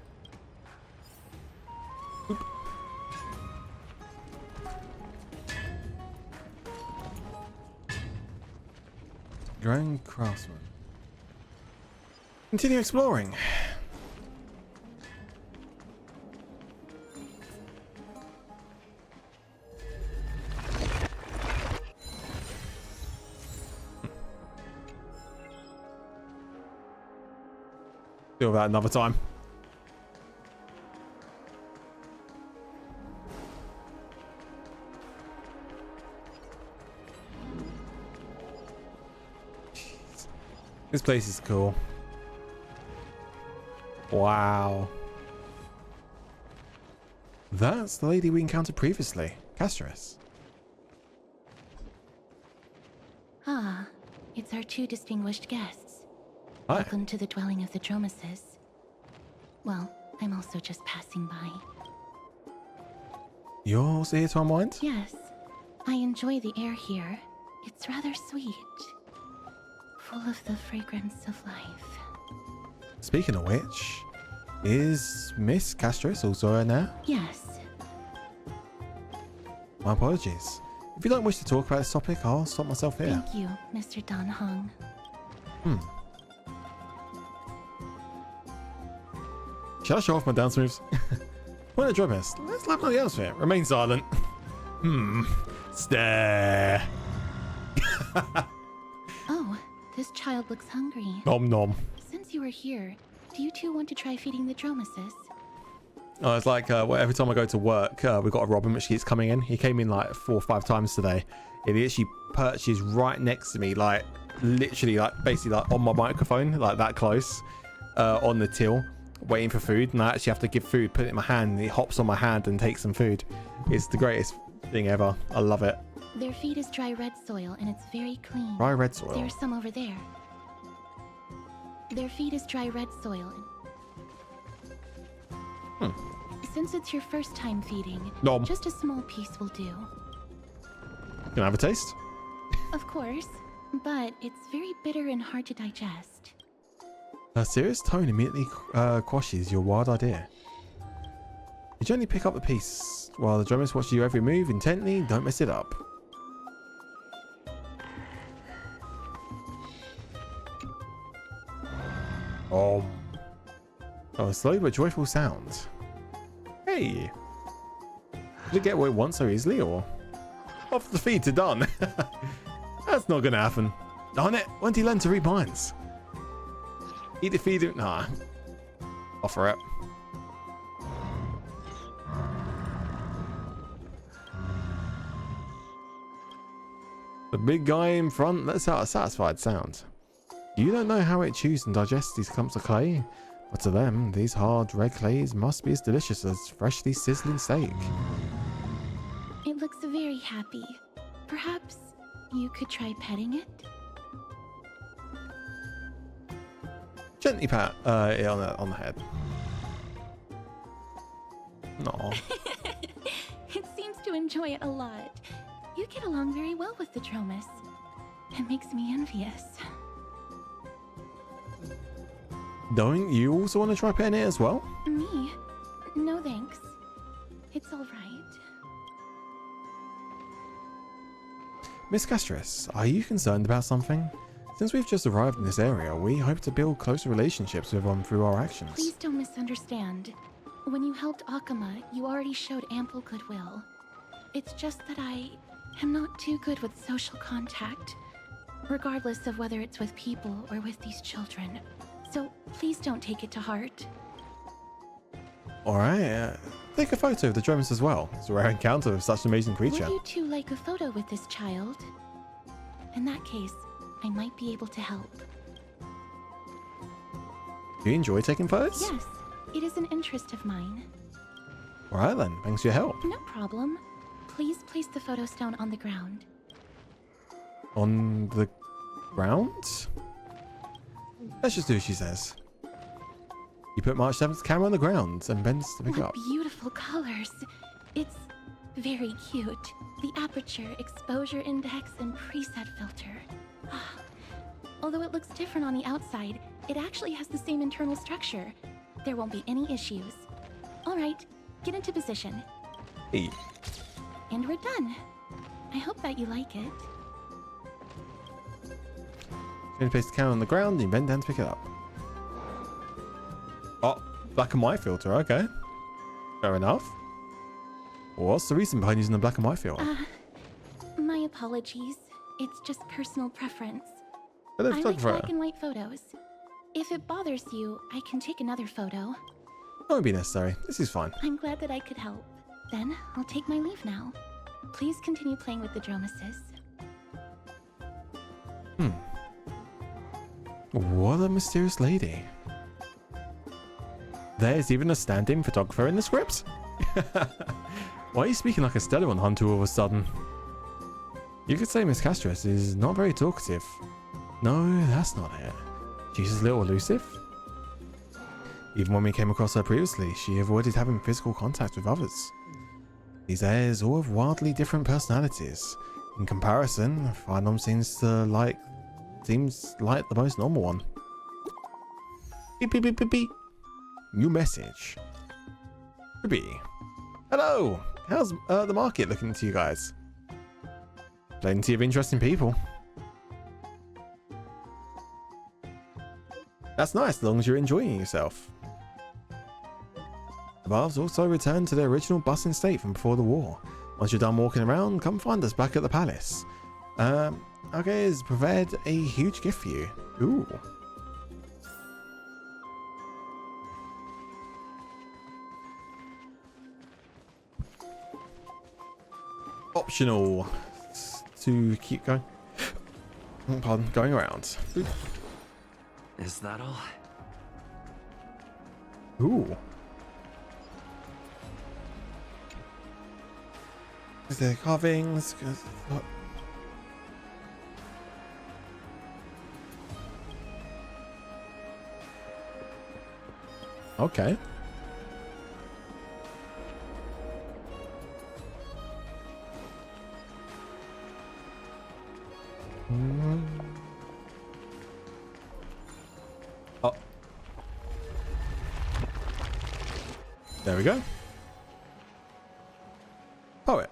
Grand Craftsman. Continue exploring. Do that another time. Jeez. This place is cool. Wow. That's the lady we encountered previously, Castris. Ah, it's our two distinguished guests. Hi. Welcome to the dwelling of the Dromeses. Well, I'm also just passing by. You're also here to unwind? Yes, I enjoy the air here. It's rather sweet, full of the fragrance of life. Speaking of which, is Miss Castris also in there? Yes. My apologies. If you don't wish to talk about this topic, I'll stop myself here. Thank you, Mr. Dan Hong. Shall I show off my dance moves? When a drum is, let's let nothing else here. Remain silent. Stare. Oh, this child looks hungry. Nom nom. Since you are here, do you two want to try feeding the Dromeses? Oh, it's like well, every time I go to work, we've got a Robin which keeps coming in. He came in like 4 or 5 times today. He actually perches right next to me, like literally, like basically like on my microphone, like that close, on the till, waiting for food. And I actually have to give food, put it in my hand, and he hops on my hand and takes some food. It's the greatest thing ever. I love it. Their feed is dry red soil, and it's very clean. Dry red soil. There's some over there. Their feed is dry red soil. Since it's your first time feeding, Nom. just a small piece will do. Can I have a taste? Of course, but it's very bitter and hard to digest. A serious tone immediately quashes your wild idea. You gently pick up the piece while the drummers watch your every move intently. Don't mess it up. Oh, a slow but joyful sound. Hey! Did it get what it wants so easily, or? Off the feed to done. That's not gonna happen. Darn it, when'd he learn to read minds? Eat the feed. Nah. Offer it. The big guy in front lets out a satisfied sound. You don't know how it chews and digests these clumps of clay, but to them, these hard red clays must be as delicious as freshly sizzling steak. It looks very happy. Perhaps you could try petting it? Gently pat it on the head. No. It seems to enjoy it a lot. You get along very well with the Dromus. It makes me envious. Don't you also want to try petting it as well? Me? No thanks. It's all right. Miss Castris, are you concerned about something? Since we've just arrived in this area, we hope to build closer relationships with them through our actions. Please don't misunderstand. When you helped Akama, you already showed ample goodwill. It's just that I am not too good with social contact, regardless of whether it's with people or with these children. So please don't take it to heart. Alright, take a photo of the Dromus as well. It's a rare encounter with such an amazing creature. Would you two like a photo with this child? In that case, I might be able to help. Do you enjoy taking photos? Yes, it is an interest of mine. Alright then, thanks for your help. No problem. Please place the photo stone on the ground. On the ground? Let's just do as she says. You put March 7th's camera on the ground and bends to pick it up. Beautiful colors. It's very cute. The aperture, exposure index, and preset filter. Although it looks different on the outside, it actually has the same internal structure. There won't be any issues. All right, get into position. Hey. And we're done. I hope that you like it. Going to place the camera on the ground and you bend down to pick it up. Oh, black and white filter, okay. Fair enough. What's the reason behind using the black and white filter? My apologies. It's just personal preference. I like black and white photos. If it bothers you, I can take another photo. That won't be necessary. This is fine. I'm glad that I could help. Then, I'll take my leave now. Please continue playing with the Dromuses. What a mysterious lady. There's even a stand-in photographer in the script? Why are you speaking like a Stellaron hunter all of a sudden? You could say Miss Castris is not very talkative. No, that's not it. She's just a little elusive. Even when we came across her previously, she avoided having physical contact with others. These heirs all have wildly different personalities. In comparison, Phanom seems like the most normal one. Beep beep beep beep beep. New message. Ruby. Hello. How's the market looking to you guys? Plenty of interesting people. That's nice, as long as you're enjoying yourself. The baths also returned to their original bustling state from before the war. Once you're done walking around, come find us back at the palace. Okay, has prepared a huge gift for you. Ooh. optional to keep going. Pardon, going around. Is that all? Ooh. Is there carvings? Okay. Oh. There we go. Poet.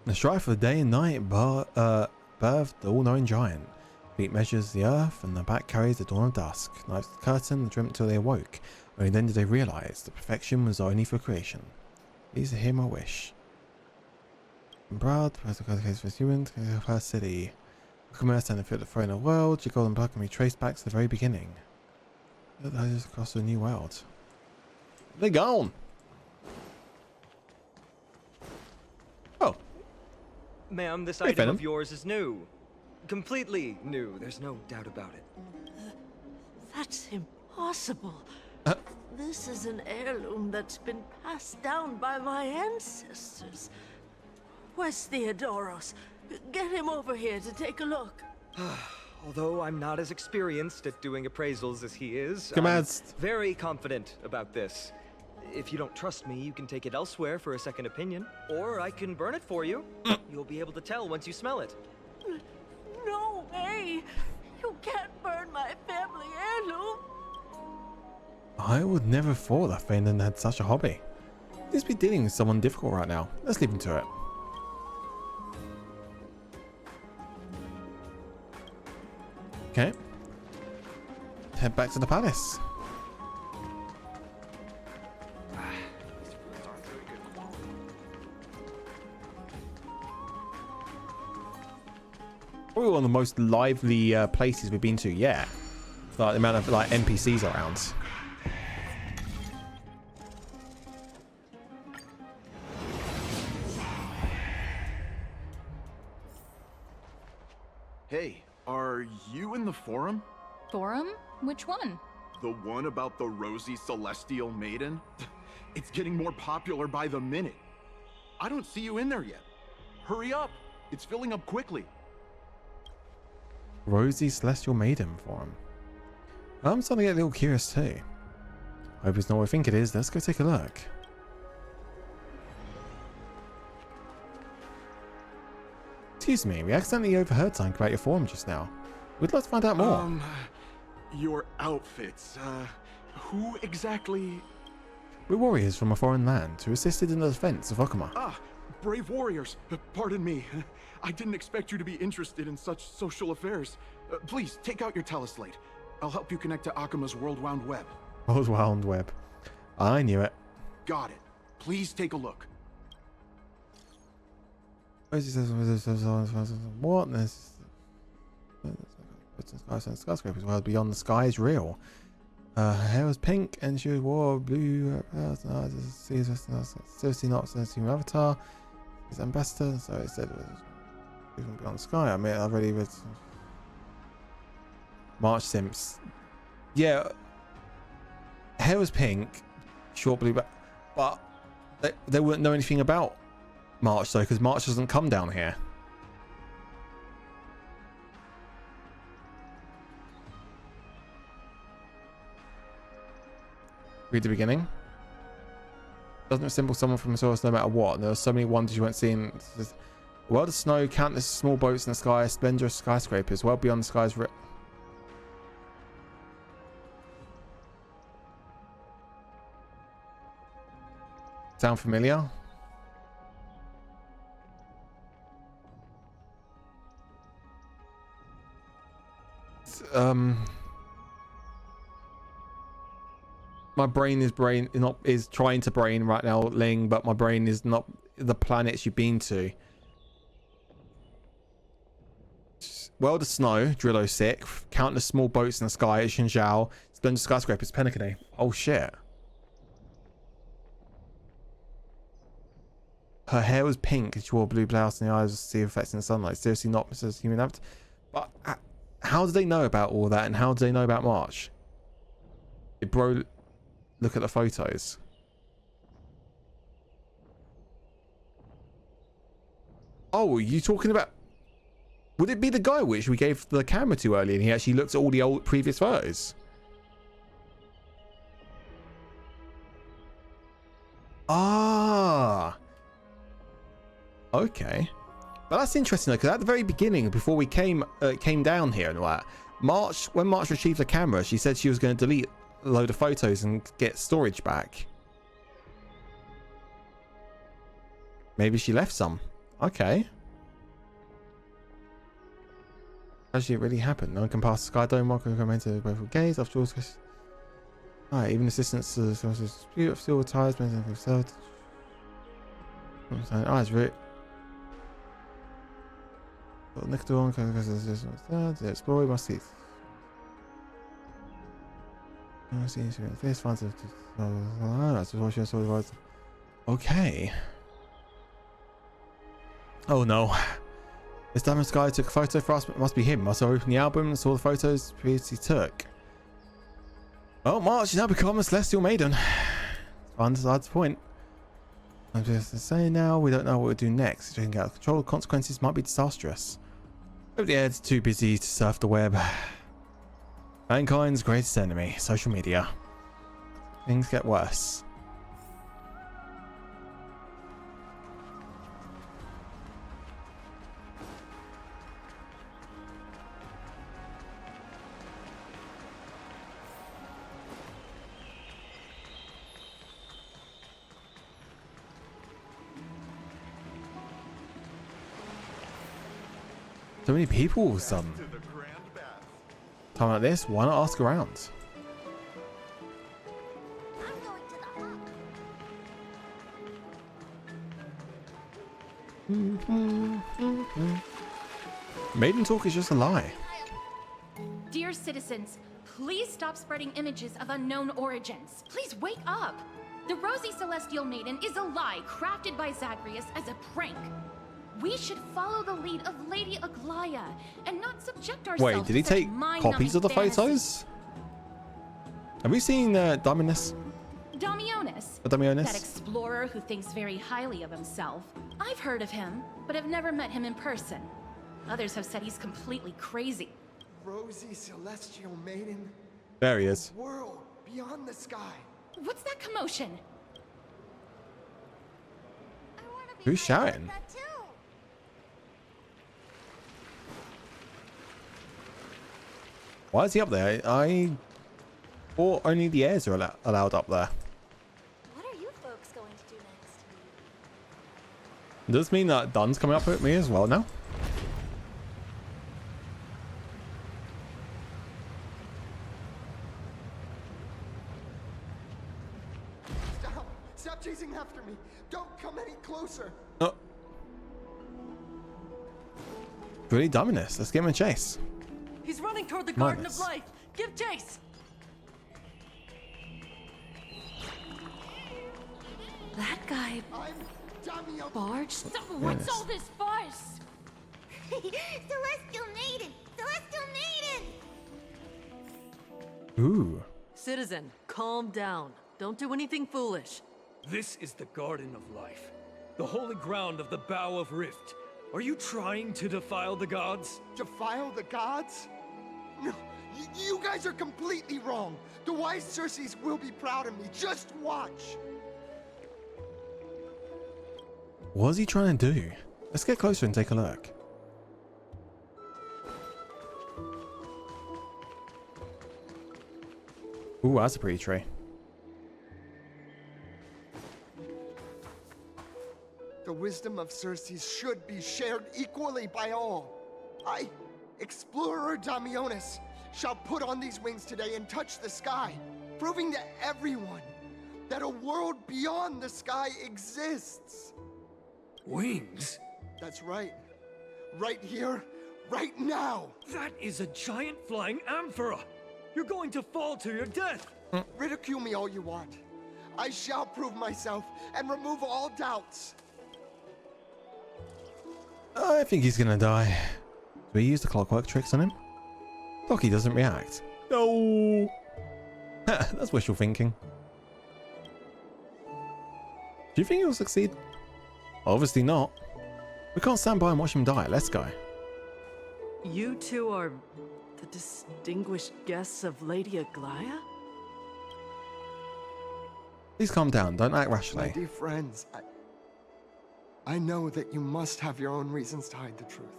The strife of day and night birthed the all-knowing giant. Feet measures the earth, and the back carries the dawn of dusk. Nights the curtain and dreamt till they awoke. Only then did they realize that perfection was only for creation. Please hear my wish. Proud, the case for humans, her city. Commerce and the throne of the world, your golden blood can be traced back to the very beginning. That is across a new world. They're gone. Oh. Ma'am, this Hey, item Venom. of yours is new. Completely new, there's no doubt about it. That's impossible. This is an heirloom that's been passed down by my ancestors. Where's Theodoros? Get him over here to take a look. Although I'm not as experienced at doing appraisals as he is, Commands. I'm very confident about this. If you don't trust me, you can take it elsewhere for a second opinion, or I can burn it for you. You'll be able to tell once you smell it. No way! You can't burn my family heirloom! I would never have thought that Fanon had such a hobby. He must be dealing with someone difficult right now. Let's leave him to it. Okay. Head back to the palace. Probably one of the most lively places we've been to yet. Like the amount of like NPCs around. Hey, are you in the forum? Forum? Which one? The one about the rosy celestial maiden? It's getting more popular by the minute. I don't see you in there yet. Hurry up. It's filling up quickly. Rosy Celestial Maiden Forum. I'm starting to get a little curious too. Hope it's not what I think it is. Let's go take a look. Excuse me, we accidentally overheard something about your forum just now. We'd like to find out more. Your outfits, who exactly? We're warriors from a foreign land who assisted in the defense of Okama. Ah, brave warriors. Pardon me. I didn't expect you to be interested in such social affairs. Please, take out your teleslate. I'll help you connect to Akama's World Wound Web. World Wound Web. I knew it. Got it. Please take a look. What? Skyscrapers. Well, beyond the sky is real. Her hair was pink and she wore blue. Seriously, not human avatar. His ambassador. So it said even beyond the sky. I mean, I've already read March Simps. Yeah, hair was pink, short blue, but they wouldn't know anything about March though, because March doesn't come down here. Read the beginning. Doesn't resemble someone from a source no matter what. There are so many wonders you won't see in a world of snow, countless small boats in the sky, splendorous skyscrapers, well beyond the sky's Sound familiar? My brain is trying to brain right now, Ling, but my brain is not the planets you've been to. World of Snow, Drillo Sick, countless small boats in the sky, Xinjiao, splendid skyscrapers, Penacony. Oh shit. her hair was pink and she wore a blue blouse and the eyes see effects in the sunlight. Seriously, not Mrs. Human Apt. But how do they know about all that, and how do they know about March? Bro, look at the photos. Oh, are you talking about? Would it be the guy which we gave the camera to earlier and he actually looked at all the old previous photos? Ah. Okay. But that's interesting though, because at the very beginning, before we came down here and all that, when March retrieved the camera, she said she was going to delete a load of photos and get storage back. Maybe she left some. Okay. Actually, it really happened. No one can pass the sky dome. One can come into both gaze. After all, alright, even assistance to the dispute of steel tires. Oh, it's really. Next door, because explore. We must see. This finds okay. Oh no. This diamond guy took a photo for us. It must be him. Must have opened the album and saw the photos previously took. Oh, March, you now become a celestial maiden. That's the point. I'm just saying now, we don't know what we'll do next. If we can get out of control, the consequences might be disastrous. Hope the air's too busy to surf the web. Mankind's greatest enemy, social media. Things get worse. So many people all of a sudden. Time like this, why not ask around? Maiden talk is just a lie. Dear citizens, please stop spreading images of unknown origins. Please wake up. The Rosy Celestial Maiden is a lie crafted by Zagreus as a prank. We should follow the lead of Lady Aglaya and not subject ourselves Wait, did he to such take copies of the photos? Have we seen Dominus? Damionis. Damionis? That explorer who thinks very highly of himself. I've heard of him, but have never met him in person. Others have said he's completely crazy. Rosy Celestial Maiden. There he is. World beyond the sky. What's that commotion? Who's shouting? Why is he up there? Or only the heirs are allowed up there. What are you folks going to do next? Does this mean that Dun's coming up at me as well now? Stop chasing after me. Don't come any closer. Oh. Really Dominus. Let's get him a chase. He's running toward the Garden of Life. Give chase. That guy barged. What's all this farce? Celestial Maiden! Celestial Maiden! Ooh. Citizen, calm down. Don't do anything foolish. This is the Garden of Life, the holy ground of the Bow of Rift. Are you trying to defile the gods? Defile the gods? No, you guys are completely wrong. The wise Circes will be proud of me. Just watch. What is he trying to do? Let's get closer and take a look. Ooh, that's a pretty tree. The wisdom of Circes should be shared equally by all. I, Explorer Damionis, shall put on these wings today and touch the sky, proving to everyone that a world beyond the sky exists. Wings? That's right. Right here, right now. That is a giant flying amphora. You're going to fall to your death. Ridicule me all you want. I shall prove myself and remove all doubts. I think he's gonna die. Do we use the clockwork tricks on him? Look, he doesn't react. No. That's wishful thinking. Do you think he'll succeed? Obviously not. We can't stand by and watch him die. Let's go. You two are the distinguished guests of Lady Aglaya? Please calm down. Don't act My rashly. dear friends, I know that you must have your own reasons to hide the truth.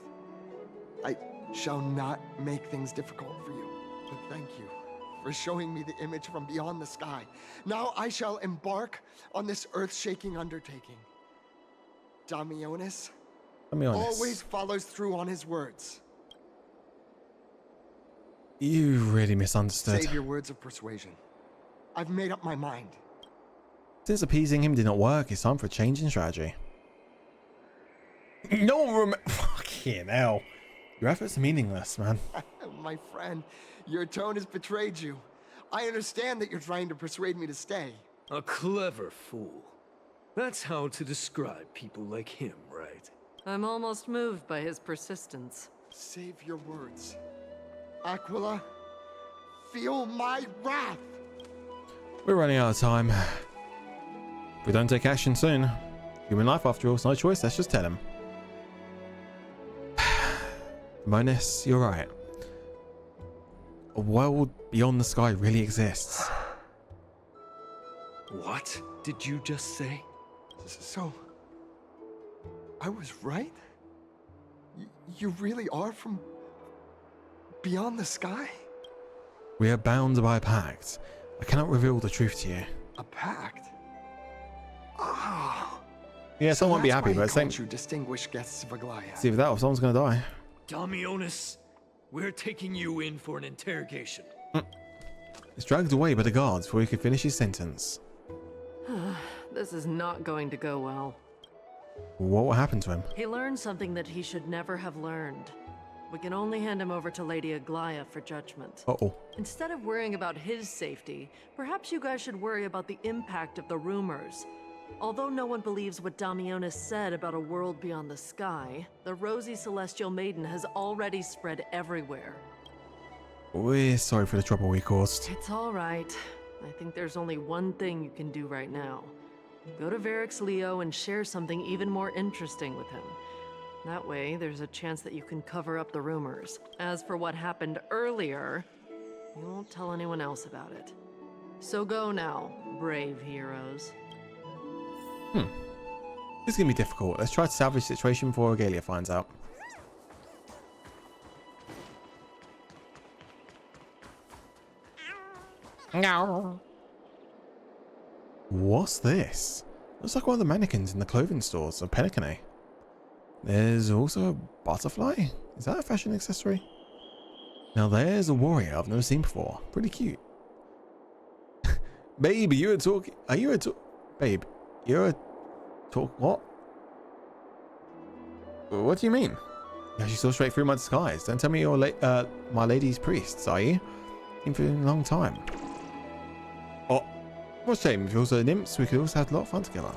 I shall not make things difficult for you, but thank you for showing me the image from beyond the sky. Now I shall embark on this earth-shaking undertaking. Damionis always follows through on his words. You really misunderstood. Save your words of persuasion. I've made up my mind. Since appeasing him did not work, it's time for a change in strategy. No one fucking hell. Your efforts are meaningless, man. My friend, your tone has betrayed you. I understand that you're trying to persuade me to stay. A clever fool. That's how to describe people like him, right? I'm almost moved by his persistence. Save your words. Aquila, feel my wrath. We're running out of time. If we don't take action soon, human life after all, it's no choice, let's just tell him. Monis, you're right. A world beyond the sky really exists. What did you just say? So, I was right? You really are from beyond the sky? We are bound by a pact. I cannot reveal the truth to you. A pact? Oh. Yeah, someone won't be happy, but same. You distinguished guests of Aglaya. See, with that, someone's gonna die. Damionis, we're taking you in for an interrogation. He's dragged away by the guards before he could finish his sentence. This is not going to go well. What will happen to him? He learned something that he should never have learned. We can only hand him over to Lady Aglaya for judgment. Uh-oh. Instead of worrying about his safety, perhaps you guys should worry about the impact of the rumors. Although no one believes what Damionis said about a world beyond the sky, the rosy celestial maiden has already spread everywhere. We're sorry for the trouble we caused. It's all right. I think there's only one thing you can do right now. Go to Varix Leo and share something even more interesting with him. That way, there's a chance that you can cover up the rumors. As for what happened earlier, you won't tell anyone else about it. So go now, brave heroes. This is gonna be difficult. Let's try to salvage the situation before Regalia finds out. No. What's this? Looks like one of the mannequins in the clothing stores of Penicane. There's also a butterfly. Is that a fashion accessory? Now there's a warrior I've never seen before. Pretty cute. Babe, you're a talk. Are you a talk? Babe, you're a talk. What? What do you mean? Yeah, she saw straight through my disguise. Don't tell me you're my lady's priests, are you? Been for a long time. Oh, what a shame. If you're also nymphs, we could also have a lot of fun together.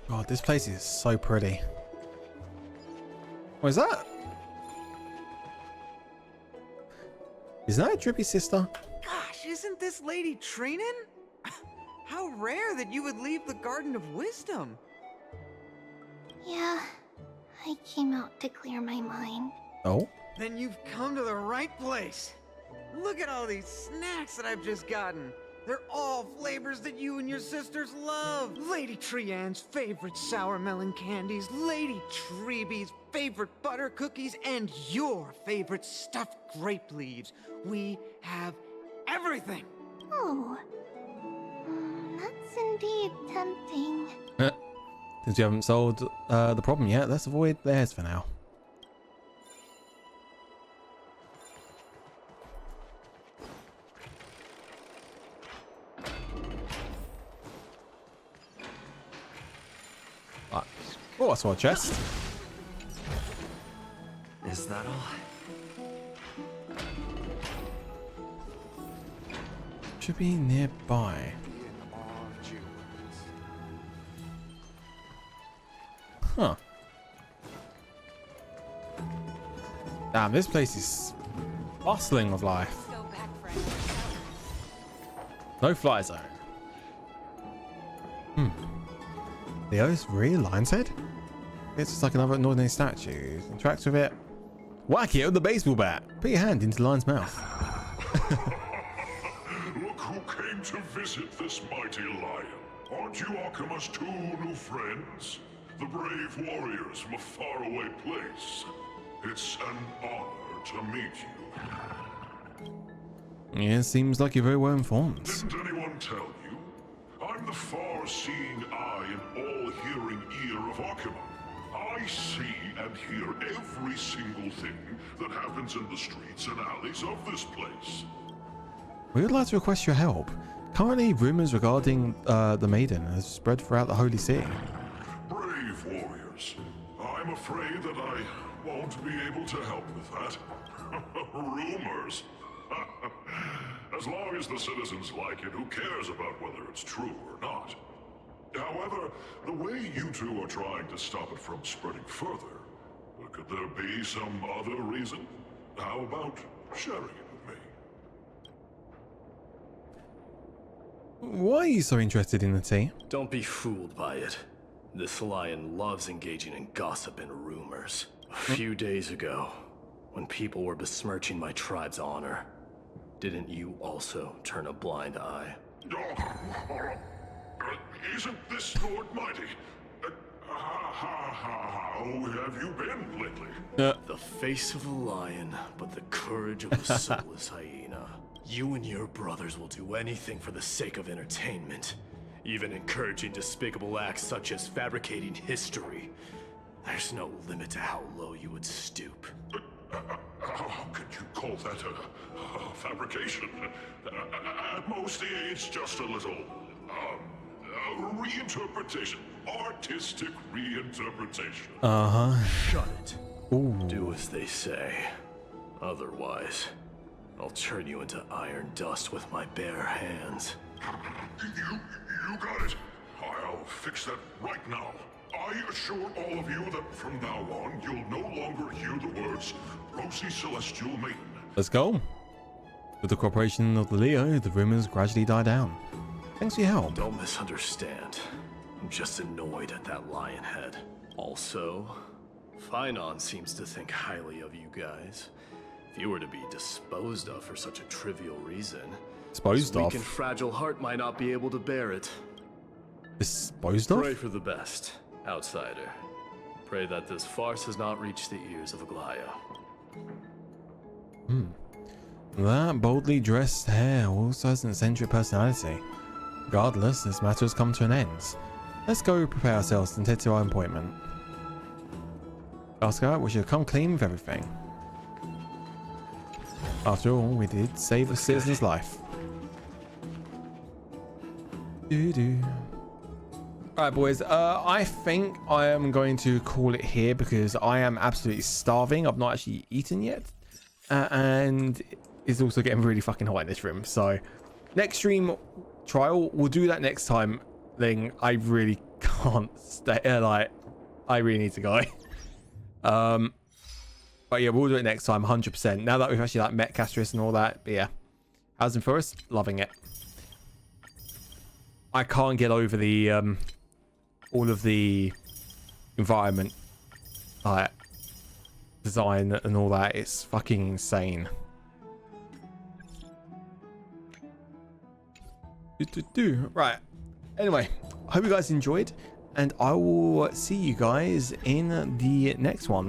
God, this place is so pretty. What is that? Is that a Drippy sister? Gosh, isn't this Lady Trinin? How rare that you would leave the Garden of Wisdom. Yeah, I came out to clear my mind. Oh? Then you've come to the right place. Look at all these snacks that I've just gotten. They're all flavors that you and your sisters love. Lady Trianne's favorite sour melon candies, Lady Treebee's favorite butter cookies, and your favorite stuffed grape leaves. We have everything. Oh, that's indeed tempting. Since you haven't solved the problem yet, let's avoid theirs for now. Oh, I saw a chest. Is that all? Should be nearby. Huh. Damn, this place is bustling with life. No fly zone. Leo's real lion's head? It's just like another ordinary statue. Interacts with it. Whack it with the baseball bat. Put your hand into the lion's mouth. Look who came to visit this mighty lion. Aren't you Akima's two new friends? The brave warriors from a faraway place. It's an honor to meet you. Yeah, seems like you're very well informed. Didn't anyone tell you? I'm the far-seeing eye and all-hearing ear of Akima. I see and hear every single thing that happens in the streets and alleys of this place. We would like to request your help. Currently, rumors regarding the maiden has spread throughout the Holy City. Brave warriors. I'm afraid that I won't be able to help with that. Rumors. As long as the citizens like it, who cares about whether it's true or not? However, the way you two are trying to stop it from spreading further, could there be some other reason? How about sharing it with me? Why are you so interested in the tea? Don't be fooled by it. This lion loves engaging in gossip and rumors. A few days ago, when people were besmirching my tribe's honor, didn't you also turn a blind eye? Isn't this Lord Mighty? How have you been lately? The face of a lion, but the courage of a soulless hyena. You and your brothers will do anything for the sake of entertainment, even encouraging despicable acts such as fabricating history. There's no limit to how low you would stoop. How could you call that a fabrication? At most, it's just a little reinterpretation. Artistic reinterpretation. Shut it. Ooh. Do as they say. Otherwise, I'll turn you into iron dust with my bare hands. You got it. I'll fix that right now. I assure all of you that from now on, you'll no longer hear the words Rosy Celestial Maiden. Let's go. With the cooperation of the Leo, the rumors gradually die down. Thanks for your help. Don't misunderstand. I'm just annoyed at that lion head. Also, Finon seems to think highly of you guys. If you were to be disposed of for such a trivial reason, disposed his of? weak and fragile heart might not be able to bear it. Disposed of? Pray for the best, outsider. Pray that this farce has not reached the ears of Aglaya. That boldly dressed hair also has an eccentric personality. Regardless, this matter has come to an end. Let's go prepare ourselves and head to our appointment. Ask her, we should come clean with everything. After all, we did save a citizen's life. Alright boys, I think I am going to call it here because I am absolutely starving. I've not actually eaten yet. And it's also getting really fucking hot in this room. So next stream trial, we'll do that next time. Then I really can't stay, like, I really need to go. But yeah, we'll do it next time, 100%. Now that we've actually like met Castris and all that. But yeah, how's Amphoreus? Loving it. I can't get over the all of the environment, like design and all that. It's fucking insane. Right. Anyway, I hope you guys enjoyed, and I will see you guys in the next one.